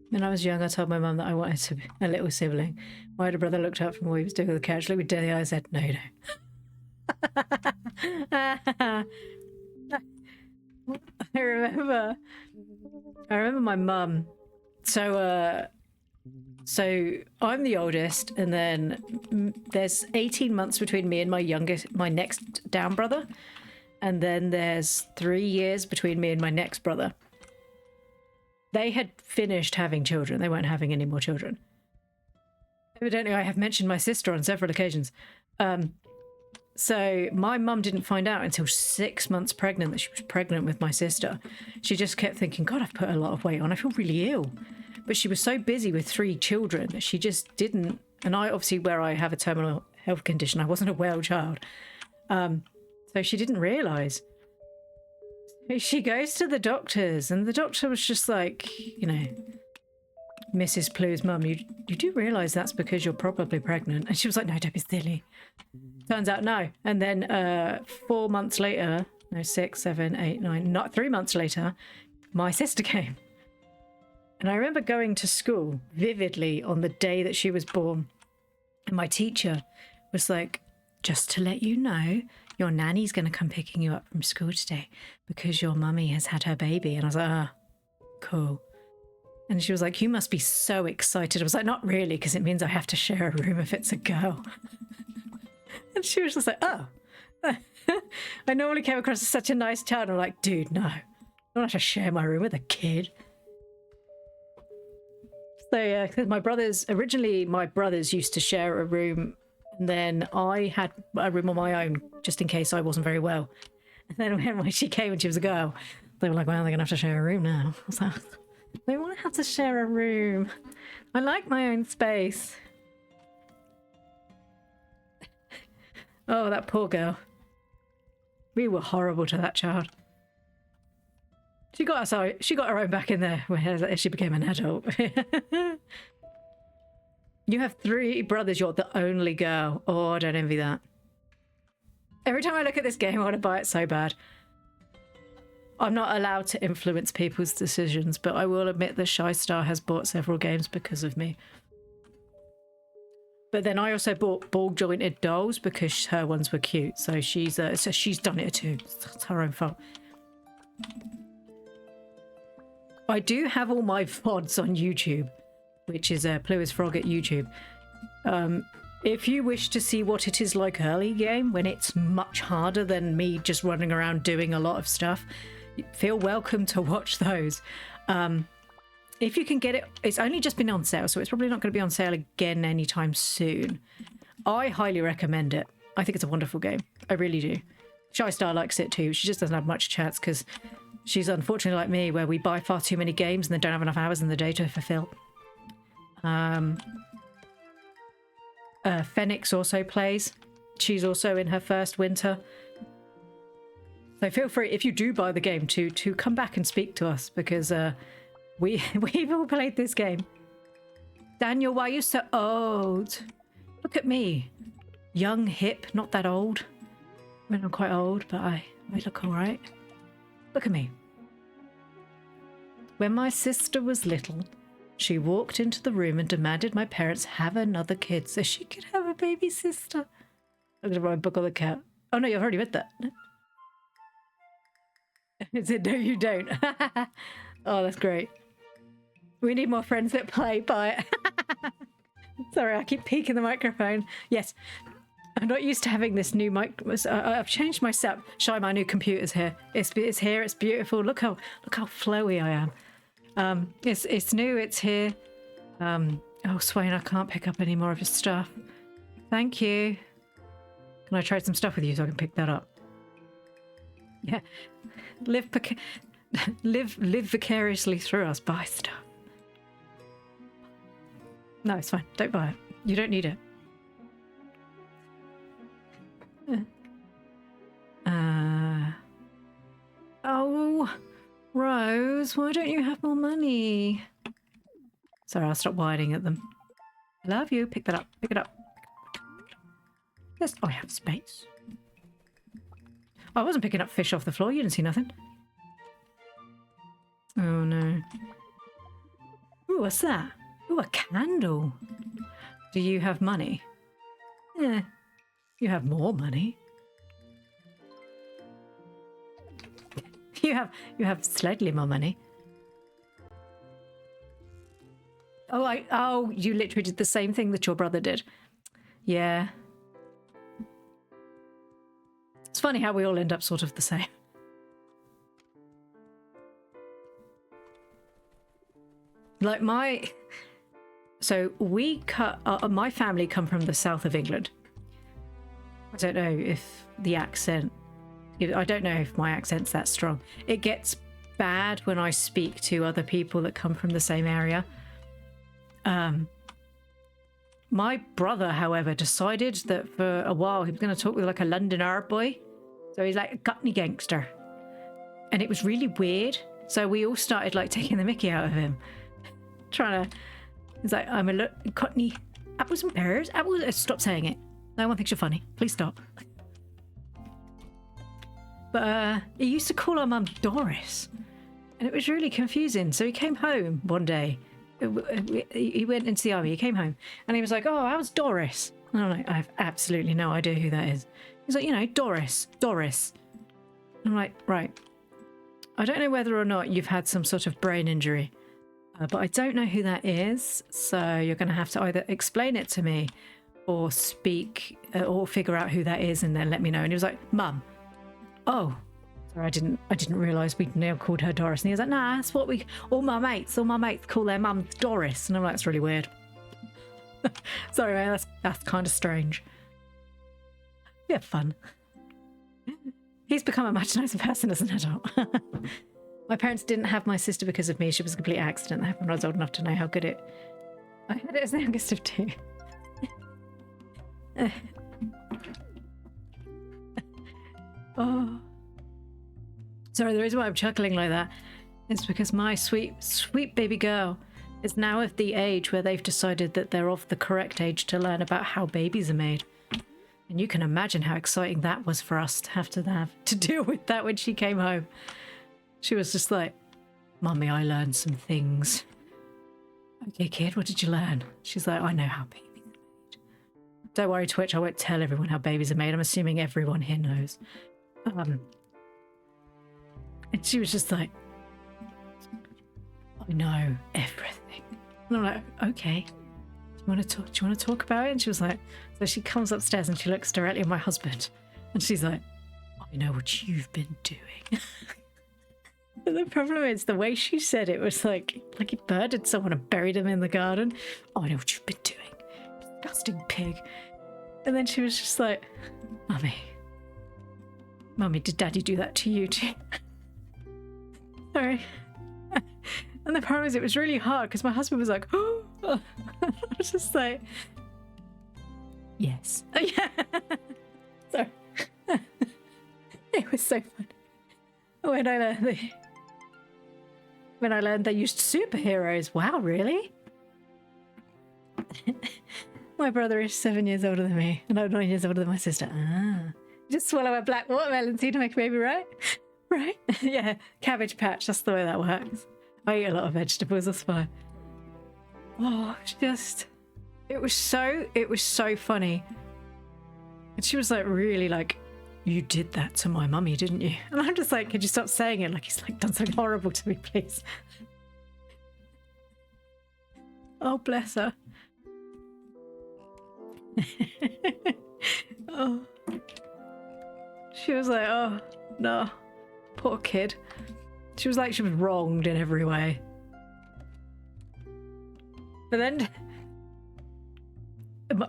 When I was young, I told my mum that I wanted to be a little sibling. My older brother looked up from what he was doing on the couch, looked me dead in the eye, and said, "No, you don't." I remember my mum. So I'm the oldest, and then there's 18 months between me and my next down brother, and then there's 3 years between me and my next brother. They had finished having children. They weren't having any more children. Evidently, I have mentioned my sister on several occasions. So my mum didn't find out until 6 months pregnant that she was pregnant with my sister. She just kept thinking, God, I've put a lot of weight on. I feel really ill. But she was so busy with 3 children that she just didn't. And I obviously, where I have a terminal health condition, I wasn't a well child. So she didn't realise. She goes to the doctors, and the doctor was just like, Mrs. Plu's mum, you do realise that's because you're probably pregnant? And she was like, no, don't be silly. Turns out no. And then 4 months later, 6, 7, 8, 9, not 3 months later, my sister came. And I remember going to school vividly on the day that she was born. And my teacher was like, just to let you know, your nanny's going to come picking you up from school today because your mummy has had her baby. And I was like, ah, cool. And she was like, you must be so excited. I was like, not really, because it means I have to share a room if it's a girl. And she was just like, oh. I normally came across as such a nice child. I'm like, dude, no. I don't have to share my room with a kid. So yeah, because my brothers used to share a room, and then I had a room on my own just in case I wasn't very well. And then when she came and she was a girl, they were like, well, they're gonna have to share a room now. I was like, they want to have to share a room. I like my own space. Oh, that poor girl. We were horrible to that child. She got her own back in there when she became an adult. You have 3 brothers. You're the only girl. Oh, I don't envy that. Every time I look at this game, I want to buy it so bad. I'm not allowed to influence people's decisions, but I will admit that Shy Star has bought several games because of me. But then I also bought ball-jointed dolls because her ones were cute. So she's done it too. It's her own fault. I do have all my VODs on YouTube, which is Pluis Frog at YouTube. If you wish to see what it is like early game, when it's much harder than me just running around doing a lot of stuff, feel welcome to watch those. If you can get it, it's only just been on sale, so it's probably not going to be on sale again anytime soon. I highly recommend it. I think it's a wonderful game. I really do. Shy Star likes it too. She just doesn't have much chance because she's unfortunately like me, where we buy far too many games and then don't have enough hours in the day to fulfill. Phoenix also plays. She's also in her first winter. So feel free, if you do buy the game, to come back and speak to us, because we've all played this game. Daniel, why are you so old? Look at me. Young, hip, not that old. I mean, I'm quite old, but I look all right. Look at me. When my sister was little, she walked into the room and demanded my parents have another kid so she could have a baby sister. I'm going to write a book on the cat. Oh no, you've already read that. Is it? No, you don't. Oh, that's great. We need more friends that play. Bye. Sorry, I keep peeking the microphone. Yes. I'm not used to having this new mic. I've changed my setup. Shy, my new computer's here. It's here. It's beautiful. Look how flowy I am. It's new. It's here. Oh, Swain, I can't pick up any more of his stuff. Thank you. Can I trade some stuff with you so I can pick that up? Yeah. Live vicariously through us. Buy stuff. No, it's fine. Don't buy it. You don't need it. Oh, Rose, why don't you have more money? Sorry, I'll stop whining at them. I love you. Pick that up. Pick it up. Yes, I have space. I wasn't picking up fish off the floor. You didn't see nothing. Oh, no. Ooh, what's that? Ooh, a candle. Do you have money? Yeah. You have more money. You have slightly more money. Oh, you literally did the same thing that your brother did. Yeah. It's funny how we all end up sort of the same. Like my family come from the south of England. I don't know if the accent, I don't know if my accent's that strong. It gets bad when I speak to other people that come from the same area. My brother, however, decided that for a while he was going to talk with like a London Arab boy. So he's like a Cockney gangster. And it was really weird. So we all started like taking the mickey out of him. He's like, I'm a Cockney. Apples and pears. Apples. Stop saying it. No one thinks you're funny. Please stop. But he used to call our mum Doris. And it was really confusing. So he came home one day. He went into the army. He came home and he was like, "Oh, how's Doris?" And I'm like, "I have absolutely no idea who that is." He's like, "You know, Doris. And I'm like, "Right. I don't know whether or not you've had some sort of brain injury, but I don't know who that is. So you're going to have to either explain it to me or speak or figure out who that is and then let me know." And he was like, "Mum, oh, sorry, I didn't realise we'd now called her Doris." And he was like, "Nah, that's what all my mates call their mum Doris." And I'm like, "That's really weird." Sorry, man, that's kind of strange. Yeah, fun. He's become a much nicer person as an adult. My parents didn't have my sister because of me. She was a complete accident. That happened when I was old enough to know how good I had it as the youngest of two. Oh. Sorry, the reason why I'm chuckling like that is because my sweet, sweet baby girl is now of the age where they've decided that they're of the correct age to learn about how babies are made. And you can imagine how exciting that was for us to have to deal with that when she came home. She was just like, "Mummy, I learned some things." "Okay, kid, what did you learn?" She's like, "I know how babies are made." Don't worry, Twitch, I won't tell everyone how babies are made. I'm assuming everyone here knows. And she was just like, "I know everything." And I'm like, "Okay. Do you want to talk about it?" And she was like, so she comes upstairs and she looks directly at my husband and she's like, "I know what you've been doing." But the problem is the way she said it was like he murdered someone and buried him in the garden. "I know what you've been doing, disgusting pig." And then she was just like, Mummy, did Daddy do that to you too?" Sorry. And the problem is it was really hard because my husband was like, "Oh." I was just like, "Yes." Oh, yeah. Sorry. It was so funny. When I learned they used superheroes. Wow, really? My brother is 7 years older than me, and I'm 9 years older than my sister. Just swallow a black watermelon seed to make a baby, right? Right? Yeah, Cabbage Patch, that's the way that works. I eat a lot of vegetables, that's fine. Oh, it was so funny. And she was like, really like, "You did that to my mummy, didn't you?" And I'm just like, "Could you stop saying it? Like he's like done something horrible to me, please." Oh, bless her. Oh. She was like, "Oh, no. Poor kid." She was like she was wronged in every way. But then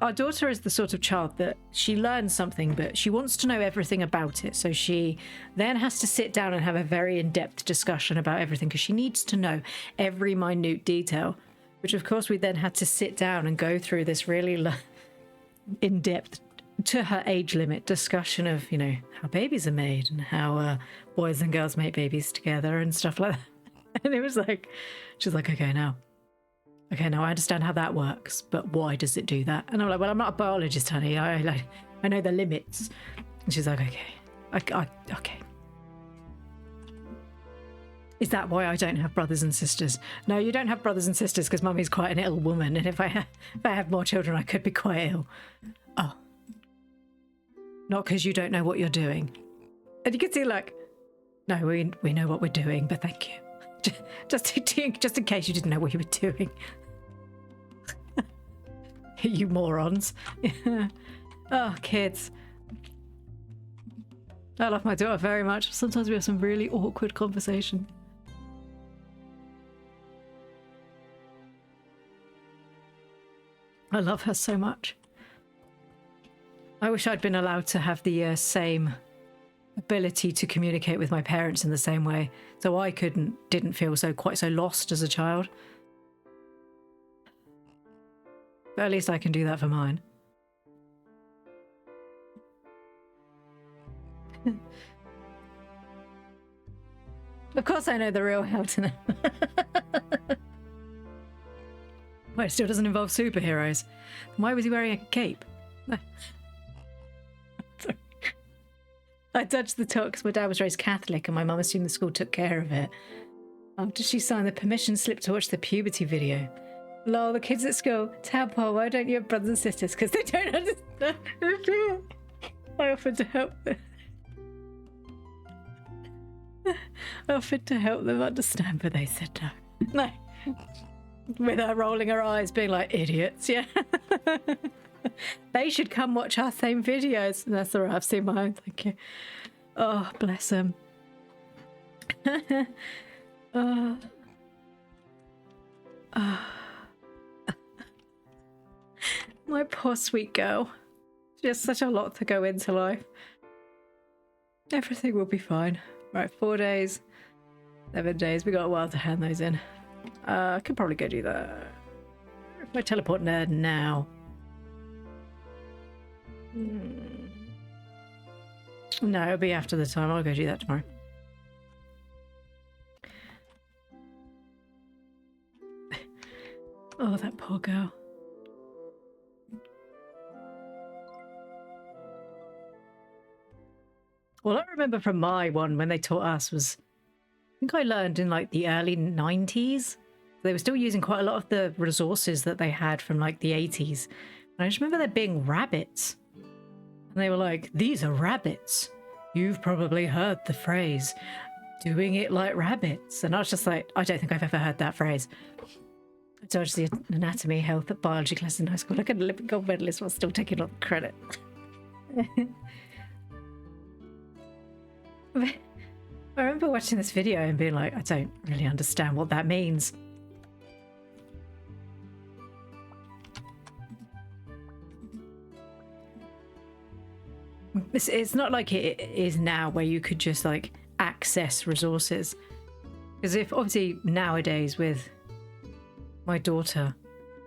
our daughter is the sort of child that she learns something, but she wants to know everything about it. So she then has to sit down and have a very in-depth discussion about everything because she needs to know every minute detail, which of course we then had to sit down and go through this really in-depth, to her age limit, discussion of, you know, how babies are made and how boys and girls make babies together and stuff like that. And it was like, she's like, okay, now I understand how that works, but why does it do that? And I'm like, well, I'm not a biologist, honey. I know the limits. And she's like, okay. Is that why I don't have brothers and sisters? No, you don't have brothers and sisters because mummy's quite an ill woman, and if I have more children, I could be quite ill. Oh. Not because you don't know what you're doing. And you can see, like, no, we know what we're doing, but thank you. Just in case you didn't know what you were doing. You morons. Oh, kids. I love my daughter very much. Sometimes we have some really awkward conversation. I love her so much. I wish I'd been allowed to have the same ability to communicate with my parents in the same way, so I didn't feel quite so lost as a child. But at least I can do that for mine. Of course I know the real how to know. Well, it still doesn't involve superheroes. Why was he wearing a cape? I dodged the talk because my dad was raised Catholic and my mum assumed the school took care of it. After she signed the permission slip to watch the puberty video. Lol, the kids at school. Tadpole, why don't you have brothers and sisters? Because they don't understand. I offered to help them. I offered to help them understand, but they said no. No. With her rolling her eyes, being like, idiots, yeah. They should come watch our same videos. That's all right, I've seen my own, thank you. Oh, bless them. My poor sweet girl. She has such a lot to go into life. Everything will be fine. Right, 4 days, 7 days. We got a while to hand those in. I could probably go do that. If I teleport nerd now. No, it'll be after the time. I'll go do that tomorrow. Oh, that poor girl. Well, I remember from my one when they taught us was, I think I learned in like the early 90s. They were still using quite a lot of the resources that they had from like the 80s. And I just remember there being rabbits. And they were like, these are rabbits. You've probably heard the phrase, doing it like rabbits. And I was just like, I don't think I've ever heard that phrase. I dodged the anatomy, health, biology class in high school. Like an Olympic gold medalist while still taking all the credit. I remember watching this video and being like, I don't really understand what that means. It's not like it is now where you could just like access resources. Because if obviously nowadays with my daughter,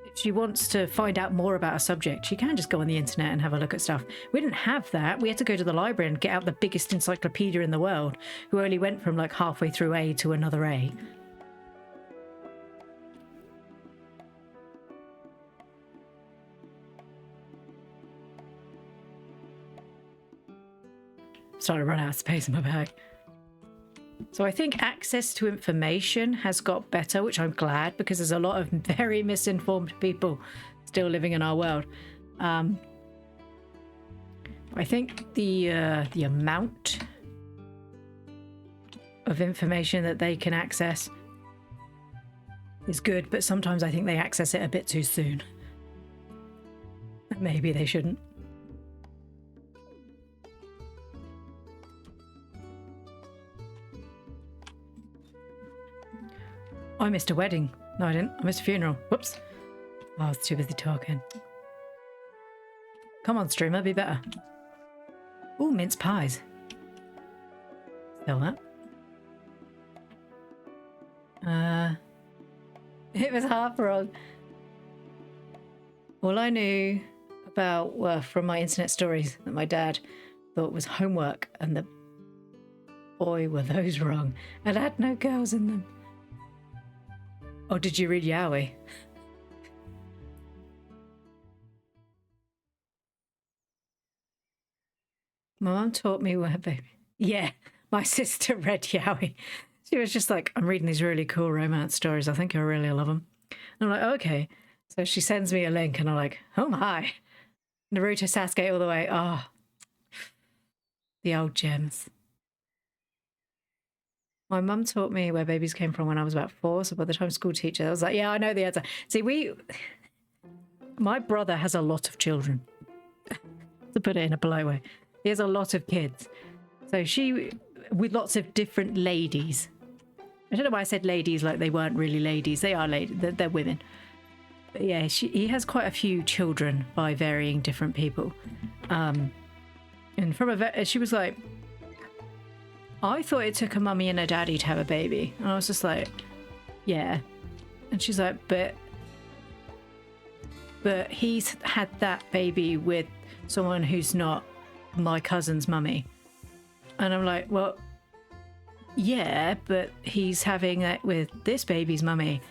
if she wants to find out more about a subject, she can just go on the internet and have a look at stuff. We didn't have that. We had to go to the library and get out the biggest encyclopedia in the world, who only went from like halfway through A to another A. Starting to run out of space in my bag. So I think access to information has got better, which I'm glad, because there's a lot of very misinformed people still living in our world. I think the amount of information that they can access is good, but sometimes I think they access it a bit too soon. Maybe they shouldn't. Oh, I missed a wedding. No, I didn't. I missed a funeral. Whoops. Oh, I was too busy talking. Come on, streamer, be better. Ooh, mince pies. Sell that. It was half wrong. All I knew about were from my internet stories that my dad thought was homework, and boy, were those wrong. And I had no girls in them. Oh, did you read Yowie? My mum taught me where baby. Yeah, my sister read Yowie. She was just like, I'm reading these really cool romance stories. I think I really love them. And I'm like, okay. So she sends me a link and I'm like, oh my. Naruto Sasuke all the way. Oh, the old gems. My mum taught me where babies came from when I was about 4. So by the time school teacher, I was like, yeah, I know the answer. See, my brother has a lot of children. To put it in a polite way. He has a lot of kids. So with lots of different ladies. I don't know why I said ladies like they weren't really ladies. They are ladies. They're women. But yeah, he has quite a few children by varying different people. And she was like, I thought it took a mummy and a daddy to have a baby. And I was just like, yeah. And she's like, but he's had that baby with someone who's not my cousin's mummy. And I'm like, well, yeah, but he's having it with this baby's mummy.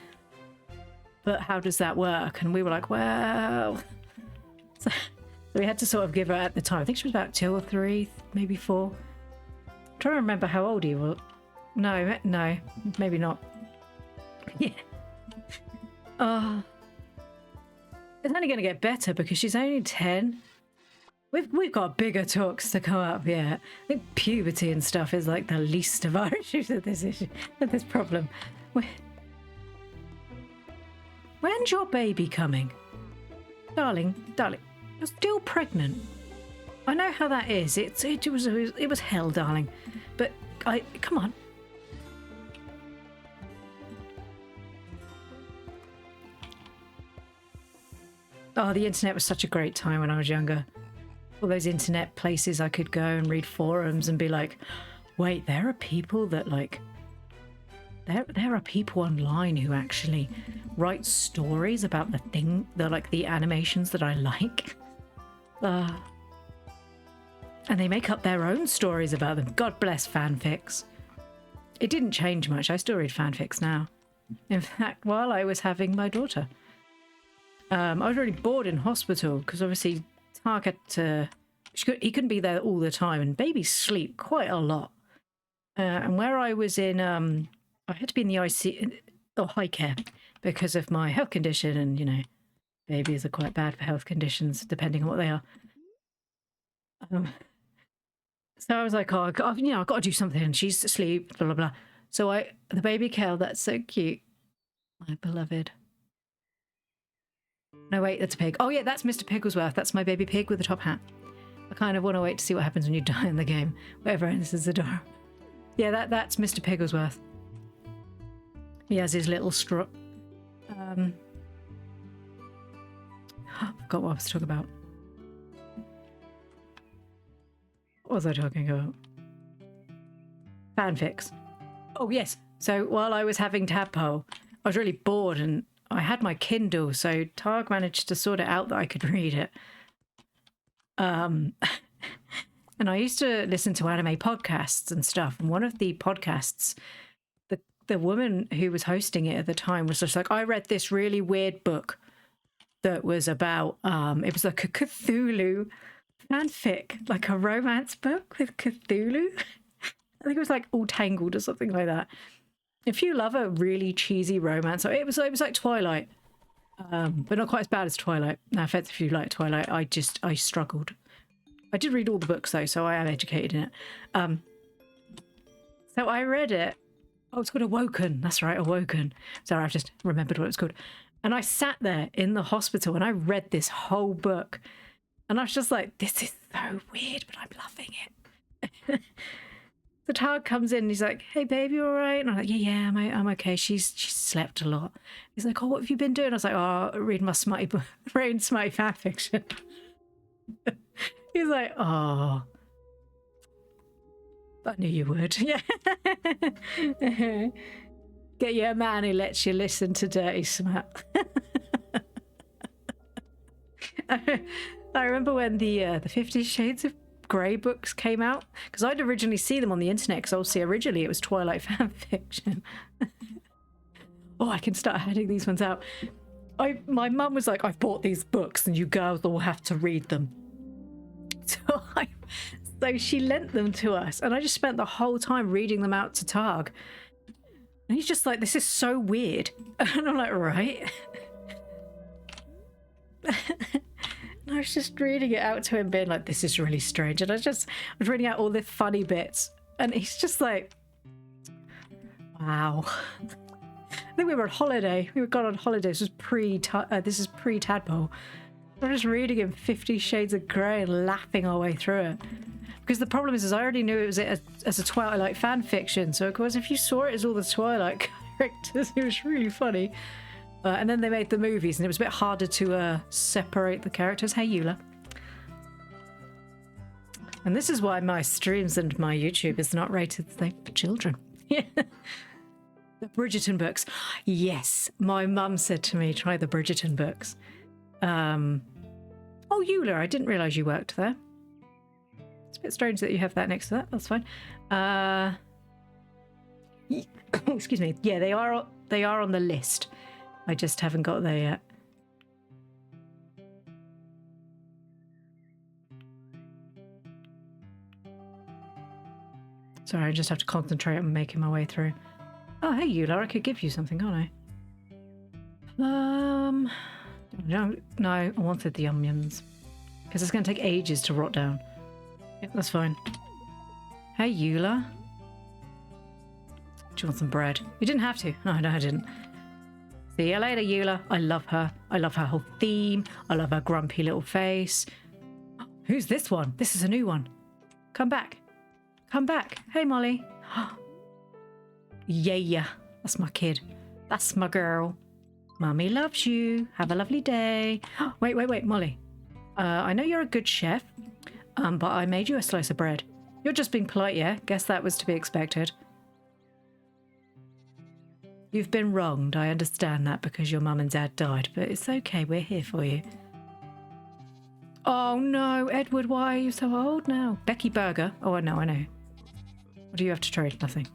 But how does that work? And we were like, well... So we had to sort of give her at the time. I think she was about 2 or 3, maybe 4. I'm trying to remember how old he was. No, maybe not. Yeah. Oh. It's only going to get better because she's only 10. We've got bigger talks to come up, yeah. I think puberty and stuff is like the least of our issues of this issue, of this problem. When's your baby coming? Darling, you're still pregnant. I know how that is. It was hell, darling. But come on. Oh, the internet was such a great time when I was younger. All those internet places I could go and read forums and be like, wait, there are people that like, there are people online who actually write stories about the animations that I like. And they make up their own stories about them. God bless fanfics. It didn't change much. I still read fanfics now. In fact, while I was having my daughter, I was really bored in hospital because obviously Tark had to, he couldn't be there all the time, and babies sleep quite a lot. And where I was in, I had to be in the IC or high care because of my health condition, and you know, babies are quite bad for health conditions depending on what they are. So I was like, oh, I've got to do something. And she's asleep, blah blah blah. So the baby cow, that's so cute, my beloved. No, wait, that's a pig. Oh, yeah, that's Mr. Pigglesworth. That's my baby pig with the top hat. I kind of want to wait to see what happens when you die in the game. Whatever, this is adorable. Yeah, that's Mr. Pigglesworth. He has his little strut. I forgot what I was talking about. What was I talking about? Fanfics. Oh, yes. So while I was having tadpole, I was really bored and I had my Kindle, so Targ managed to sort it out that I could read it. And I used to listen to anime podcasts and stuff. And one of the podcasts, the woman who was hosting it at the time was just like, I read this really weird book that was about, it was like a Cthulhu fanfic, like a romance book with Cthulhu. I think it was like All Tangled or something like that. If you love a really cheesy romance, it was like Twilight, but not quite as bad as Twilight. No offense if you like Twilight, I struggled. I did read all the books though, so I am educated in it. So I read it. Oh, it's called Awoken. That's right, Awoken. Sorry, I've just remembered what it was called. And I sat there in the hospital and I read this whole book, and I was just like, this is so weird, but I'm loving it. The Targ comes in and he's like, hey, babe, you all right? And I'm like, yeah, I'm okay. She's slept a lot. He's like, oh, what have you been doing? I was like, oh, reading my smutty fanfiction. He's like, oh, I knew you would. Yeah. Get you a man who lets you listen to dirty smut. I remember when the 50 Shades of Grey books came out, because I'd originally see them on the internet, because obviously originally it was Twilight fan fiction. Oh, I can start handing these ones out. My mum was like, I've bought these books and you girls all have to read them. So she lent them to us, and I just spent the whole time reading them out to Targ. And he's just like, this is so weird. And I'm like, right. And I was just reading it out to him, being like, this is really strange. And I was reading out all the funny bits. And he's just like, wow. I think we were on holiday. We were gone on holiday. This is pre-Tadpole. I'm just reading him 50 Shades of Grey and laughing our way through it. Because the problem is I already knew it was as a Twilight fan fiction. So, of course, if you saw it as all the Twilight characters, it was really funny. And then they made the movies, and it was a bit harder to separate the characters. Hey, Eula. And this is why my streams and my YouTube is not rated for children. Yeah. The Bridgerton books. Yes, my mum said to me, try the Bridgerton books. Oh, Eula, I didn't realise you worked there. It's a bit strange that you have that next to that. That's fine. Excuse me. Yeah, they are on the list. I just haven't got there yet. Sorry, I just have to concentrate on making my way through. Oh, hey, Eula, I could give you something, can't I? No, I wanted the onions. Because it's going to take ages to rot down. Yep, that's fine. Hey, Eula. Do you want some bread? You didn't have to. No, I didn't. See you later, Eula. I love her. I love her whole theme. I love her grumpy little face. Who's this one? This is a new one. Come back. Come back. Hey, Molly. Yeah. That's my kid. That's my girl. Mummy loves you. Have a lovely day. Wait, Molly. I know you're a good chef, but I made you a slice of bread. You're just being polite, yeah? Guess that was to be expected. You've been wronged. I understand that because your mum and dad died, but it's okay. We're here for you. Oh no, Edward, why are you so old now? Becky Burger. Oh, no, I know. What do you have to trade? Nothing.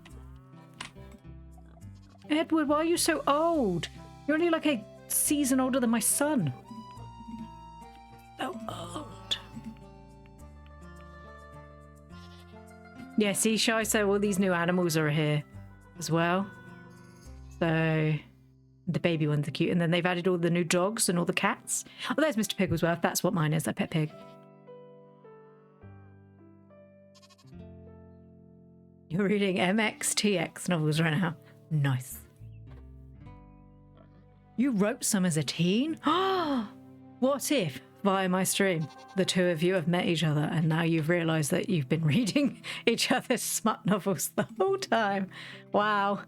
Edward, why are you so old? You're only like a season older than my son. So old. Yeah, see, Shy, so all these new animals are here as well. So the baby ones are cute. And then they've added all the new dogs and all the cats. Oh, there's Mr. Pigglesworth. That's what mine is, a pet pig. You're reading MXTX novels right now. Nice. You wrote some as a teen? What if, via my stream, the two of you have met each other and now you've realised that you've been reading each other's smut novels the whole time? Wow.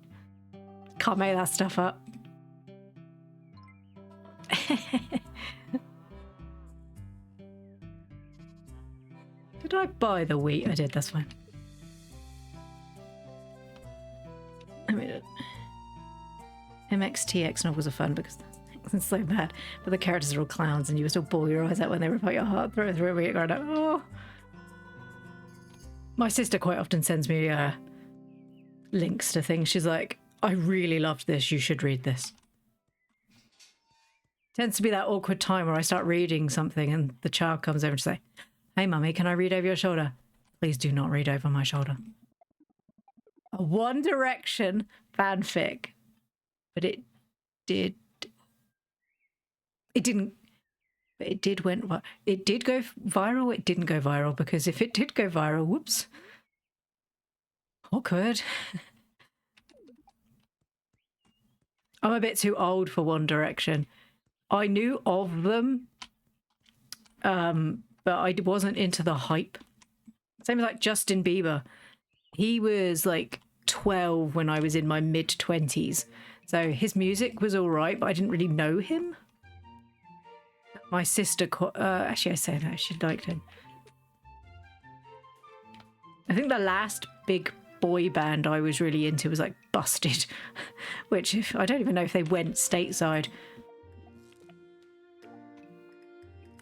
Can't make that stuff up. Did I buy the wheat? I did, that's fine. I made it. MXTX novels are fun because it's so bad, but the characters are all clowns and you still bawl your eyes out when they rip out your heart through it. Going, oh. My sister quite often sends me links to things. She's like, I really loved this. You should read this. Tends to be that awkward time where I start reading something and the child comes over and say, hey, mummy, can I read over your shoulder? Please do not read over my shoulder. A One Direction fanfic. But it did go viral. It didn't go viral because if it did go viral, whoops. Awkward. I'm a bit too old for One Direction. I knew of them, but I wasn't into the hype. Same as like Justin Bieber. He was like 12 when I was in my mid-20s. So his music was all right, but I didn't really know him. My sister, actually I say that, she liked him. I think the last big boy band I was really into was like Busted, which I don't even know if they went stateside.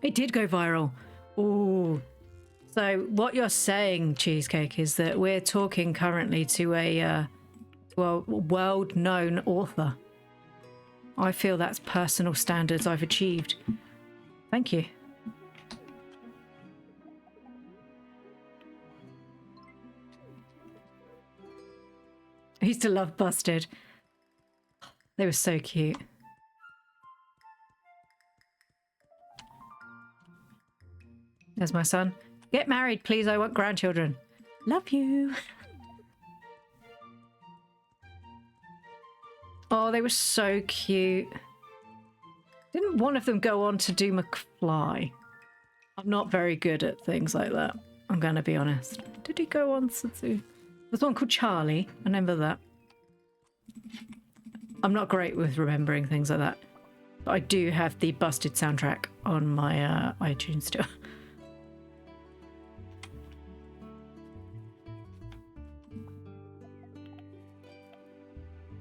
It did go viral. Ooh. So what you're saying, Cheesecake, is that we're talking currently to a world-known author. I feel that's personal standards I've achieved. Thank you. I used to love Busted. They were so cute. There's my son. Get married, please. I want grandchildren. Love you. Oh, they were so cute. Didn't one of them go on to do McFly? I'm not very good at things like that. I'm going to be honest. Did he go on to do... There's one called Charlie. I remember that. I'm not great with remembering things like that. But I do have the Busted soundtrack on my iTunes store.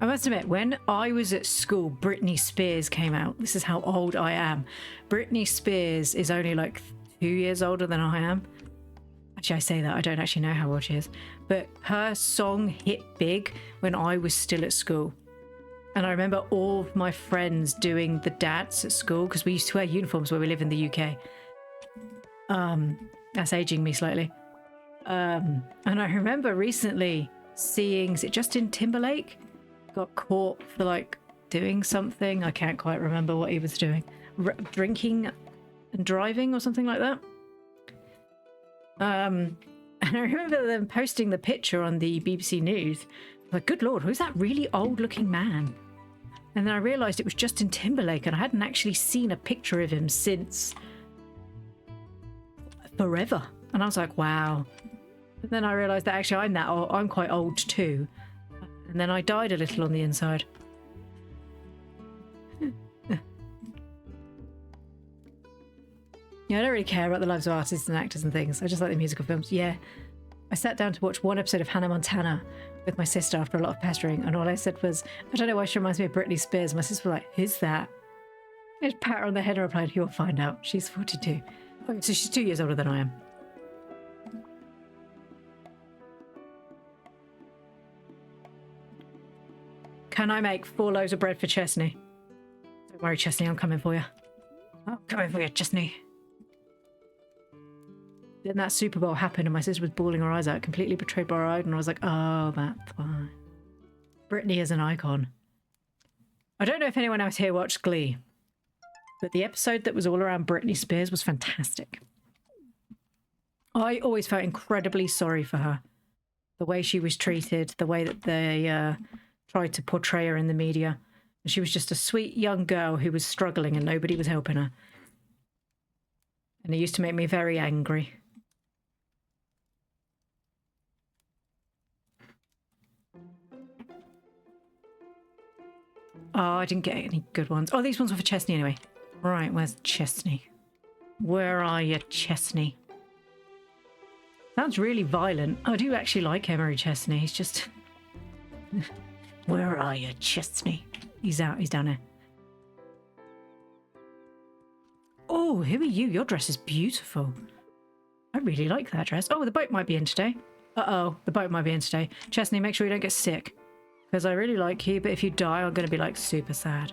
I must admit, when I was at school, Britney Spears came out. This is how old I am. Britney Spears is only like 2 years older than I am. Actually, I say that. I don't actually know how old she is. But her song hit big when I was still at school. And I remember all of my friends doing the dance at school because we used to wear uniforms where we live in the UK. That's aging me slightly. And I remember recently seeing, is it Justin Timberlake? Got caught for like doing something. I can't quite remember what he was doing. Drinking and driving or something like that. And I remember them posting the picture on the BBC News. Like, good Lord, who's that really old-looking man? And then I realised it was Justin Timberlake, and I hadn't actually seen a picture of him since forever. And I was like, wow. And then I realised that actually I'm quite old too. And then I died a little on the inside. Yeah, I don't really care about the lives of artists and actors and things. I just like the musical films. Yeah. I sat down to watch one episode of Hannah Montana with my sister after a lot of pestering, and all I said was, I don't know why she reminds me of Britney Spears. My sister was like, who's that? I just pat her on the head and replied, you'll find out. She's 42. Okay, so she's 2 years older than I am. Can I make 4 loaves of bread for Chesney? Don't worry, Chesney, I'm coming for you. I'm coming for you, Chesney. Then that Super Bowl happened and my sister was bawling her eyes out, completely betrayed by her own, and I was like, oh, that's fine. Britney is an icon. I don't know if anyone else here watched Glee, but the episode that was all around Britney Spears was fantastic. I always felt incredibly sorry for her. The way she was treated, the way that they tried to portray her in the media. She was just a sweet young girl who was struggling and nobody was helping her. And it used to make me very angry. Oh, I didn't get any good ones. Oh, these ones were for Chesney anyway. Right, where's Chesney? Where are you, Chesney? Sounds really violent. I do actually like Emery Chesney. He's just... Where are you, Chesney? He's out. He's down there. Oh, who are you? Your dress is beautiful. I really like that dress. Oh, the boat might be in today. Uh-oh, the boat might be in today. Chesney, make sure you don't get sick. Because I really like you, but if you die, I'm going to be, like, super sad.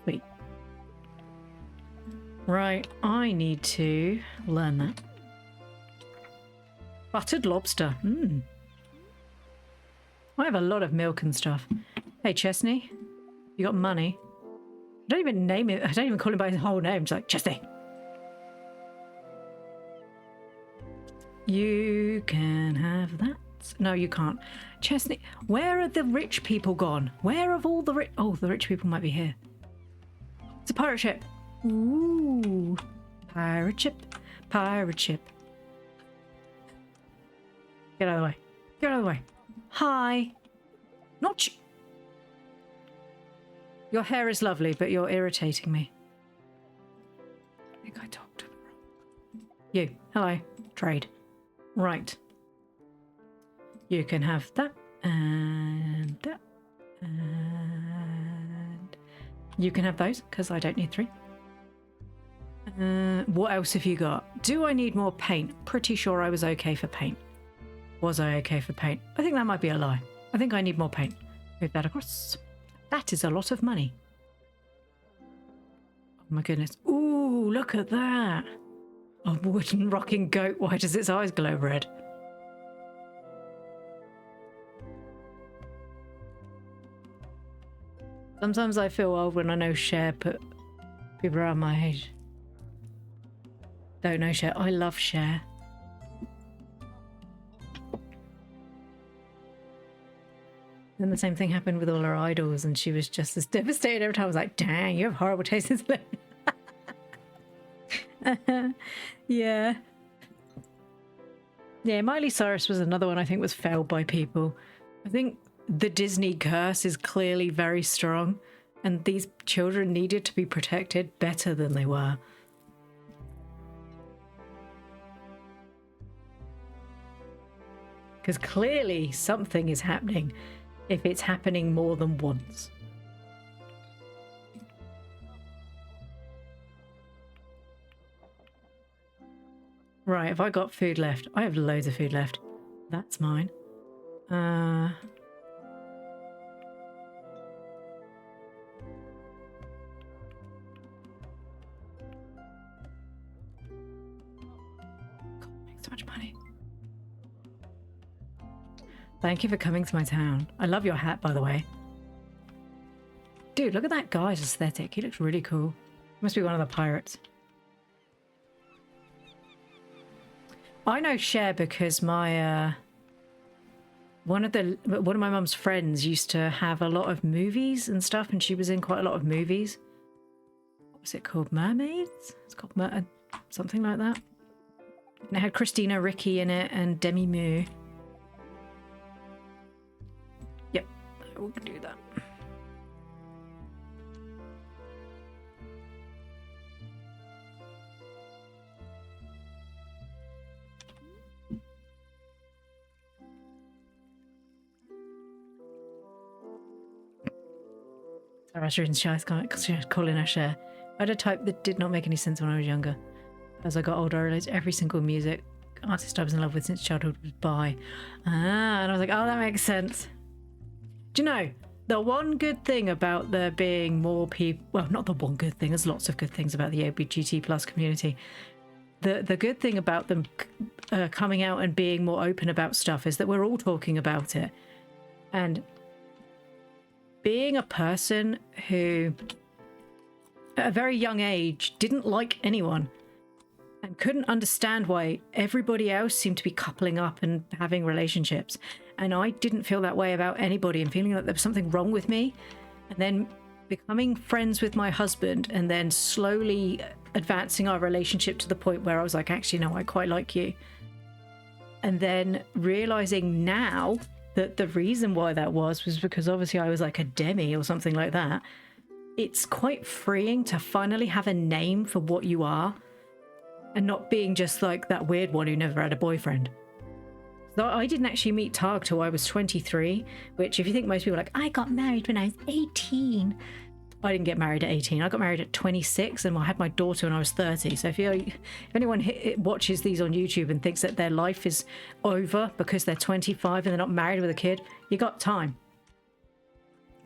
Sweet. Right, I need to learn that. Buttered lobster. I have a lot of milk and stuff. Hey, Chesney, you got money? I don't even name it. I don't even call him by his whole name. It's like, Chesney. You can have that. No, you can't. Chesney, where are the rich people gone? Where have all the rich... Oh, the rich people might be here. It's a pirate ship. Ooh. Pirate ship. Pirate ship. Get out of the way. Get out of the way. Hi. Not you. Your hair is lovely, but you're irritating me. I think I talked to them wrong. You. Hello. Trade. Right. You can have that and that. And you can have those, because I don't need 3. What else have you got? Do I need more paint? Pretty sure I was okay for paint. Was I okay for paint? I think that might be a lie. I think I need more paint. Move that across. That is a lot of money. Oh my goodness. Ooh, look at that. A wooden rocking goat. Why does its eyes glow red? Sometimes I feel old when I know Cher put people around my age. Don't know Cher. I love Cher. Then the same thing happened with all her idols, and she was just as devastated every time. I was like, dang, you have horrible taste in sleep. Yeah. Yeah, Miley Cyrus was another one I think was failed by people. I think the Disney curse is clearly very strong, and these children needed to be protected better than they were. Because clearly something is happening if it's happening more than once. Right, have I got food left? I have loads of food left. That's mine. So much money. Thank you for coming to my town. I love your hat, by the way. Dude, look at that guy's aesthetic. He looks really cool. Must be one of the pirates. I know Cher because my one of my mum's friends used to have a lot of movies and stuff, and she was in quite a lot of movies. What was it called? Mermaids? It's called something like that. And it had Christina Ricci in it and Demi Moore. Yep, I will do that. I was reading Shy's comment because she was calling her Cher. I had a type that did not make any sense when I was younger. As I got older, I realised every single music artist I was in love with since childhood was by. And I was like, oh, that makes sense. Do you know, the one good thing about there being more people... Well, not the one good thing. There's lots of good things about the LGBT plus community. The good thing about them coming out and being more open about stuff is that we're all talking about it. And being a person who, at a very young age, didn't like anyone and couldn't understand why everybody else seemed to be coupling up and having relationships. And I didn't feel that way about anybody and feeling like there was something wrong with me. And then becoming friends with my husband and then slowly advancing our relationship to the point where I was like, actually, no, I quite like you. And then realizing now that the reason why that was because obviously I was like a demi or something like that. It's quite freeing to finally have a name for what you are and not being just like that weird one who never had a boyfriend. So I didn't actually meet Targ till I was 23, which if you think most people are like, I got married when I was 18. I didn't get married at 18. I got married at 26 and I had my daughter when I was 30. So if anyone watches these on YouTube and thinks that their life is over because they're 25 and they're not married with a kid, you got time.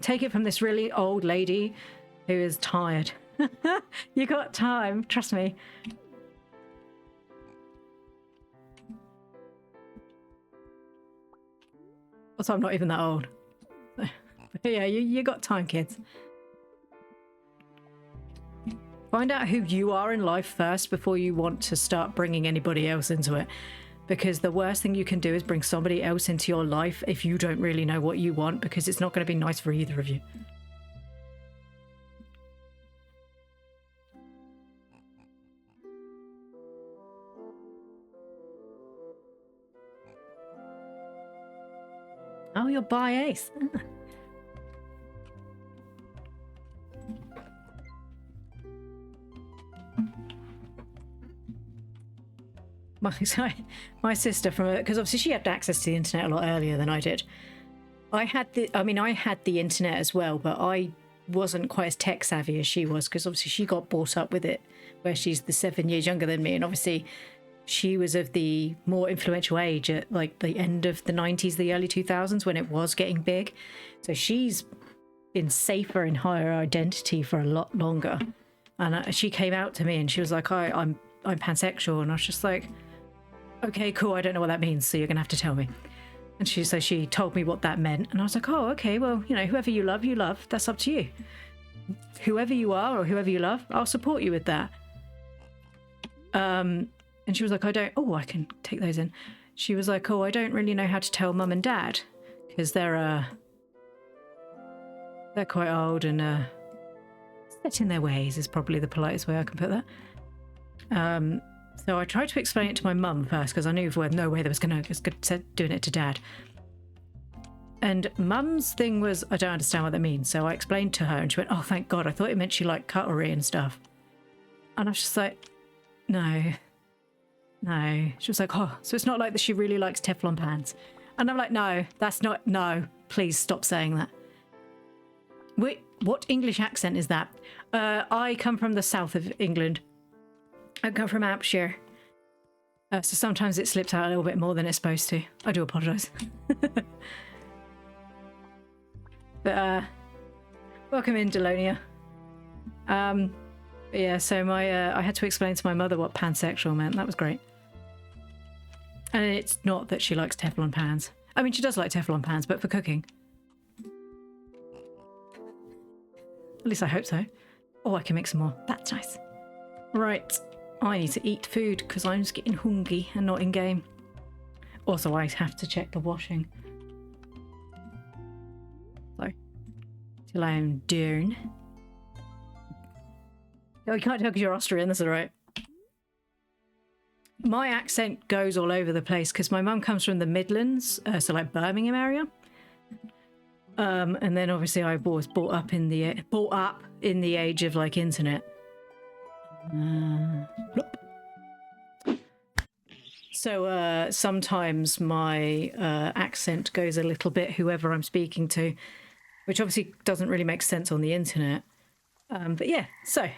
Take it from this really old lady who is tired. You got time, trust me. Also, I'm not even that old. Yeah, you got time, kids. Find out who you are in life first before you want to start bringing anybody else into it. Because the worst thing you can do is bring somebody else into your life if you don't really know what you want, because it's not going to be nice for either of you. Oh, you're bi-ace. My sister because obviously she had access to the internet a lot earlier than I did. I had the internet as well, but I wasn't quite as tech savvy as she was, because obviously she got brought up with it, where she's the 7 years younger than me, and obviously she was of the more influential age at like the end of the 90s, the early 2000s, when it was getting big. So she's been safer in her identity for a lot longer. And she came out to me and she was like, I'm pansexual, and I was just like, okay, cool, I don't know what that means, so you're gonna have to tell me. And she told me what that meant, and I was like, oh, okay, well, you know, whoever you love, that's up to you. Whoever you are or whoever you love, I'll support you with that. And she was like, I can take those in. She was like, I don't really know how to tell mum and dad, because they're quite old and set in their ways is probably the politest way I can put that. So I tried to explain it to my mum first, because I knew for no way there was going to doing it to dad. And mum's thing was, I don't understand what that means. So I explained to her and she went, oh, thank God. I thought it meant she liked cutlery and stuff. And I was just like, no. She was like, oh, so it's not like that she really likes Teflon pans. And I'm like, no, please stop saying that. Wait, what English accent is that? I come from the south of England. I come from Hampshire. So sometimes it slips out a little bit more than it's supposed to. I do apologise. But welcome in, Delonia. Yeah, so I had to explain to my mother what pansexual meant. That was great. And it's not that she likes Teflon pans. I mean, she does like Teflon pans, but for cooking. At least I hope so. Oh, I can make some more. That's nice. Right. I need to eat food because I'm just getting hungry and not in game. Also, I have to check the washing. So, till I am done. Oh, you can't tell because you're Austrian, that's all right. My accent goes all over the place because my mum comes from the Midlands, so like Birmingham area. And then obviously I was brought up in the age of like internet. So sometimes my accent goes a little bit whoever I'm speaking to, which obviously doesn't really make sense on the internet. But yeah, so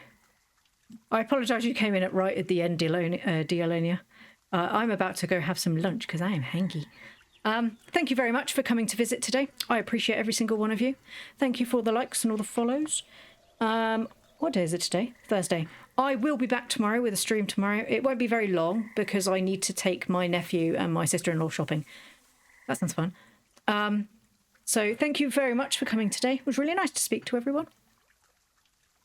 I apologise you came in right at the end, Dialonia. I'm about to go have some lunch because I am hangry. Thank you very much for coming to visit today. I appreciate every single one of you. Thank you for the likes and all the follows. What day is it today? Thursday. I will be back tomorrow with a stream tomorrow. It won't be very long because I need to take my nephew and my sister-in-law shopping. That sounds fun. So thank you very much for coming today. It was really nice to speak to everyone.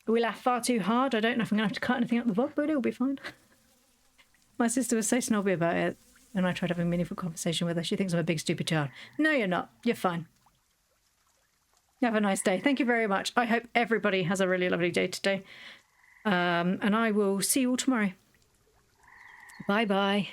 We laughed far too hard. I don't know if I'm going to have to cut anything out the vlog, but it'll be fine. My sister was so snobby about it, and I tried having a meaningful conversation with her. She thinks I'm a big stupid child. No, you're not. You're fine. Have a nice day. Thank you very much. I hope everybody has a really lovely day today. And I will see you all tomorrow. Bye-bye.